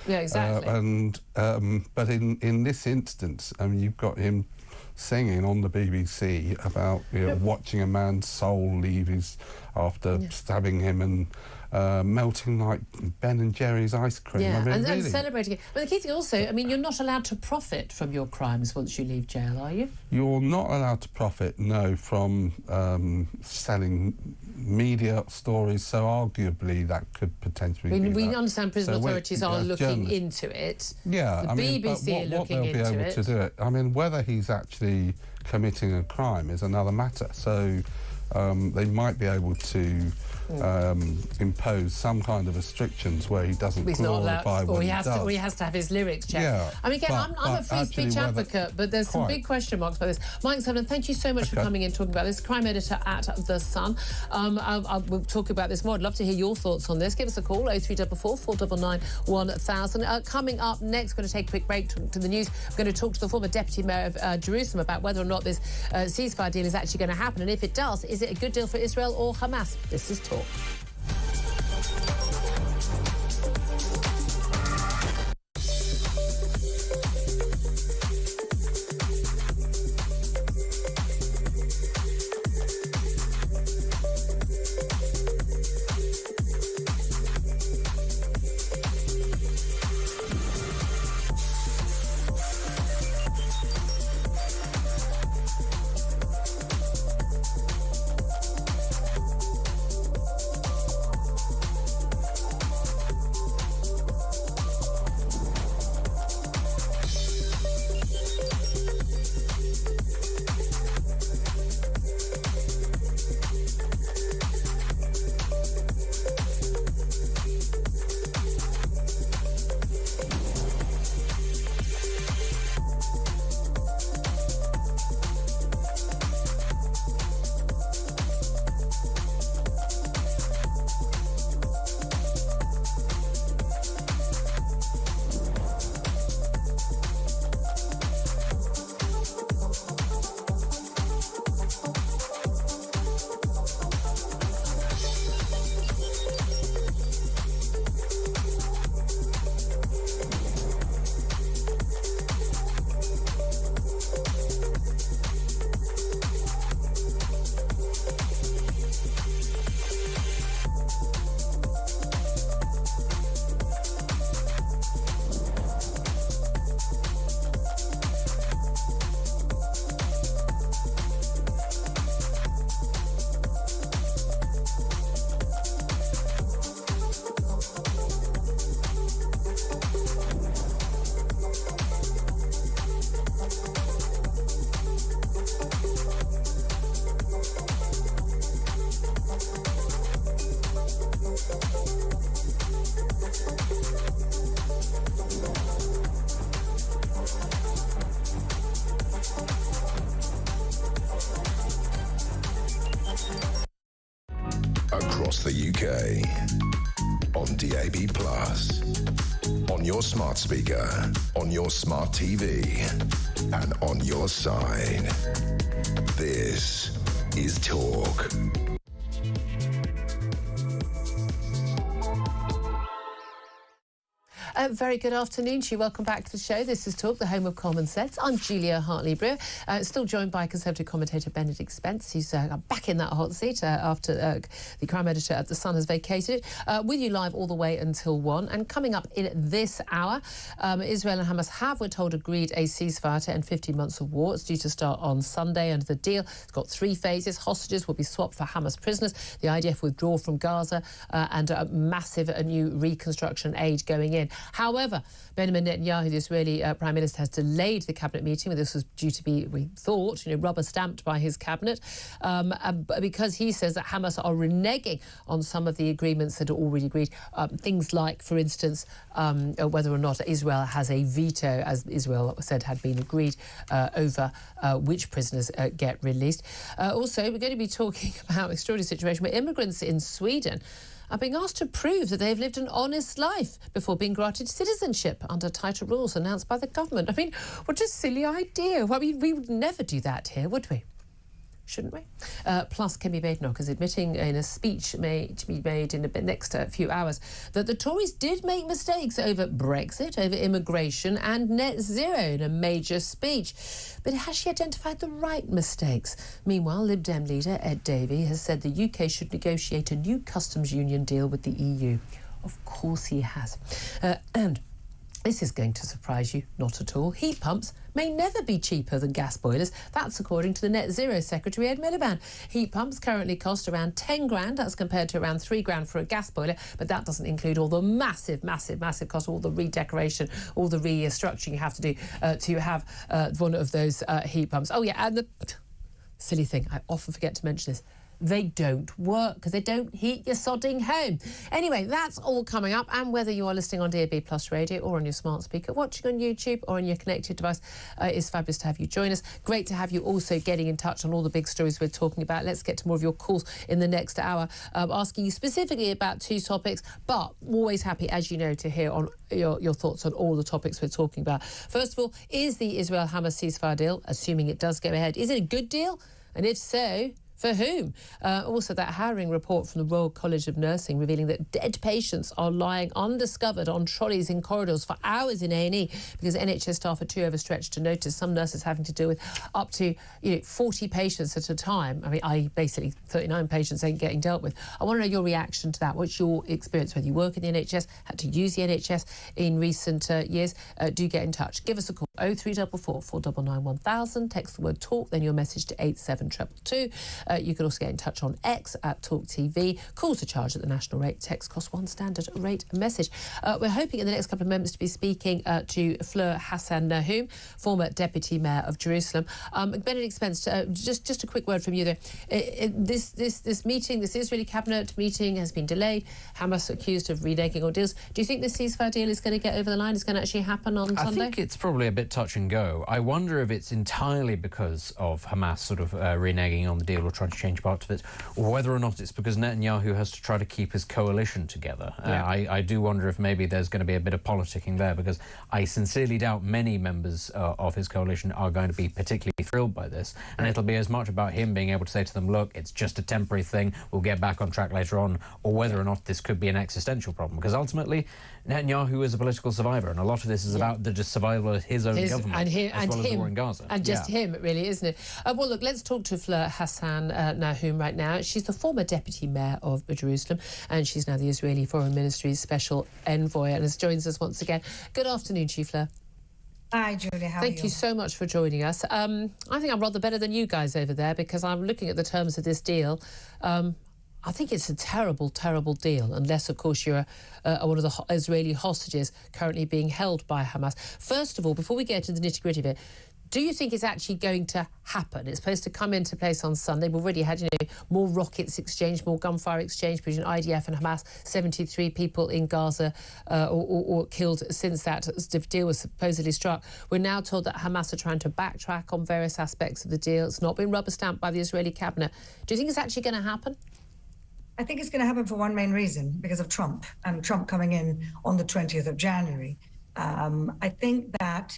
exactly. But in this instance, I mean, you've got him singing on the BBC about watching a man's soul leave after stabbing him and melting like Ben and Jerry's ice cream. Yeah, I mean, and celebrating it. But the key thing also, I mean, you're not allowed to profit from your crimes once you leave jail, are you? You're not allowed to profit, no, from selling media stories, so arguably that could potentially be we understand prison authorities are looking into it. Yeah, the BBC are looking into it. What they'll be able to do it. I mean, whether he's actually committing a crime is another matter. So they might be able to impose some kind of restrictions where he doesn't glorify what he does. Or he has to have his lyrics checked. Yeah, I mean, again, I'm a free speech advocate, but there's some big question marks about this. Mike Sullivan, thank you so much for coming in talking about this. Crime editor at The Sun. We'll talk about this more. I'd love to hear your thoughts on this. Give us a call, 0344 499 1000. Coming up next, we're going to take a quick break to the news. We're going to talk to the former Deputy Mayor of Jerusalem about whether or not this ceasefire deal is actually going to happen, and if it does, is it a good deal for Israel or Hamas? This is Talk. across the UK. On DAB+, on your smart speaker, on your smart TV, and on your side. This is Talk. Very good afternoon to you. Welcome back to the show. This is Talk, the home of common sense. I'm Julia Hartley-Brewer, still joined by Conservative commentator Benedict Spence, who's back in that hot seat after the crime editor at The Sun has vacated it. With you live all the way until 1. And coming up in this hour, Israel and Hamas have, we're told, agreed a ceasefire to end 15 months of war. It's due to start on Sunday under the deal. It's got 3 phases. Hostages will be swapped for Hamas prisoners. The IDF withdraw from Gaza and a massive new reconstruction aid going in. However, Benjamin Netanyahu, the Israeli Prime Minister, has delayed the cabinet meeting. This was due to be, we thought, rubber stamped by his cabinet, because he says that Hamas are reneging on some of the agreements that are already agreed. Things like, for instance, whether or not Israel has a veto, as Israel said had been agreed, over which prisoners get released. Also, we're going to be talking about an extraordinary situation where immigrants in Sweden are being asked to prove that they've lived an honest life before being granted citizenship under tighter rules announced by the government. I mean, what a silly idea. Well, I mean, we would never do that here, would we? Shouldn't we? Plus, Kemi Badenoch is admitting in a speech to be made in the next few hours that the Tories did make mistakes over Brexit, over immigration and net zero in a major speech. But has she identified the right mistakes? Meanwhile, Lib Dem leader Ed Davey has said the UK should negotiate a new customs union deal with the EU. Of course he has. And this is going to surprise you, not at all. Heat pumps may never be cheaper than gas boilers. That's according to the Net Zero Secretary Ed Miliband. Heat pumps currently cost around 10 grand. That's compared to around 3 grand for a gas boiler. But that doesn't include all the massive cost, all the redecoration, all the restructuring you have to do to have one of those heat pumps. Oh, yeah, and the silly thing, I often forget to mention this, they don't work because they don't heat your sodding home. Anyway, that's all coming up. And whether you are listening on DAB Plus radio or on your smart speaker, watching on YouTube or on your connected device, it's fabulous to have you join us. Great to have you also getting in touch on all the big stories we're talking about. Let's get to more of your calls in the next hour, asking you specifically about 2 topics, but always happy, as you know, to hear on your thoughts on all the topics we're talking about. First of all, is the Israel-Hamas ceasefire deal, assuming it does go ahead, is it a good deal? And if so, for whom? Also, that harrowing report from the Royal College of Nursing revealing that dead patients are lying undiscovered on trolleys in corridors for hours in A&E because NHS staff are too overstretched to notice. Some nurses having to deal with up to 40 patients at a time. I mean, basically 39 patients ain't getting dealt with. I want to know your reaction to that. What's your experience, whether you work in the NHS, had to use the NHS in recent years? Do get in touch. Give us a call, 0344 499 1000. Text the word TALK, then your message to 87222. You can also get in touch on X at talkTV. Calls are charged at the national rate. Text costs 1 standard rate message. We're hoping in the next couple of moments to be speaking to Fleur Hassan Nahum, former Deputy Mayor of Jerusalem. Benedict Spence, just a quick word from you there. This meeting, this Israeli cabinet meeting has been delayed. Hamas accused of reneging on deals. Do you think the ceasefire deal is going to get over the line? It's going to actually happen on Sunday? I think it's probably a bit touch and go. I wonder if it's entirely because of Hamas sort of reneging on the deal or trying to change parts of it, or whether or not it's because Netanyahu has to try to keep his coalition together. Yeah. I do wonder if maybe there's going to be a bit of politicking there, because I sincerely doubt many members of his coalition are going to be particularly thrilled by this, and it'll be as much about him being able to say to them, look, it's just a temporary thing, we'll get back on track later on, or whether or not this could be an existential problem, because ultimately Netanyahu is a political survivor, and a lot of this is about the just survival of his own government, as well as the war in Gaza. And just him, really, isn't it? Well, look, let's talk to Fleur Hassan Nahum right now. She's the former Deputy Mayor of Jerusalem, and she's now the Israeli Foreign Ministry's Special Envoy, and has joins us once again. Good afternoon, Chief Fleur. Hi, Julia. How are you? Thank you so much for joining us. I think I'm rather better than you guys over there, because I'm looking at the terms of this deal. I think it's a terrible, terrible deal, unless, of course, you're one of the Israeli hostages currently being held by Hamas. First of all, before we get into the nitty-gritty of it, do you think it's actually going to happen? It's supposed to come into place on Sunday. We've already had, more rockets exchanged, more gunfire exchange between IDF and Hamas. 73 people in Gaza or killed since that deal was supposedly struck. We're now told that Hamas are trying to backtrack on various aspects of the deal. It's not been rubber-stamped by the Israeli cabinet. Do you think it's actually going to happen? I think it's going to happen for one main reason, because of Trump, and Trump coming in on the 20th of January. I think that,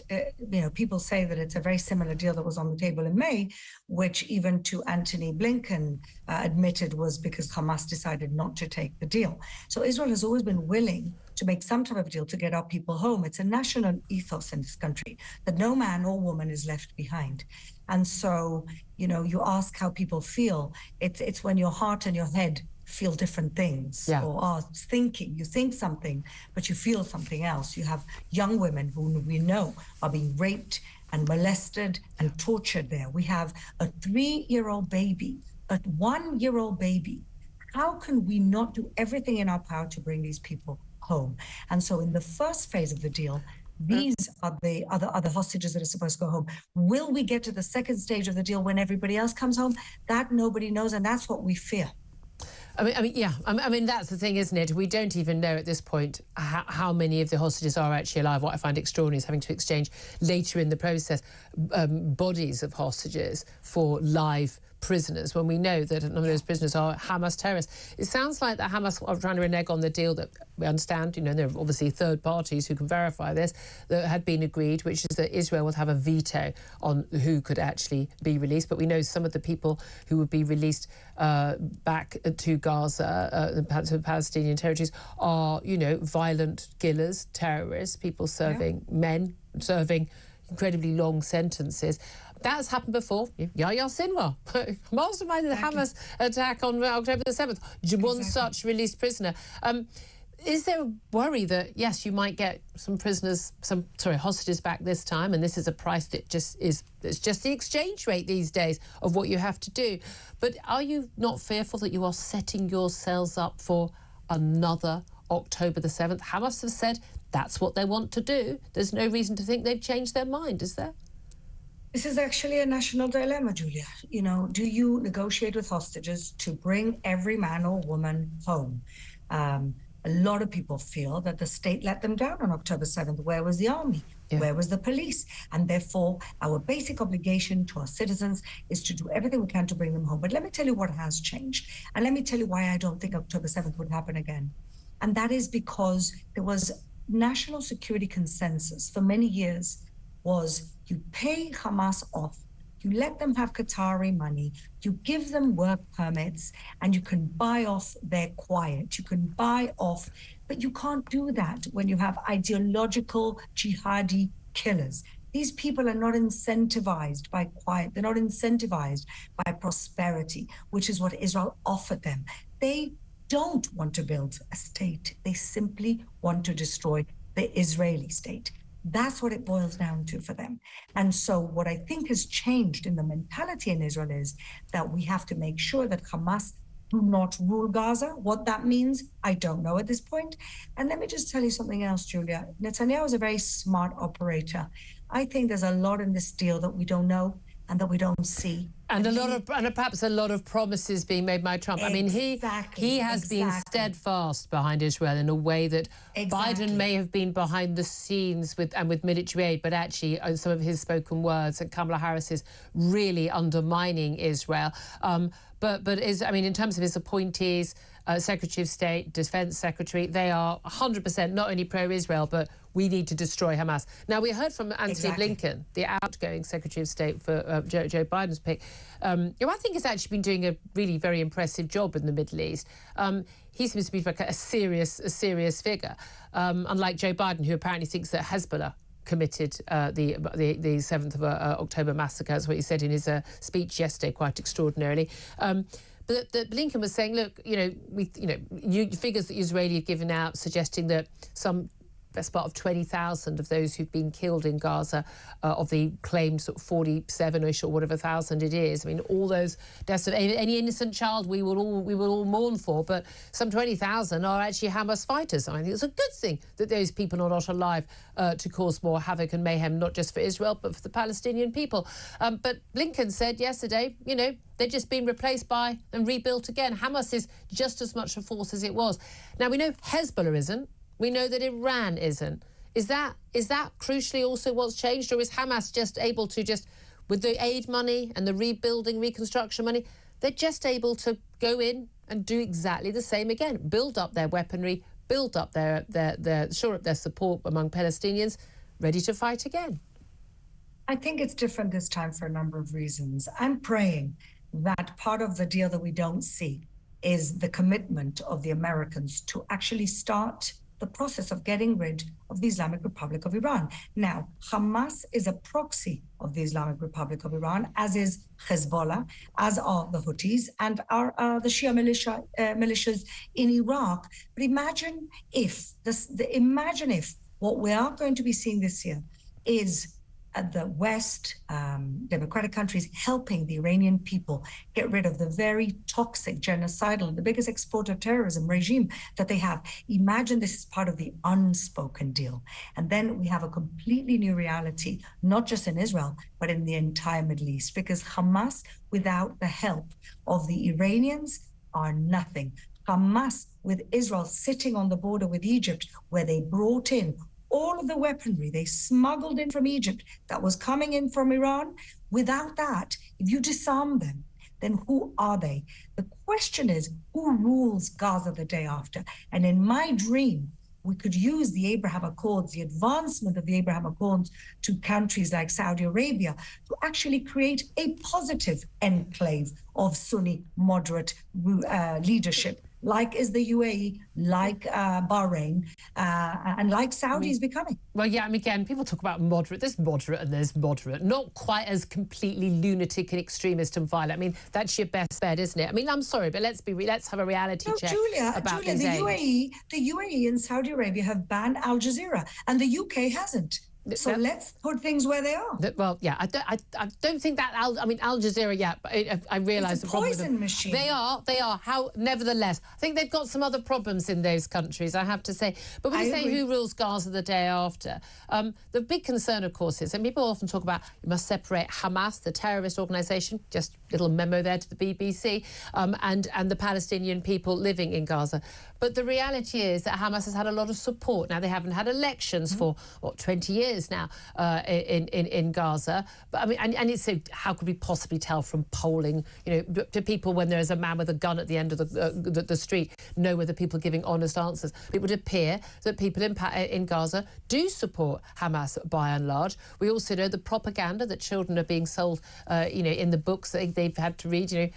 people say that it's a very similar deal that was on the table in May, which even to Antony Blinken admitted was because Hamas decided not to take the deal. So Israel has always been willing to make some type of deal to get our people home. It's a national ethos in this country that no man or woman is left behind. And so, you ask how people feel. It's when your heart and your head feel different things, or are thinking. You think something, but you feel something else. You have young women who we know are being raped and molested and tortured there. We have a 3-year-old baby, a 1-year-old baby. How can we not do everything in our power to bring these people home? And so in the first phase of the deal, these are the other hostages that are supposed to go home. Will we get to the second stage of the deal when everybody else comes home? That nobody knows, and that's what we fear. I mean, that's the thing, isn't it? We don't even know at this point how many of the hostages are actually alive. What I find extraordinary is having to exchange later in the process bodies of hostages for live prisoners, when we know that a number of those prisoners are Hamas terrorists. It sounds like that Hamas are trying to renege on the deal that we understand, there are obviously third parties who can verify this, that had been agreed, which is that Israel will have a veto on who could actually be released. But we know some of the people who would be released back to Gaza, to the Palestinian territories, are, violent killers, terrorists, people men serving incredibly long sentences. That's happened before. Yahya Sinwar, mastermind of the Hamas attack on October the 7th, one such released prisoner. Is there a worry that, yes, you might get some hostages back this time, and this is a price that it's just the exchange rate these days of what you have to do. But are you not fearful that you are setting yourselves up for another October the 7th? Hamas have said that's what they want to do. There's no reason to think they've changed their mind, is there? This is actually a national dilemma, Julia. Do you negotiate with hostages to bring every man or woman home? A lot of people feel that the state let them down on October 7th. Where was the army? Where was the police? And therefore, our basic obligation to our citizens is to do everything we can to bring them home. But let me tell you what has changed. And let me tell you why I don't think October 7th would happen again. And that is because there was national security consensus for many years was you pay Hamas off, you let them have Qatari money, you give them work permits, and you can buy off their quiet. You can buy off, but you can't do that when you have ideological jihadi killers. These people are not incentivized by quiet. They're not incentivized by prosperity, which is what Israel offered them. They don't want to build a state. They simply want to destroy the Israeli state. That's what it boils down to for them. And so what I think has changed in the mentality in Israel is that we have to make sure that Hamas do not rule Gaza. What that means, I don't know at this point. And let me just tell you something else, Julia. Netanyahu is a very smart operator. I think there's a lot in this deal that we don't know and that we don't see. And perhaps a lot of promises being made by Trump. Exactly, I mean, he has been steadfast behind Israel in a way that Biden may have been behind the scenes with military aid, but actually some of his spoken words and Kamala Harris is really undermining Israel. But in terms of his appointees, Secretary of State, Defense Secretary, they are 100% not only pro-Israel, but we need to destroy Hamas. Now, we heard from Antony Blinken, the outgoing Secretary of State for Joe Biden's pick, who I think has actually been doing a really very impressive job in the Middle East. He seems to be like a serious figure, unlike Joe Biden, who apparently thinks that Hezbollah committed the 7th of October massacre. That's what he said in his speech yesterday, quite extraordinarily. But Blinken was saying, look, figures that Israeli have given out suggesting that some best part of 20,000 of those who've been killed in Gaza, of the claimed sort of 47-ish or whatever thousand it is. I mean, all those deaths of any innocent child we will all mourn for, but some 20,000 are actually Hamas fighters. I think it's a good thing that those people are not alive to cause more havoc and mayhem, not just for Israel, but for the Palestinian people. But Blinken said yesterday, they're just being replaced by and rebuilt again. Hamas is just as much a force as it was. Now, we know Hezbollah isn't. We know that Iran isn't. Is that crucially also what's changed, or is Hamas just able to with the aid money and the rebuilding, reconstruction money, they're just able to go in and do exactly the same again. Build up their weaponry, build up shore up their support among Palestinians, ready to fight again. I think it's different this time for a number of reasons. I'm praying that part of the deal that we don't see is the commitment of the Americans to actually start the process of getting rid of the Islamic Republic of Iran. Now, Hamas is a proxy of the Islamic Republic of Iran, as is Hezbollah, as are the Houthis, and are the Shia militias in Iraq. But imagine if what we are going to be seeing this year is the West, democratic countries helping the Iranian people get rid of the very toxic, genocidal, the biggest exporter of terrorism regime that they have. Imagine this is part of the unspoken deal. And then we have a completely new reality, not just in Israel, but in the entire Middle East, because Hamas, without the help of the Iranians, are nothing. Hamas, with Israel sitting on the border with Egypt, where they brought in all of the weaponry they smuggled in from Egypt that was coming in from Iran, without that, if you disarm them, then who are they? The question is, who rules Gaza the day after? And in my dream, we could use the Abraham Accords, the advancement of the Abraham Accords to countries like Saudi Arabia to actually create a positive enclave of Sunni moderate leadership, like is the UAE, like Bahrain, and like Saudi is becoming. Well, yeah, I mean, again, people talk about moderate. There's moderate and there's moderate. Not quite as completely lunatic and extremist and violent. I mean, that's your best bet, isn't it? I mean, I'm sorry, but let's have a reality check Julia, about the UAE and Saudi Arabia have banned Al Jazeera, and the UK hasn't. So let's put things where they are. Well, yeah, I don't think that. Al Jazeera, yeah, but I realise it's a poison machine. They are. Nevertheless, I think they've got some other problems in those countries, I have to say. But when you say who rules Gaza the day after, the big concern, of course, is, and people often talk about, you must separate Hamas, the terrorist organisation, just little memo there to the BBC, and the Palestinian people living in Gaza. But the reality is that Hamas has had a lot of support. Now, they haven't had elections for, 20 years now in Gaza. But I mean, and it's how could we possibly tell from polling, to people when there's a man with a gun at the end of the street, know whether people are giving honest answers. It would appear that people in Gaza do support Hamas by and large. We also know the propaganda that children are being sold, in the books that they've had to read,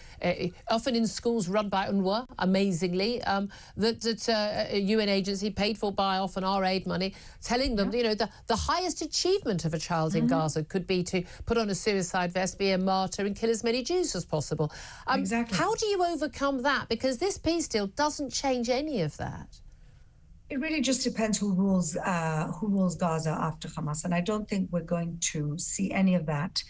often in schools run by UNRWA, amazingly, that a UN agency paid for by often our aid money, telling them, the highest achievement of a child in Gaza could be to put on a suicide vest, be a martyr and kill as many Jews as possible. Exactly. How do you overcome that? Because this peace deal doesn't change any of that. It really just depends who rules Gaza after Hamas. And I don't think we're going to see any of that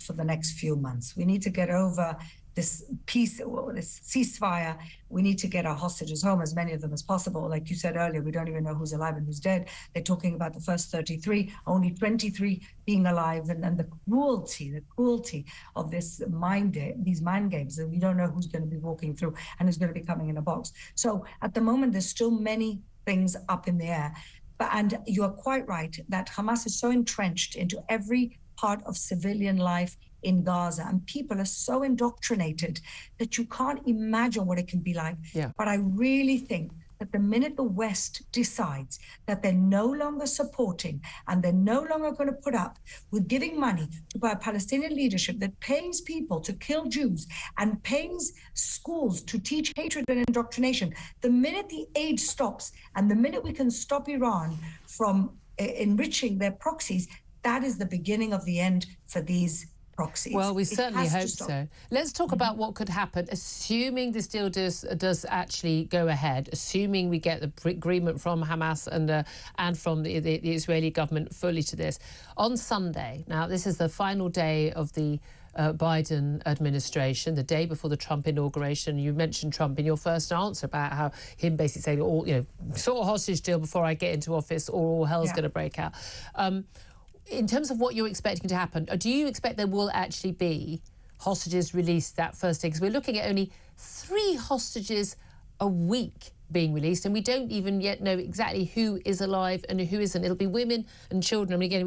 for the next few months. We need to get over this peace, this ceasefire. We need to get our hostages home, as many of them as possible. Like you said earlier, we don't even know who's alive and who's dead. They're talking about the first 33, only 23 being alive, and the cruelty of these mind games, that we don't know who's going to be walking through and who's going to be coming in a box. So at the moment, there's still many things up in the air. And you are quite right that Hamas is so entrenched into every part of civilian life in Gaza, and people are so indoctrinated that you can't imagine what it can be like. Yeah. But I really think that the minute the West decides that they're no longer supporting and they're no longer going to put up with giving money to a Palestinian leadership that pays people to kill Jews and pays schools to teach hatred and indoctrination, the minute the aid stops and the minute we can stop Iran from enriching their proxies, that is the beginning of the end for these proxies. Well, we certainly hope so. Let's talk about what could happen, assuming this deal does actually go ahead, assuming we get the agreement from Hamas and from the Israeli government fully to this. On Sunday, now this is the final day of the Biden administration, the day before the Trump inauguration. You mentioned Trump in your first answer about how him basically saying, sort of hostage deal before I get into office or all hell's going to break out. In terms of what you're expecting to happen, do you expect there will actually be hostages released that first day? Because we're looking at only 3 hostages a week being released, and we don't even yet know exactly who is alive and who isn't. It'll be women and children. I mean, again,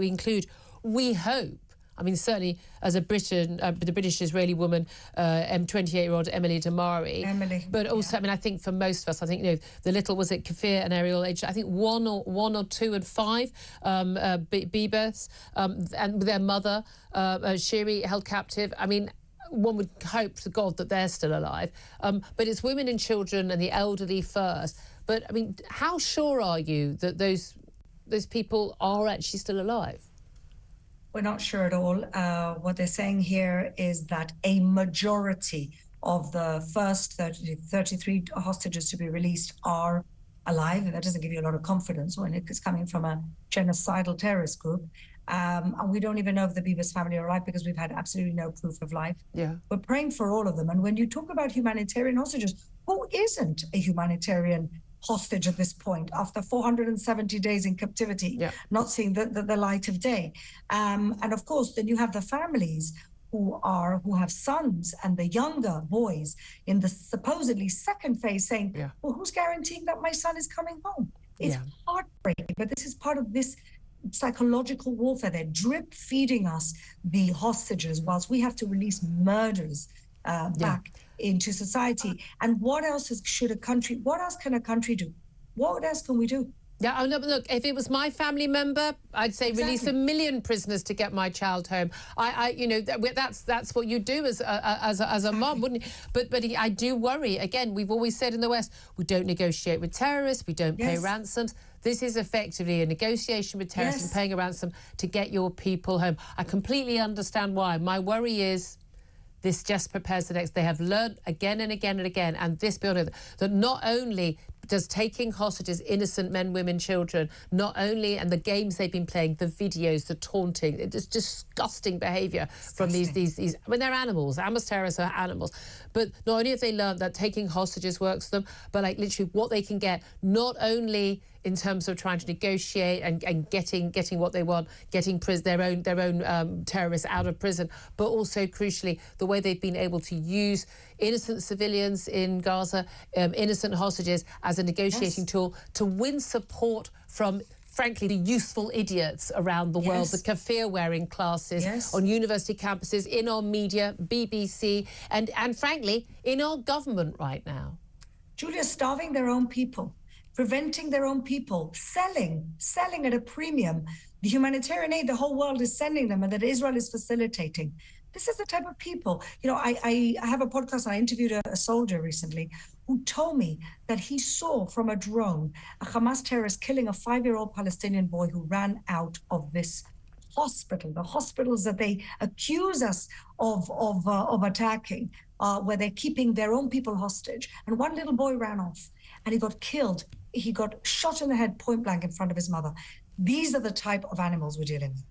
we hope, I mean, certainly as a the British-Israeli woman, 28-year-old Emily Damari. But also, I mean, I think for most of us, I think, the little, was it Kafir and Ariel, aged, I think 1 or 2 and 5 Bibas, and their mother, Shiri, held captive. I mean, one would hope to God that they're still alive. But it's women and children and the elderly first. But, I mean, how sure are you that those people are actually still alive? We're not sure at all. What they're saying here is that a majority of the first 33 hostages to be released are alive. And that doesn't give you a lot of confidence when it's coming from a genocidal terrorist group. And we don't even know if the Bibas family are alive because we've had absolutely no proof of life. Yeah. We're praying for all of them. And when you talk about humanitarian hostages, who isn't a humanitarian hostage at this point after 470 days in captivity, not seeing the light of day? And of course, then you have the families who have sons and the younger boys in the supposedly second phase saying, well, who's guaranteeing that my son is coming home? It's heartbreaking, but this is part of this psychological warfare. They're drip feeding us the hostages whilst we have to release murders back into society. And what else what else can a country do? What else can we do? Yeah, oh no, but look, if it was my family member, I'd say release 1 million prisoners to get my child home. That's what you do as a mom, wouldn't you? But I do worry. Again, we've always said in the West, we don't negotiate with terrorists, we don't pay ransoms. This is effectively a negotiation with terrorists and paying a ransom to get your people home. I completely understand why. My worry is this just prepares the next. They have learned again and again and again, and this beyond that not only does taking hostages innocent men, women, children, not only, and the games they've been playing, the videos, the taunting, it's disgusting behaviour from these. I mean, they're animals. Hamas terrorists are animals. But not only have they learned that taking hostages works for them, but like literally what they can get, not only in terms of trying to negotiate and getting what they want, getting their own terrorists out of prison, but also crucially the way they've been able to use innocent civilians in Gaza, innocent hostages as a negotiating tool to win support from, frankly, the useful idiots around the world, the kafir-wearing classes on university campuses, in our media, BBC, and frankly, in our government right now. Julia, starving their own people, preventing their own people, selling at a premium the humanitarian aid the whole world is sending them and that Israel is facilitating. This is the type of people. I have a podcast. I interviewed a soldier recently who told me that he saw from a drone a Hamas terrorist killing a 5-year-old Palestinian boy who ran out of this hospital, the hospitals that they accuse us of attacking, where they're keeping their own people hostage. And one little boy ran off and he got killed. He got shot in the head point blank in front of his mother. These are the type of animals we're dealing with.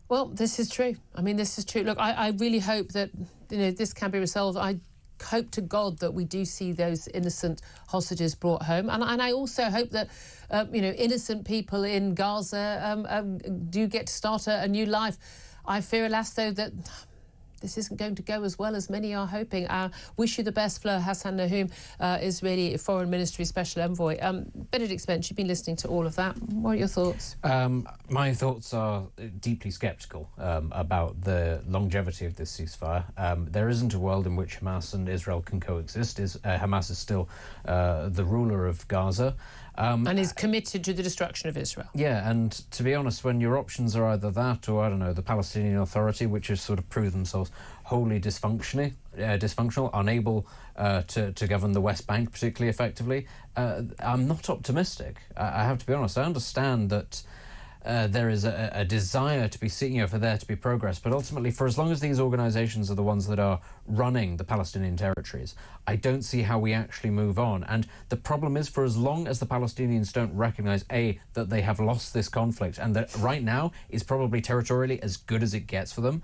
Well, this is true. I mean, this is true. Look, I really hope that this can be resolved. I hope to God that we do see those innocent hostages brought home, and I also hope that innocent people in Gaza do get to start a new life. I fear, alas, though, that this isn't going to go as well as many are hoping. Wish you the best, Fleur Hassan Nahum, Israeli Foreign Ministry Special Envoy. Benedict Spence, you've been listening to all of that. What are your thoughts? My thoughts are deeply sceptical about the longevity of this ceasefire. There isn't a world in which Hamas and Israel can coexist. Hamas is still the ruler of Gaza. And is committed to the destruction of Israel. Yeah, and to be honest, when your options are either that or, I don't know, the Palestinian Authority, which has sort of proved themselves wholly dysfunctional, unable to govern the West Bank particularly effectively, I'm not optimistic. I have to be honest. I understand that there is a desire to be seeing, for there to be progress, but ultimately, for as long as these organisations are the ones that are running the Palestinian territories, I don't see how we actually move on. And the problem is, for as long as the Palestinians don't recognise, A, that they have lost this conflict and that right now is probably territorially as good as it gets for them,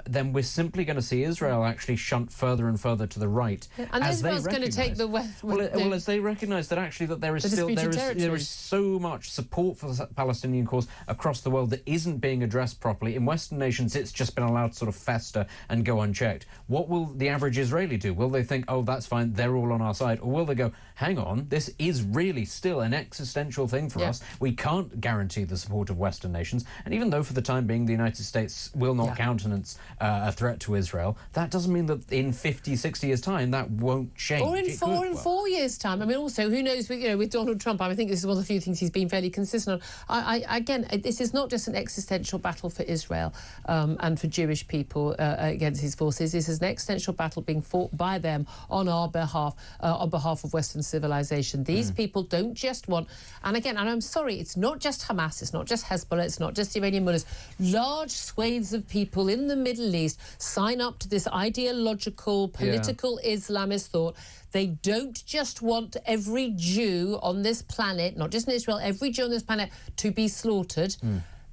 then we're simply going to see Israel actually shunt further and further to the right. Yeah, and Israel's going to take the West. Well, as they recognise that actually that there is so much support for the Palestinian cause course, across the world that isn't being addressed properly. In Western nations, it's just been allowed to sort of fester and go unchecked. What will the average Israeli do? Will they think, oh, that's fine, they're all on our side? Or will they go, hang on, this is really still an existential thing for us. We can't guarantee the support of Western nations. And even though for the time being the United States will not countenance a threat to Israel, that doesn't mean that in 50, 60 years' time that won't change. Or in 4 years' time. I mean, also, who knows, with Donald Trump, I think this is one of the few things he's been fairly consistent on. Again, this is not just an existential battle for Israel and for Jewish people against his forces. This is an existential battle being fought by them on our behalf, on behalf of Western civilization. These people don't just want, and again, and I'm sorry, it's not just Hamas, it's not just Hezbollah, it's not just Iranian mullahs. Large swathes of people in the Middle East sign up to this ideological, political Islamist thought. They don't just want every Jew on this planet, not just in Israel, every Jew on this planet to be slaughtered.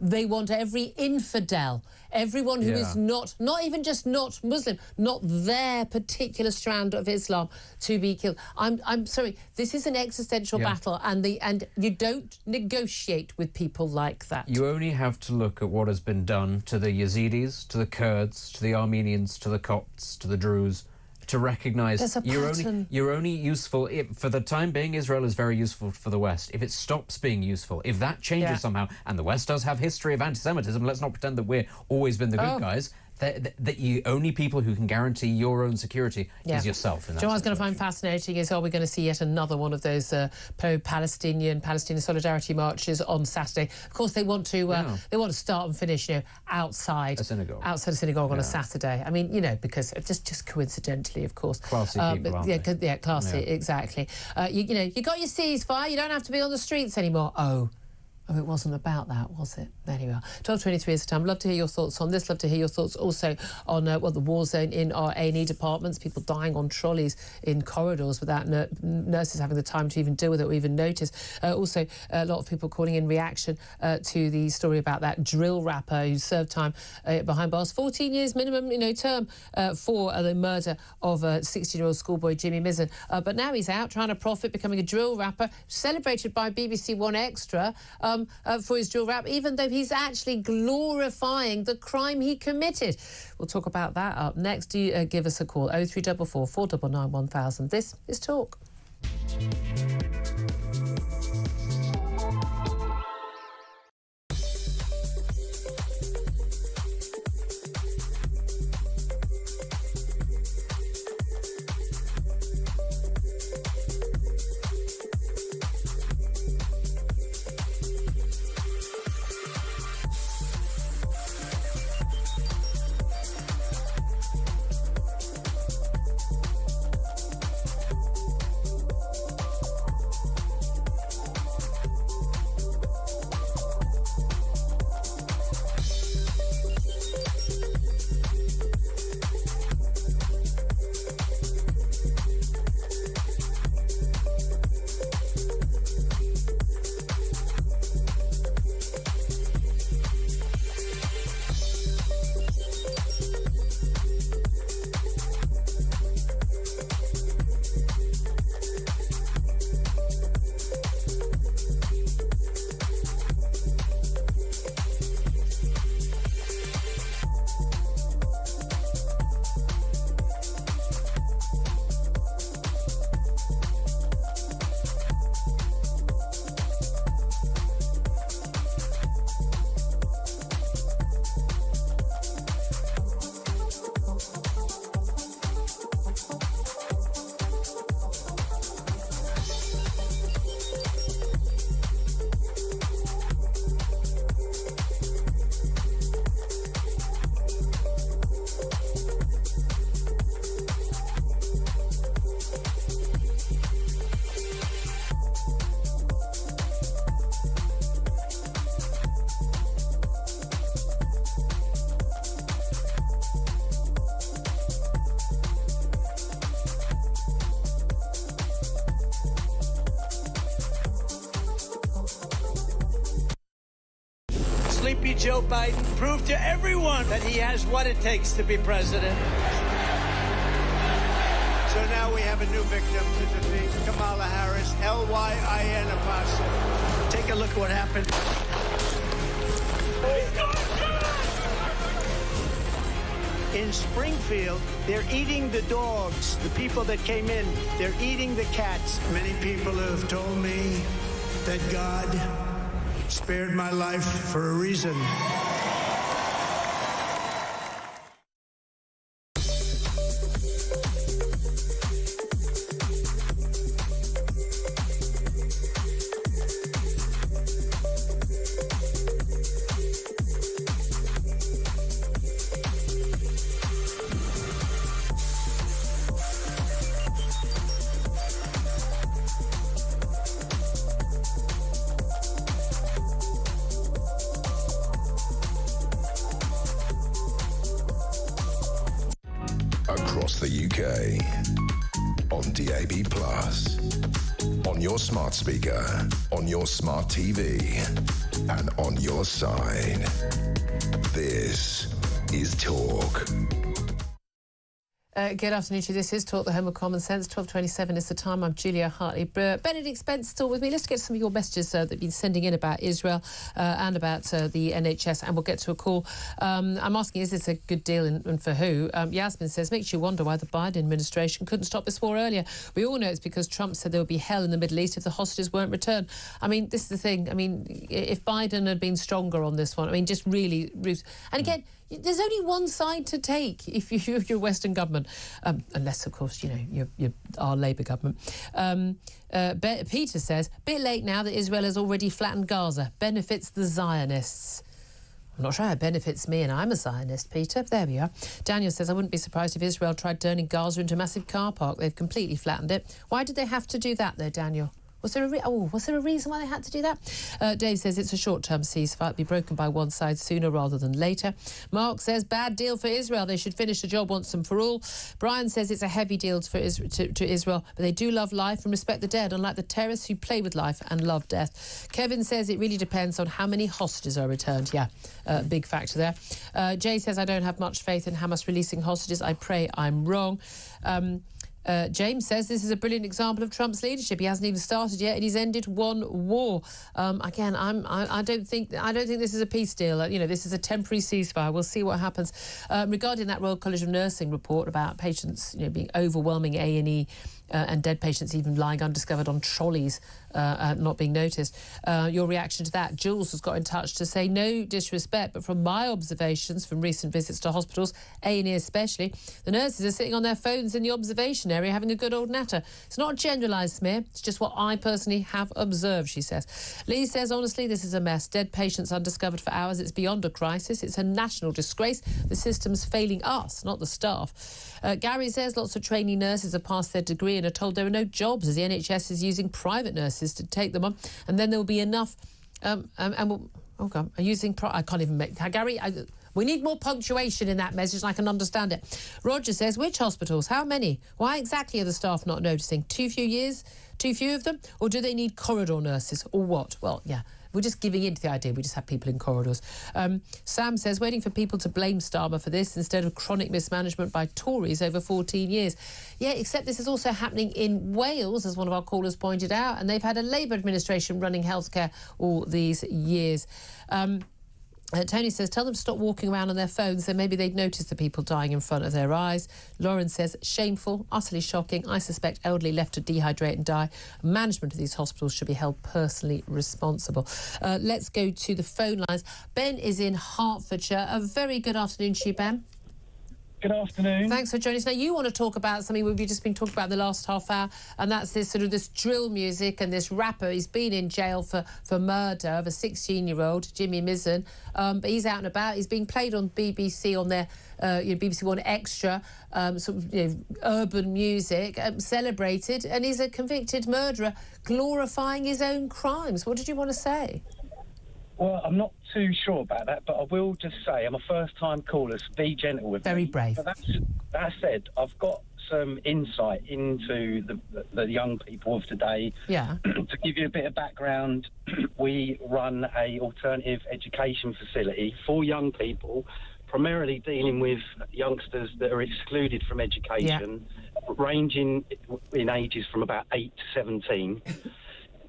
They want every infidel, everyone who is not even just not Muslim, not their particular strand of Islam, to be killed. I'm sorry, this is an existential battle, and you don't negotiate with people like that. You only have to look at what has been done to the Yazidis, to the Kurds, to the Armenians, to the Copts, to the Druze, to recognise you're only useful for the time being. Israel is very useful for the West. If it stops being useful, if that changes somehow, and the West does have history of anti-Semitism, let's not pretend that we're always been the good guys. That you only people who can guarantee your own security is yourself. What I was going to find fascinating is, are we going to see yet another one of those pro-Palestinian solidarity marches on Saturday? Of course, they want to start and finish, outside a synagogue on a Saturday. I mean, because just coincidentally, of course, classy people, aren't they? Classy, exactly. You got your ceasefire. You don't have to be on the streets anymore. Oh, it wasn't about that, was it? There you are. 12:23 is the time. Love to hear your thoughts on this. Love to hear your thoughts also on the war zone in our A&E departments, people dying on trolleys in corridors without nurses having the time to even deal with it or even notice. Also, a lot of people calling in reaction to the story about that drill rapper who served time behind bars, 14 years minimum, term for the murder of a 16-year-old schoolboy, Jimmy Mizzen. But now he's out trying to profit, becoming a drill rapper, celebrated by BBC One Extra. For his drill rap, even though he's actually glorifying the crime he committed. We'll talk about that up next. Do give us a call, 0344 499 1000. This is Talk. Sleepy Joe Biden proved to everyone that he has what it takes to be president. So now we have a new victim to defeat, Kamala Harris, L-Y-I-N apostrophe. Take a look at what happened. In Springfield, they're eating the dogs. The people that came in, they're eating the cats. Many people have told me that God spared my life for a reason. Across the UK, on DAB+, on your smart speaker, on your smart TV, and on your side. This is Talk. Good afternoon to you. This is Talk, the home of common sense. 12:27 is the time. I'm Julia Hartley-Brewer. Benedict Spence still with me. Let's get some of your messages that you've been sending in about Israel and about the NHS, and we'll get to a call. I'm asking, is this a good deal and for who? Yasmin says, makes you wonder why the Biden administration couldn't stop this war earlier. We all know it's because Trump said there would be hell in the Middle East if the hostages weren't returned. I mean, this is the thing. I mean, if Biden had been stronger on this one, I mean, just really... And again... There's only one side to take if you're Western government, unless, of course, you're our Labour government. Peter says, bit late now that Israel has already flattened Gaza. Benefits the Zionists. I'm not sure how it benefits me, and I'm a Zionist, Peter. There we are. Daniel says, I wouldn't be surprised if Israel tried turning Gaza into a massive car park. They've completely flattened it. Why did they have to do that, though, Daniel? Was there a reason why they had to do that? Dave says it's a short-term ceasefire. It'll be broken by one side sooner rather than later. Mark says bad deal for Israel. They should finish the job once and for all. Brian says it's a heavy deal for to Israel, but they do love life and respect the dead, unlike the terrorists who play with life and love death. Kevin says it really depends on how many hostages are returned. Yeah, big factor there. Jay says I don't have much faith in Hamas releasing hostages. I pray I'm wrong. James says this is a brilliant example of Trump's leadership. He hasn't even started yet, and he's ended one war. Again, I don't think this is a peace deal. This is a temporary ceasefire. We'll see what happens. Regarding that Royal College of Nursing report about patients, being overwhelming A&E. And dead patients even lying undiscovered on trolleys, not being noticed. Your reaction to that? Jules has got in touch to say, no disrespect, but from my observations from recent visits to hospitals, A&E especially, the nurses are sitting on their phones in the observation area having a good old natter. It's not a generalised smear, it's just what I personally have observed, she says. Lee says, honestly, this is a mess. Dead patients undiscovered for hours. It's beyond a crisis. It's a national disgrace. The system's failing us, not the staff. Gary says lots of trainee nurses have passed their degree and are told there are no jobs as the NHS is using private nurses to take them on, and then there will be enough I can't even make Gary. We need more punctuation in that message and I can understand it. Roger says, which hospitals? How many? Why exactly are the staff not noticing? Too few of them? Or do they need corridor nurses? Or what? Well, yeah. We're just giving in to the idea we just have people in corridors. Sam says, waiting for people to blame Starmer for this instead of chronic mismanagement by Tories over 14 years. Yeah, except this is also happening in Wales, as one of our callers pointed out, and they've had a Labour administration running healthcare all these years. Tony says, tell them to stop walking around on their phones, then maybe they'd notice the people dying in front of their eyes. Lauren says, shameful, utterly shocking. I suspect elderly left to dehydrate and die. Management of these hospitals should be held personally responsible. Let's go to the phone lines. Ben is in Hertfordshire. A very good afternoon to you, Ben. Good afternoon. Thanks for joining us. Now, you want to talk about something we've just been talking about the last half hour, and that's this drill music and this rapper. He's been in jail for murder of a 16-year-old, Jimmy Mizzen, but he's out and about. He's being played on BBC on their BBC One Extra, urban music, celebrated, and he's a convicted murderer, glorifying his own crimes. What did you want to say? Well, I'm not too sure about that, but I will just say I'm a first-time caller, so be gentle with me. Very brave. But that said, I've got some insight into the young people of today. Yeah. To give you a bit of background, we run a alternative education facility for young people, primarily dealing with youngsters that are excluded from education, ranging in ages from about 8 to 17.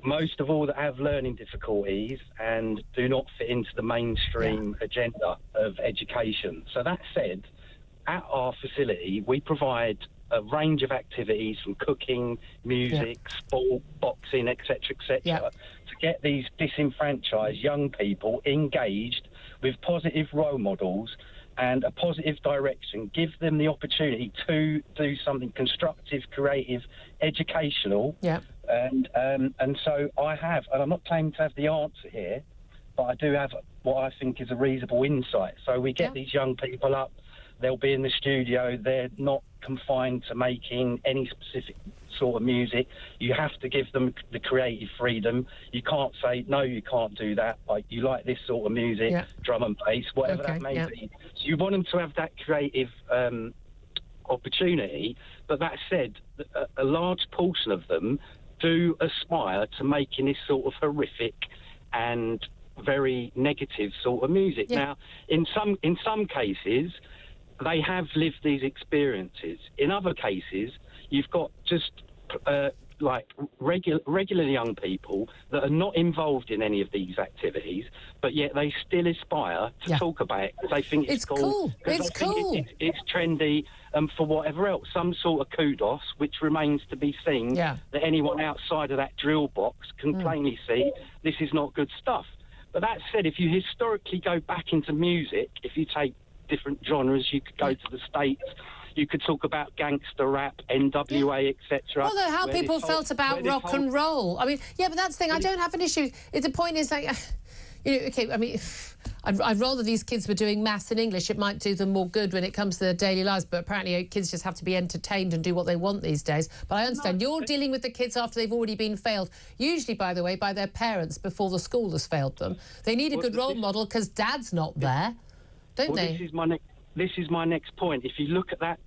most of all that have learning difficulties and do not fit into the mainstream agenda of education. So that said, at our facility, we provide a range of activities from cooking, music, sport, boxing, etc., to get these disenfranchised young people engaged with positive role models and a positive direction, give them the opportunity to do something constructive, creative, educational. And so I have, and I'm not claiming to have the answer here, but I do have what I think is a reasonable insight. So we get these young people up, they'll be in the studio, they're not confined to making any specific sort of music. You have to give them the creative freedom. You can't say, no, you can't do that. Like, you like this sort of music, drum and bass, whatever that may be. So you want them to have that creative opportunity. But that said, a large portion of them do aspire to making this sort of horrific and very negative sort of music. Now, in some cases, they have lived these experiences. In other cases, you've got just regular young people that are not involved in any of these activities, but yet they still aspire to talk about it because they think it's cool. It's cool. It's trendy, and for whatever else, some sort of kudos, which remains to be seen, that anyone outside of that drill box can plainly see this is not good stuff. But that said, if you historically go back into music, if you take different genres, you could go to the States, you could talk about gangster rap, NWA, etc. Well, how people felt about rock and roll. I mean, but that's the thing. I don't have an issue. The point is, like, okay, I mean, I'd rather these kids were doing maths and English. It might do them more good when it comes to their daily lives, but apparently kids just have to be entertained and do what they want these days. But I understand you're dealing with the kids after they've already been failed, usually, by the way, by their parents before the school has failed them. They need a good role model because dad's not there, don't they? This is my next point. If you look at that,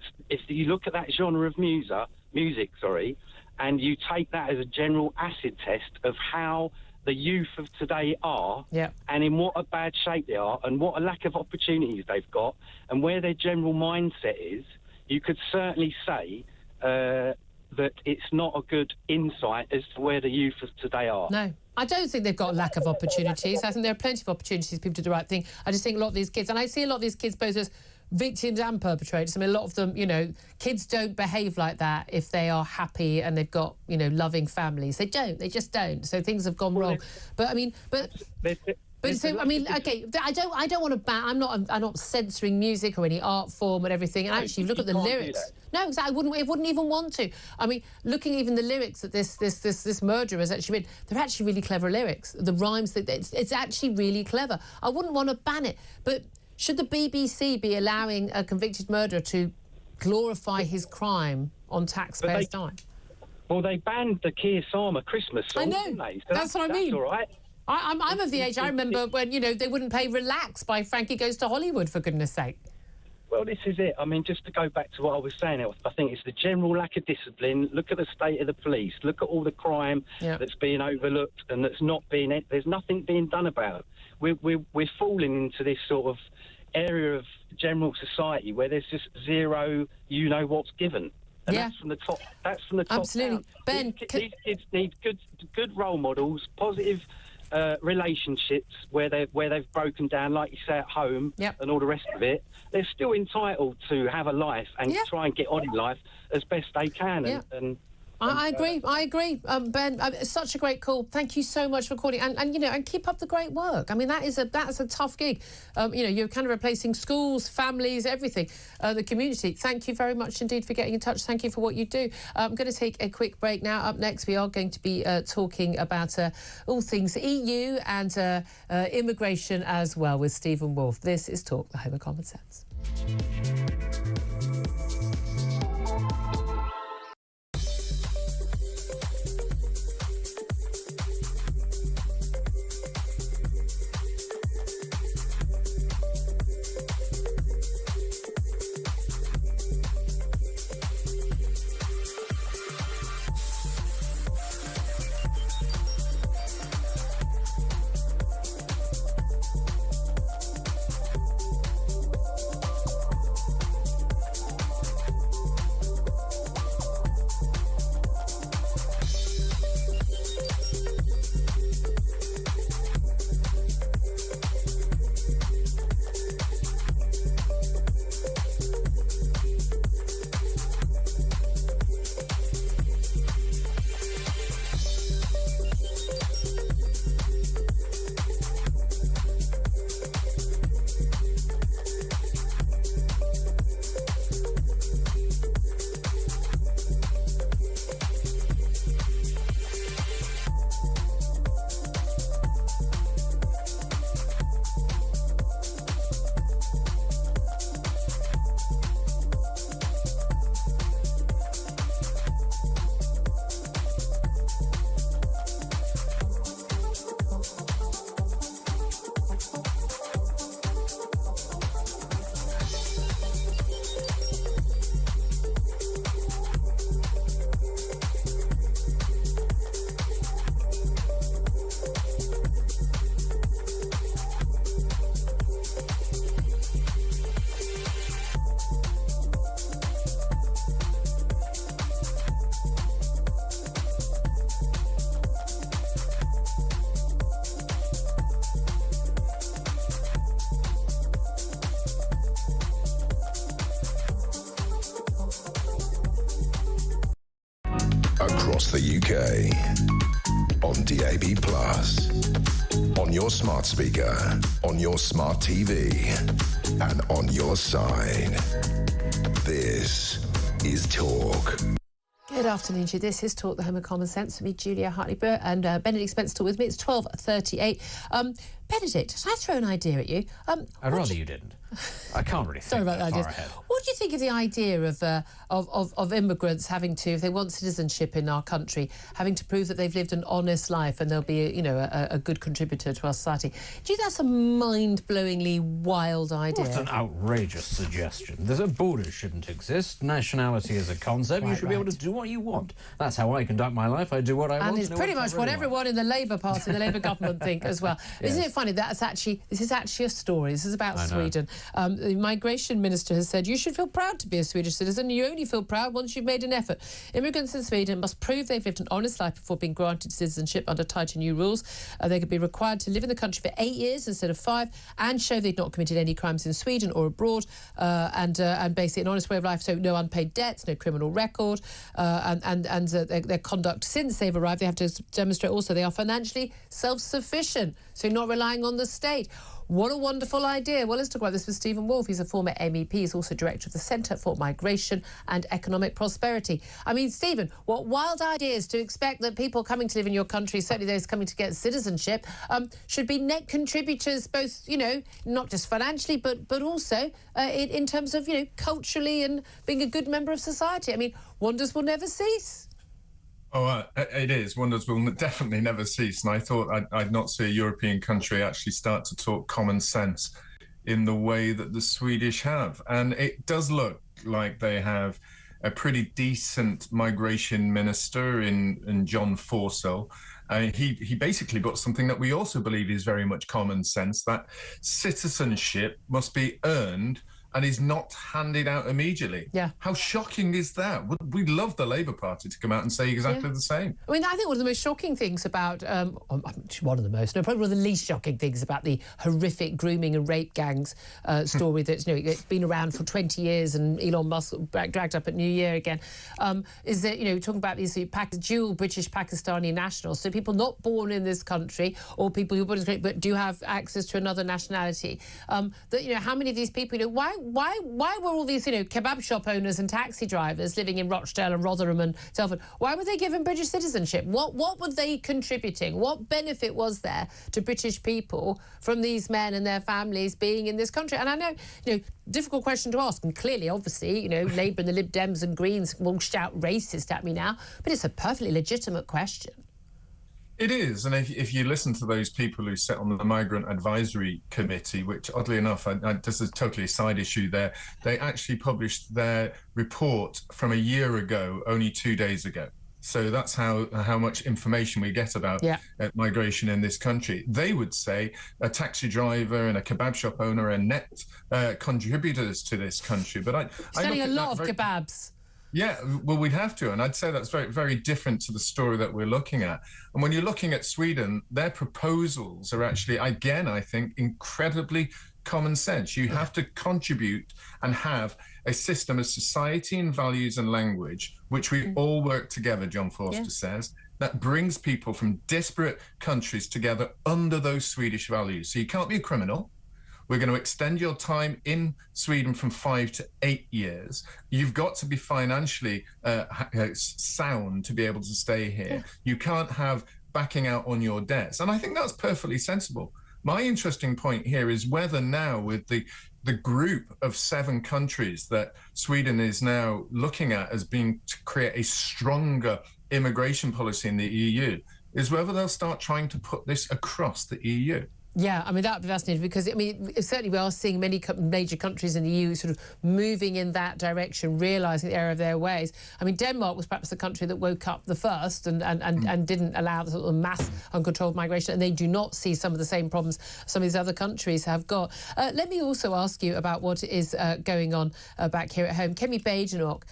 genre of music, and you take that as a general acid test of how the youth of today are, and in what a bad shape they are, and what a lack of opportunities they've got, and where their general mindset is, you could certainly say that it's not a good insight as to where the youth of today are. No. I don't think they've got a lack of opportunities. I think there are plenty of opportunities for people to do the right thing. I just think a lot of these kids, and I see a lot of these kids both as victims and perpetrators. I mean, a lot of them, kids don't behave like that if they are happy and they've got, loving families. They don't. They just don't. So things have gone wrong. But I mean, okay, I don't want to ban. I'm not censoring music or any art form and everything. And actually, look at the lyrics. No, exactly. I wouldn't even want to. I mean, looking even the lyrics that this murderer has actually written, they're actually really clever lyrics. The rhymes, it's actually really clever. I wouldn't want to ban it, but should the BBC be allowing a convicted murderer to glorify his crime on taxpayers' dime? Well, they banned the Keir Starmer Christmas song, didn't they? So that's what I mean. That's all right. I'm of the age, I remember when, they wouldn't play Relax by Frankie Goes to Hollywood, for goodness sake. Well, this is it. I mean, just to go back to what I was saying, I think it's the general lack of discipline. Look at the state of the police. Look at all the crime that's being overlooked and that's not being... There's nothing being done about it. We're falling into this sort of area of general society where there's just zero what's given. And that's from the top. That's from the top. Absolutely. Down. These kids need good role models, positive relationships where they've broken down, like you say, at home, and all the rest of it. They're still entitled to have a life and try and get on in life as best they can. I agree. Ben, it's such a great call. Thank you so much for calling, and keep up the great work. I mean, that's a tough gig. You're kind of replacing schools, families, everything, the community. Thank you very much indeed for getting in touch. Thank you for what you do. I'm going to take a quick break now. Up next, we are going to be talking about all things EU and immigration as well with Stephen Wolfe. This is Talk, the home of common sense. across the UK. On DAB+, on your smart speaker, on your smart TV, and on your side. This is Talk. Good afternoon to you. This is Talk, the home of common sense. For me, Julia Hartley-Brewer, and Benedict Spencer with me. It's 12:38. Benedict, can I throw an idea at you? I'd rather you didn't. I can't really think Sorry about that far idea. ahead. What do you think of the idea of immigrants having to, if they want citizenship in our country, having to prove that they've lived an honest life and they'll be, a good contributor to our society? Do you think that's a mind-blowingly wild idea? What an outrageous suggestion. The borders shouldn't exist. Nationality is a concept. You should be able to do what you want. That's how I conduct my life. I do what I want. And it's pretty much what everyone in the Labour Party, the Labour government think as well. Yes. Isn't it funny? This is actually a story. This is about Sweden. The migration minister has said you should feel proud to be a Swedish citizen. You only feel proud once you've made an effort. Immigrants in Sweden must prove they've lived an honest life before being granted citizenship under tighter new rules. They could be required to live in the country for 8 years instead of 5 and show they'd not committed any crimes in Sweden or abroad and basically an honest way of life, so no unpaid debts, no criminal record and their conduct since they've arrived. They have to demonstrate also they are financially self-sufficient, so not relying on the state. What a wonderful idea. Well, let's talk about this with Stephen Wolfe. He's a former MEP. He's also director of the Centre for Migration and Economic Prosperity. I mean, Stephen, what wild ideas to expect that people coming to live in your country, certainly those coming to get citizenship, should be net contributors, both, not just financially, but also in terms of, culturally and being a good member of society. I mean, wonders will never cease. Oh, it is. Wonders will definitely never cease. And I thought I'd not see a European country actually start to talk common sense in the way that the Swedish have. And it does look like they have a pretty decent migration minister in John Forsell. He basically got something that we also believe is very much common sense, that citizenship must be earned and is not handed out immediately. Yeah. How shocking is that? We'd love the Labour Party to come out and say exactly the same. I mean, I think one of the most shocking things about, probably one of the least shocking things about the horrific grooming and rape gangs story that's, it's been around for 20 years and Elon Musk dragged up at New Year again, is that, talking about these dual British Pakistani nationals, so people not born in this country or people who are born in this country but do have access to another nationality. That, how many of these people, why were all these, kebab shop owners and taxi drivers living in Rochdale and Rotherham and Telford, why were they given British citizenship? What were they contributing? What benefit was there to British people from these men and their families being in this country? And I know, difficult question to ask, and clearly, obviously, Labour and the Lib Dems and Greens will shout racist at me now, but it's a perfectly legitimate question. It is, and if you listen to those people who sit on the Migrant Advisory Committee, which oddly enough, this is totally a side issue there, they actually published their report from a year ago, only 2 days ago. So that's how much information we get about migration in this country. They would say a taxi driver and a kebab shop owner are net contributors to this country. But selling a lot of kebabs. Yeah, well, we'd have to. And I'd say that's very, very different to the story that we're looking at. And when you're looking at Sweden, their proposals are actually, again, I think, incredibly common sense. You have to contribute and have a system of society and values and language, which we all work together, John Forster says, that brings people from disparate countries together under those Swedish values. So you can't be a criminal. We're going to extend your time in Sweden from 5 to 8 years. You've got to be financially sound to be able to stay here. Yeah. You can't have backing out on your debts. And I think that's perfectly sensible. My interesting point here is whether now with the group of 7 countries that Sweden is now looking at as being to create a stronger immigration policy in the EU, is whether they'll start trying to put this across the EU. Yeah, I mean, that would be fascinating because, I mean, certainly we are seeing many major countries in the EU sort of moving in that direction, realising the error of their ways. I mean, Denmark was perhaps the country that woke up the first and didn't allow the sort of mass uncontrolled migration, and they do not see some of the same problems some of these other countries have got. Let me also ask you about what is going on back here at home. Kemi Badenoch,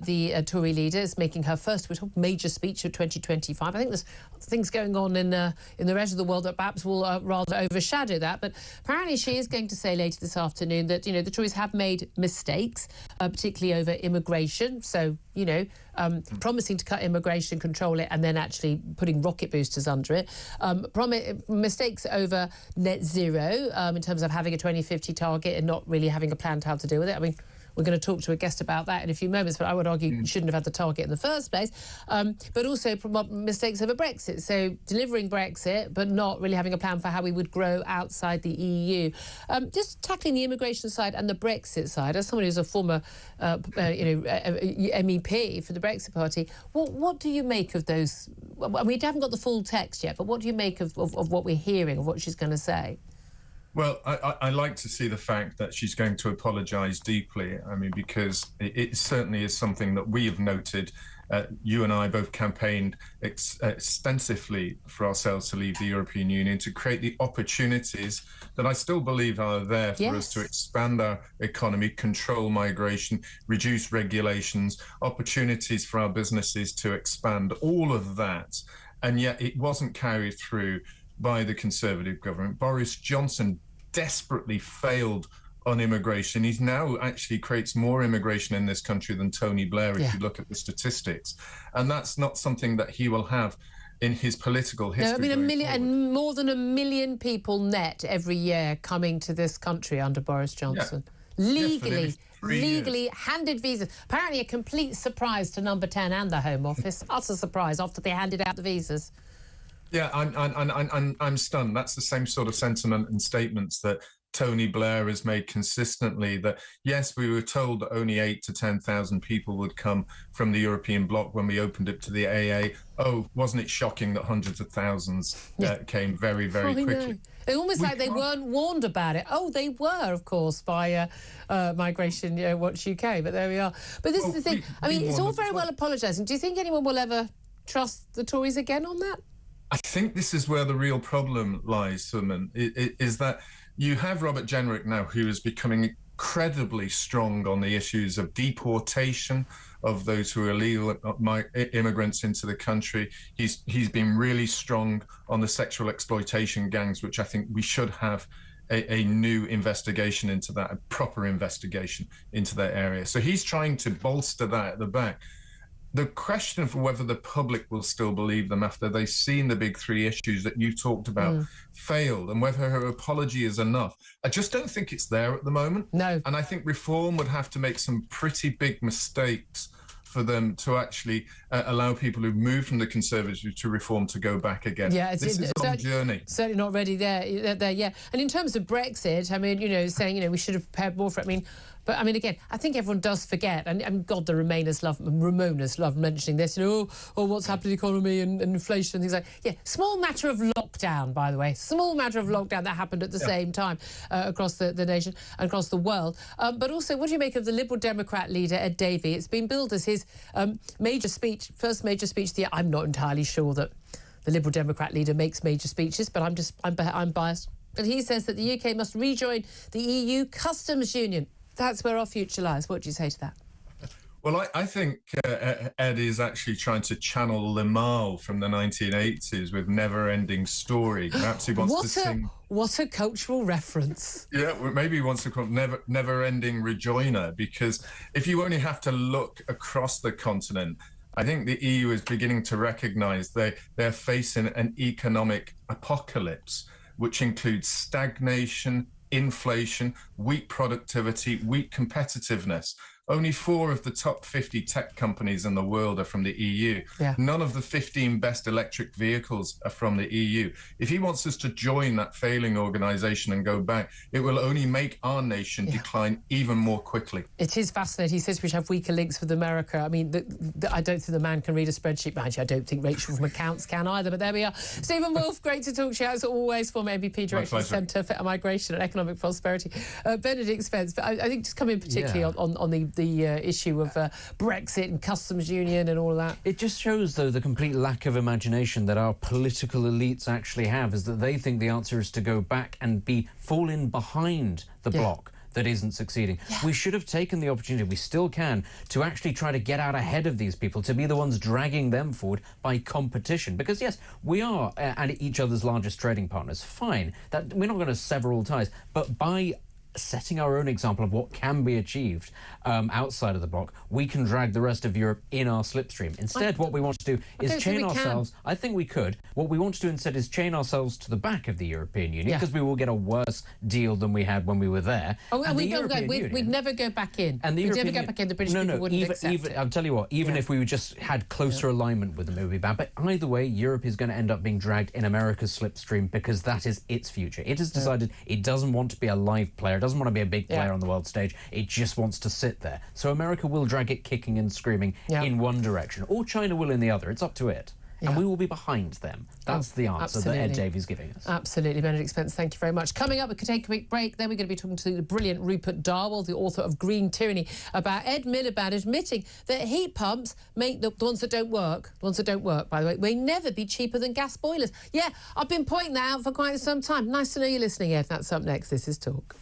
the Tory leader, is making her first major speech of 2025. I think there's things going on in the rest of the world that perhaps will rather overshadow that. But apparently she is going to say later this afternoon that, the Tories have made mistakes, particularly over immigration. So, promising to cut immigration, control it, and then actually putting rocket boosters under it. Mistakes over net zero in terms of having a 2050 target and not really having a plan to how to deal with it. I mean, we're going to talk to a guest about that in a few moments, but I would argue you shouldn't have had the target in the first place. But also mistakes over Brexit. So delivering Brexit, but not really having a plan for how we would grow outside the EU. Just tackling the immigration side and the Brexit side, as someone who's a former MEP for the Brexit Party, what do you make of those? We haven't got the full text yet, but what do you make of what we're hearing, of what she's going to say? Well, I like to see the fact that she's going to apologise deeply. I mean, because it certainly is something that we have noted. You and I both campaigned extensively for ourselves to leave the European Union, to create the opportunities that I still believe are there for us to expand our economy, control migration, reduce regulations, opportunities for our businesses to expand, all of that. And yet it wasn't carried through by the Conservative government. Boris Johnson desperately failed on immigration. He's now actually creates more immigration in this country than Tony Blair, if you look at the statistics. And that's not something that he will have in his political history. No, I mean, more than 1 million people net every year coming to this country under Boris Johnson. Yeah. Legally handed visas. Apparently a complete surprise to Number 10 and the Home Office. Utter surprise after they handed out the visas. Yeah, I'm stunned. That's the same sort of sentiment and statements that Tony Blair has made consistently, that, yes, we were told that only 8,000 to 10,000 people would come from the European bloc when we opened it to the AA. Oh, wasn't it shocking that hundreds of thousands came very, very quickly? It's almost like they weren't warned about it. Oh, they were, of course, by Migration Watch UK, but there we are. But this is the thing. I mean, it's all very well apologising. Do you think anyone will ever trust the Tories again on that? I think this is where the real problem lies, Suman, is that you have Robert Jenrick now, who is becoming incredibly strong on the issues of deportation of those who are illegal immigrants into the country. He's been really strong on the sexual exploitation gangs, which I think we should have a new investigation into that, a proper investigation into that area. So he's trying to bolster that at the back. The question of whether the public will still believe them after they've seen the big three issues that you talked about failed, and whether her apology is enough, I just don't think it's there at the moment. No. And I think Reform would have to make some pretty big mistakes for them to actually allow people who've moved from the Conservative to Reform to go back again. Yeah, this is a long journey. Certainly not ready there, yeah. And in terms of Brexit, I mean, saying, we should have prepared more for it. But, I mean, again, I think everyone does forget, and God, the Ramonas love mentioning this, what's happened to the economy and inflation and things like that. Yeah, small matter of lockdown, by the way. Small matter of lockdown that happened at the same time across the nation and across the world. But also, what do you make of the Liberal Democrat leader, Ed Davey? It's been billed as his first major speech of the year. I'm not entirely sure that the Liberal Democrat leader makes major speeches, but I'm biased. And he says that the UK must rejoin the EU customs union. That's where our future lies. What do you say to that? Well, I think Ed is actually trying to channel Limahl from the 1980s with Never Ending Story. Perhaps he wants to sing... What a cultural reference. Yeah, well, maybe he wants to call it Never Ending Rejoiner, because if you only have to look across the continent, I think the EU is beginning to recognise they're facing an economic apocalypse, which includes stagnation, inflation, weak productivity, weak competitiveness. Only 4 of the top 50 tech companies in the world are from the EU. Yeah. None of the 15 best electric vehicles are from the EU. If he wants us to join that failing organisation and go back, it will only make our nation decline even more quickly. It is fascinating. He says we should have weaker links with America. I mean, I don't think the man can read a spreadsheet. Actually, I don't think Rachel from Accounts can either, but there we are. Stephen Wolfe, great to talk to you, as always, former MEP, Director of the Centre for Migration and Economic Prosperity. Benedict Spence, but I think just come in particularly on the issue of Brexit and customs union and all of that. It just shows, though, the complete lack of imagination that our political elites actually have, is that they think the answer is to go back and fall in behind the bloc. that isn't succeeding. We should have taken the opportunity, we still can, to actually try to get out ahead of these people, to be the ones dragging them forward by competition. Because, yes, we are and each other's largest trading partners. Fine. That we're not going to sever all ties. But by setting our own example of what can be achieved outside of the bloc, we can drag the rest of Europe in our slipstream. Instead, what we want to do is chain ourselves. I think we could. What we want to do instead is chain ourselves to the back of the European Union, because we will get a worse deal than we had when we were there. And we'd never go back in. And we'd never go back in. The British people wouldn't accept it. I'll tell you what, even if we just had closer alignment with them, it would be bad. But either way, Europe is going to end up being dragged in America's slipstream because that is its future. It has decided it doesn't want to be a live player. It doesn't want to be a big player on the world stage. It just wants to sit there. So America will drag it kicking and screaming in one direction, or China will in the other. It's up to it. And we will be behind them. That's the answer that Ed Davey's giving us. Absolutely. Benedict Spence, thank you very much. Coming up, we could take a quick break. Then we're going to be talking to the brilliant Rupert Darwell, the author of Green Tyranny, about Ed Miliband admitting that heat pumps make the ones that don't work, by the way, may never be cheaper than gas boilers. Yeah, I've been pointing that out for quite some time. Nice to know you're listening, Ed. That's up next. This is Talk.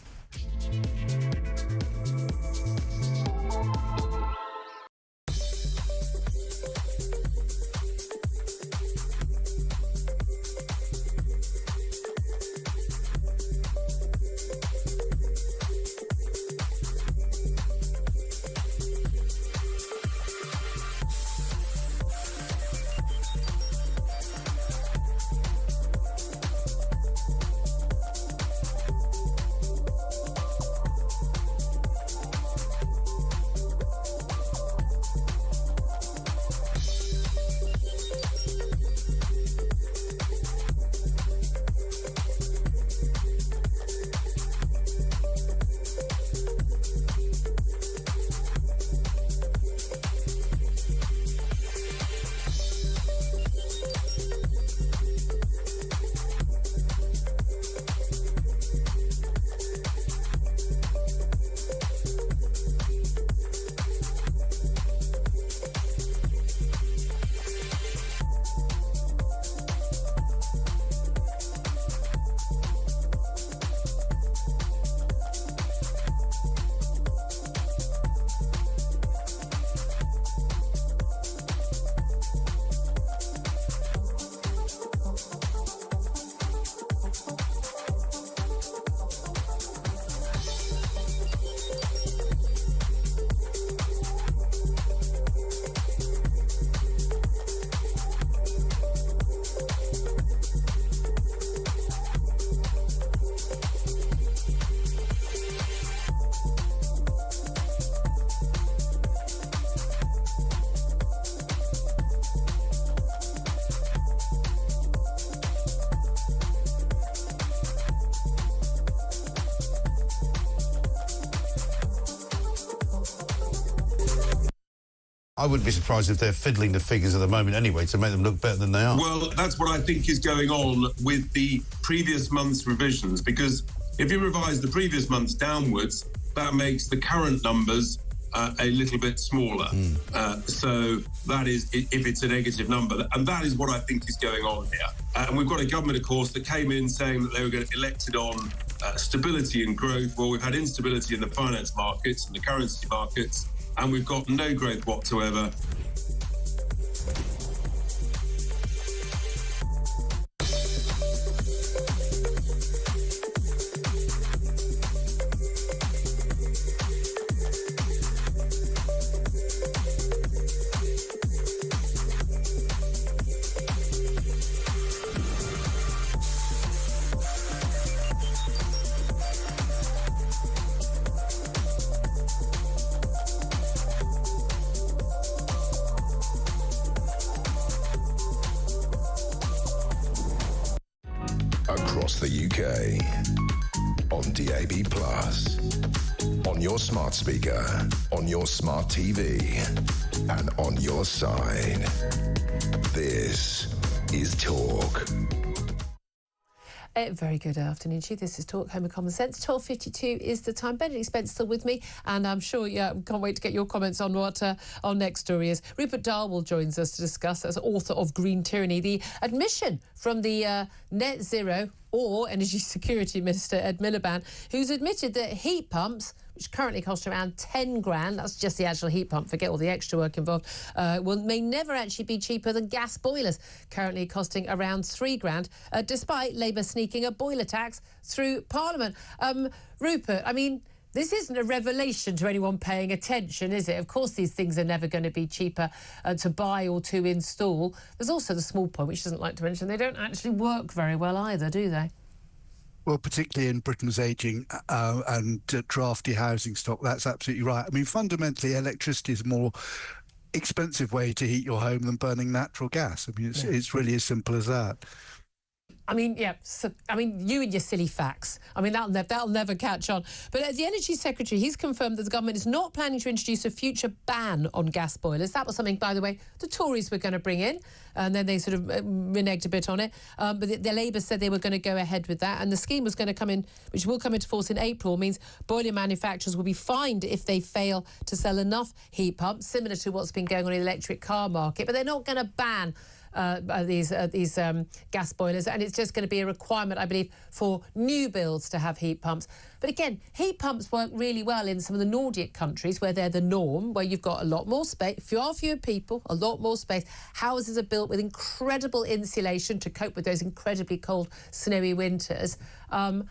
I wouldn't be surprised if they're fiddling the figures at the moment anyway to make them look better than they are. Well, that's what I think is going on with the previous month's revisions, because if you revise the previous months downwards, that makes the current numbers a little bit smaller. So that is, if it's a negative number, and that is what I think is going on here. And we've got a government, of course, that came in saying that they were going to elected on stability and growth. Well, we've had instability in the finance markets and the currency markets, and we've got no growth whatsoever. Across the UK, on DAB+, on your smart speaker, on your smart TV, and on your side. This is Talk. Very good afternoon to you. This is Talk Home of Common Sense. 12:52 is the time. Benedict Spence still with me, and I'm sure, can't wait to get your comments on what our next story is. Rupert Darwell joins us to discuss, as author of Green Tyranny, the admission from the net zero or energy security minister, Ed Miliband, who's admitted that heat pumps, which currently cost around 10 grand, that's just the actual heat pump, forget all the extra work involved, may never actually be cheaper than gas boilers, currently costing around 3 grand, despite Labour sneaking a boiler tax through Parliament. Rupert, I mean, this isn't a revelation to anyone paying attention, is it? Of course, these things are never going to be cheaper to buy or to install. There's also the small point, which doesn't like to mention, they don't actually work very well either, do they? Well, particularly in Britain's ageing and drafty housing stock, that's absolutely right. I mean, fundamentally, electricity is a more expensive way to heat your home than burning natural gas. I mean, it's really as simple as that. I mean, so, you and your silly facts. I mean, that'll never catch on. But as the Energy Secretary, he's confirmed that the government is not planning to introduce a future ban on gas boilers. That was something, by the way, the Tories were going to bring in, and then they sort of reneged a bit on it. But the Labour said they were going to go ahead with that, and the scheme was going to come in, which will come into force in April, means boiler manufacturers will be fined if they fail to sell enough heat pumps, similar to what's been going on in the electric car market. But they're not going to ban these gas boilers, and it's just going to be a requirement, I believe, for new builds to have heat pumps. But again, heat pumps work really well in some of the Nordic countries where they're the norm, where you've got a lot more space, fewer people, a lot more space. Houses are built with incredible insulation to cope with those incredibly cold, snowy winters, and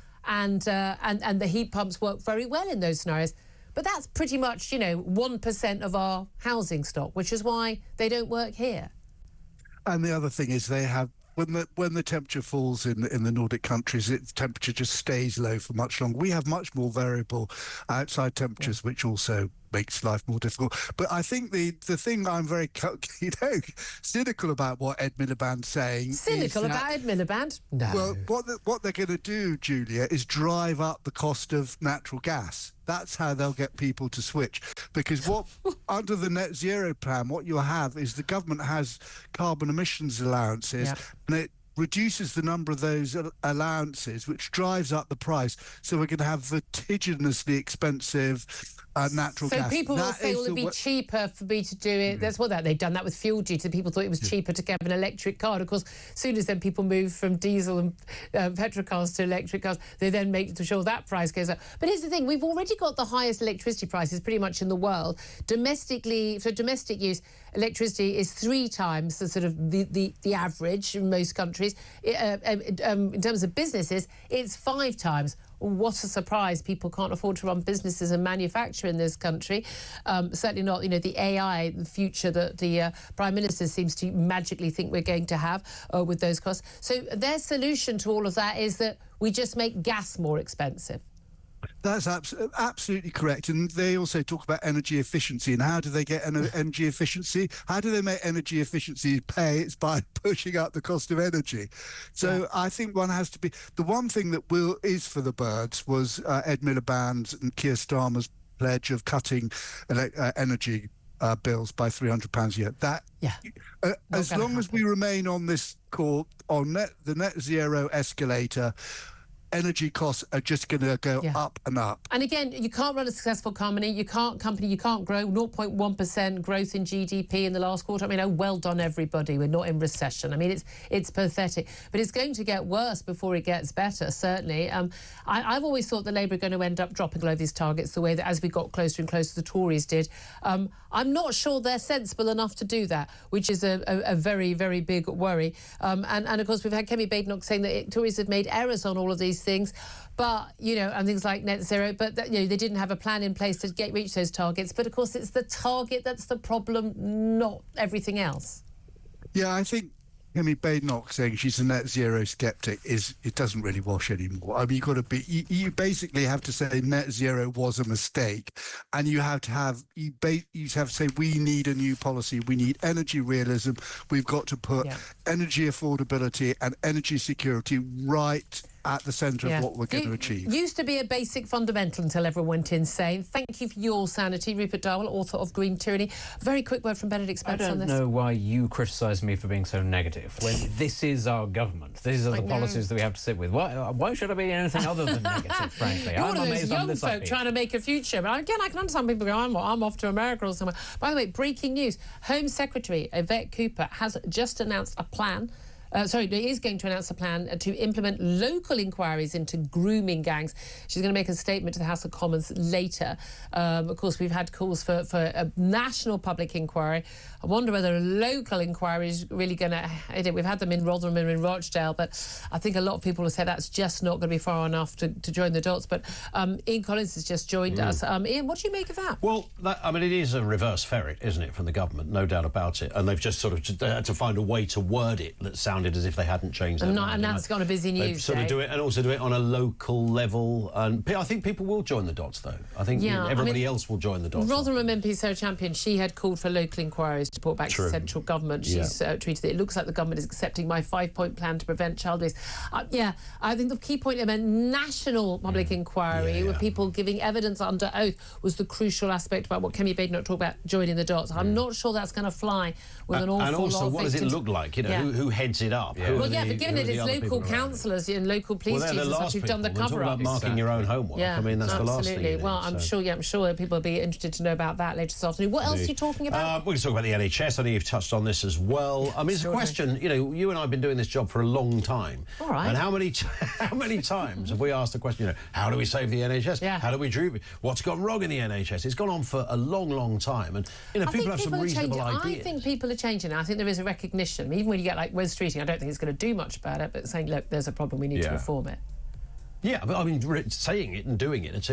the heat pumps work very well in those scenarios. But that's pretty much, 1% of our housing stock, which is why they don't work here. And the other thing is they have, when the temperature falls in the Nordic countries, the temperature just stays low for much longer. We have much more variable outside temperatures, which also makes life more difficult. But I think the thing I'm very cynical about what Ed Miliband's saying. Cynical about Ed Miliband? No. Well, what they're going to do, Julia, is drive up the cost of natural gas. That's how they'll get people to switch. Because under the net zero plan, what you'll have is the government has carbon emissions allowances, and it reduces the number of those allowances, which drives up the price. So we're going to have vertiginously expensive natural gas. So people will say, well, it'd be cheaper for me to do it. That's what they've done that with fuel duty. People thought it was cheaper to get an electric car. And of course, as soon as then people move from diesel and petrol cars to electric cars, they then make sure that price goes up. But here's the thing: we've already got the highest electricity prices pretty much in the world. Domestically, for domestic use, electricity is 3 times the sort of the average in most countries. In terms of businesses, it's 5 times. What a surprise. People can't afford to run businesses and manufacture in this country. Certainly not, the AI, the future that the Prime Minister seems to magically think we're going to have with those costs. So their solution to all of that is that we just make gas more expensive. That's absolutely correct. And they also talk about energy efficiency. And how do they get energy efficiency? How do they make energy efficiency pay? It's by pushing up the cost of energy. So I think one has to be... The one thing that is for the birds was Ed Miliband's and Keir Starmer's pledge of cutting energy bills by £300 a year. As long as we remain on this court, on the net zero escalator, energy costs are just going to go up and up. And again, you can't run a successful company. You can't grow 0.1% growth in GDP in the last quarter. I mean, well done, everybody. We're not in recession. I mean, it's pathetic. But it's going to get worse before it gets better, certainly. I've always thought the Labour are going to end up dropping below these targets the way that as we got closer and closer, the Tories did. I'm not sure they're sensible enough to do that, which is a very, very big worry. And of course, we've had Kemi Badenoch saying that Tories have made errors on all of these things, but and things like net zero, but they didn't have a plan in place to reach those targets. But of course, it's the target that's the problem, not everything else. Yeah, I think Kemi Badenoch saying she's a net zero skeptic it doesn't really wash anymore. I mean, you basically have to say net zero was a mistake, and you have to say we need a new policy. We need energy realism. We've got to put energy affordability and energy security right at the centre of what we're going to achieve. Used to be a basic fundamental until everyone went insane. Thank you for your sanity, Rupert Darwell, author of Green Tyranny. Very quick word from Benedict Spence on this. I don't know why you criticise me for being so negative when this is our government. These are the policies that we have to sit with. Why should I be anything other than negative, frankly? You're one of those young folk trying to make a future. But again, I can understand people go, I'm off to America or somewhere. By the way, breaking news. Home Secretary Yvette Cooper has just announced a plan. Is going to announce a plan to implement local inquiries into grooming gangs. She's going to make a statement to the House of Commons later. Of course, we've had calls for a national public inquiry. I wonder whether a local inquiry is really going to... We've had them in Rotherham and in Rochdale, but I think a lot of people have said that's just not going to be far enough to join the dots. But Ian Collins has just joined us. Ian, what do you make of that? Well, it is a reverse ferret, isn't it, from the government? No doubt about it. And they've just sort of had to find a way to word it that sounded as if they hadn't changed their mind. And that's gone a busy news day. Do it, and also do it on a local level. And I think people will join the dots, though. I think everybody else will join the dots. Rotherham MP Sarah Champion, she had called for local inquiries to report back to the central government. She's tweeted that it looks like the government is accepting my 5-point plan to prevent child abuse. I think the key point of a national public inquiry with people giving evidence under oath was the crucial aspect about what Kemi Badenoch talked about, joining the dots. I'm not sure that's going to fly with an awful lot of And also, what does it look like? Who heads it up? But given it, it's local councillors and local police chiefs and stuff who've done the cover-up. Marking your own homework. That's the last thing. Absolutely. Well, I'm sure people will be interested to know about that later this afternoon. What else are you talking about? We're going to talk about the NHS. I know you've touched on this as well. It's a question. You and I have been doing this job for a long time. All right. And how many times have we asked the question? How do we save the NHS? How do we do? What's gone wrong in the NHS? It's gone on for a long, long time, and people have some reasonable ideas. I think people are changing. I think there is a recognition. Even when you get like Wes Streeting, I don't think it's going to do much about it, but saying, look, there's a problem, we need to reform it. Yeah, but saying it and doing it are two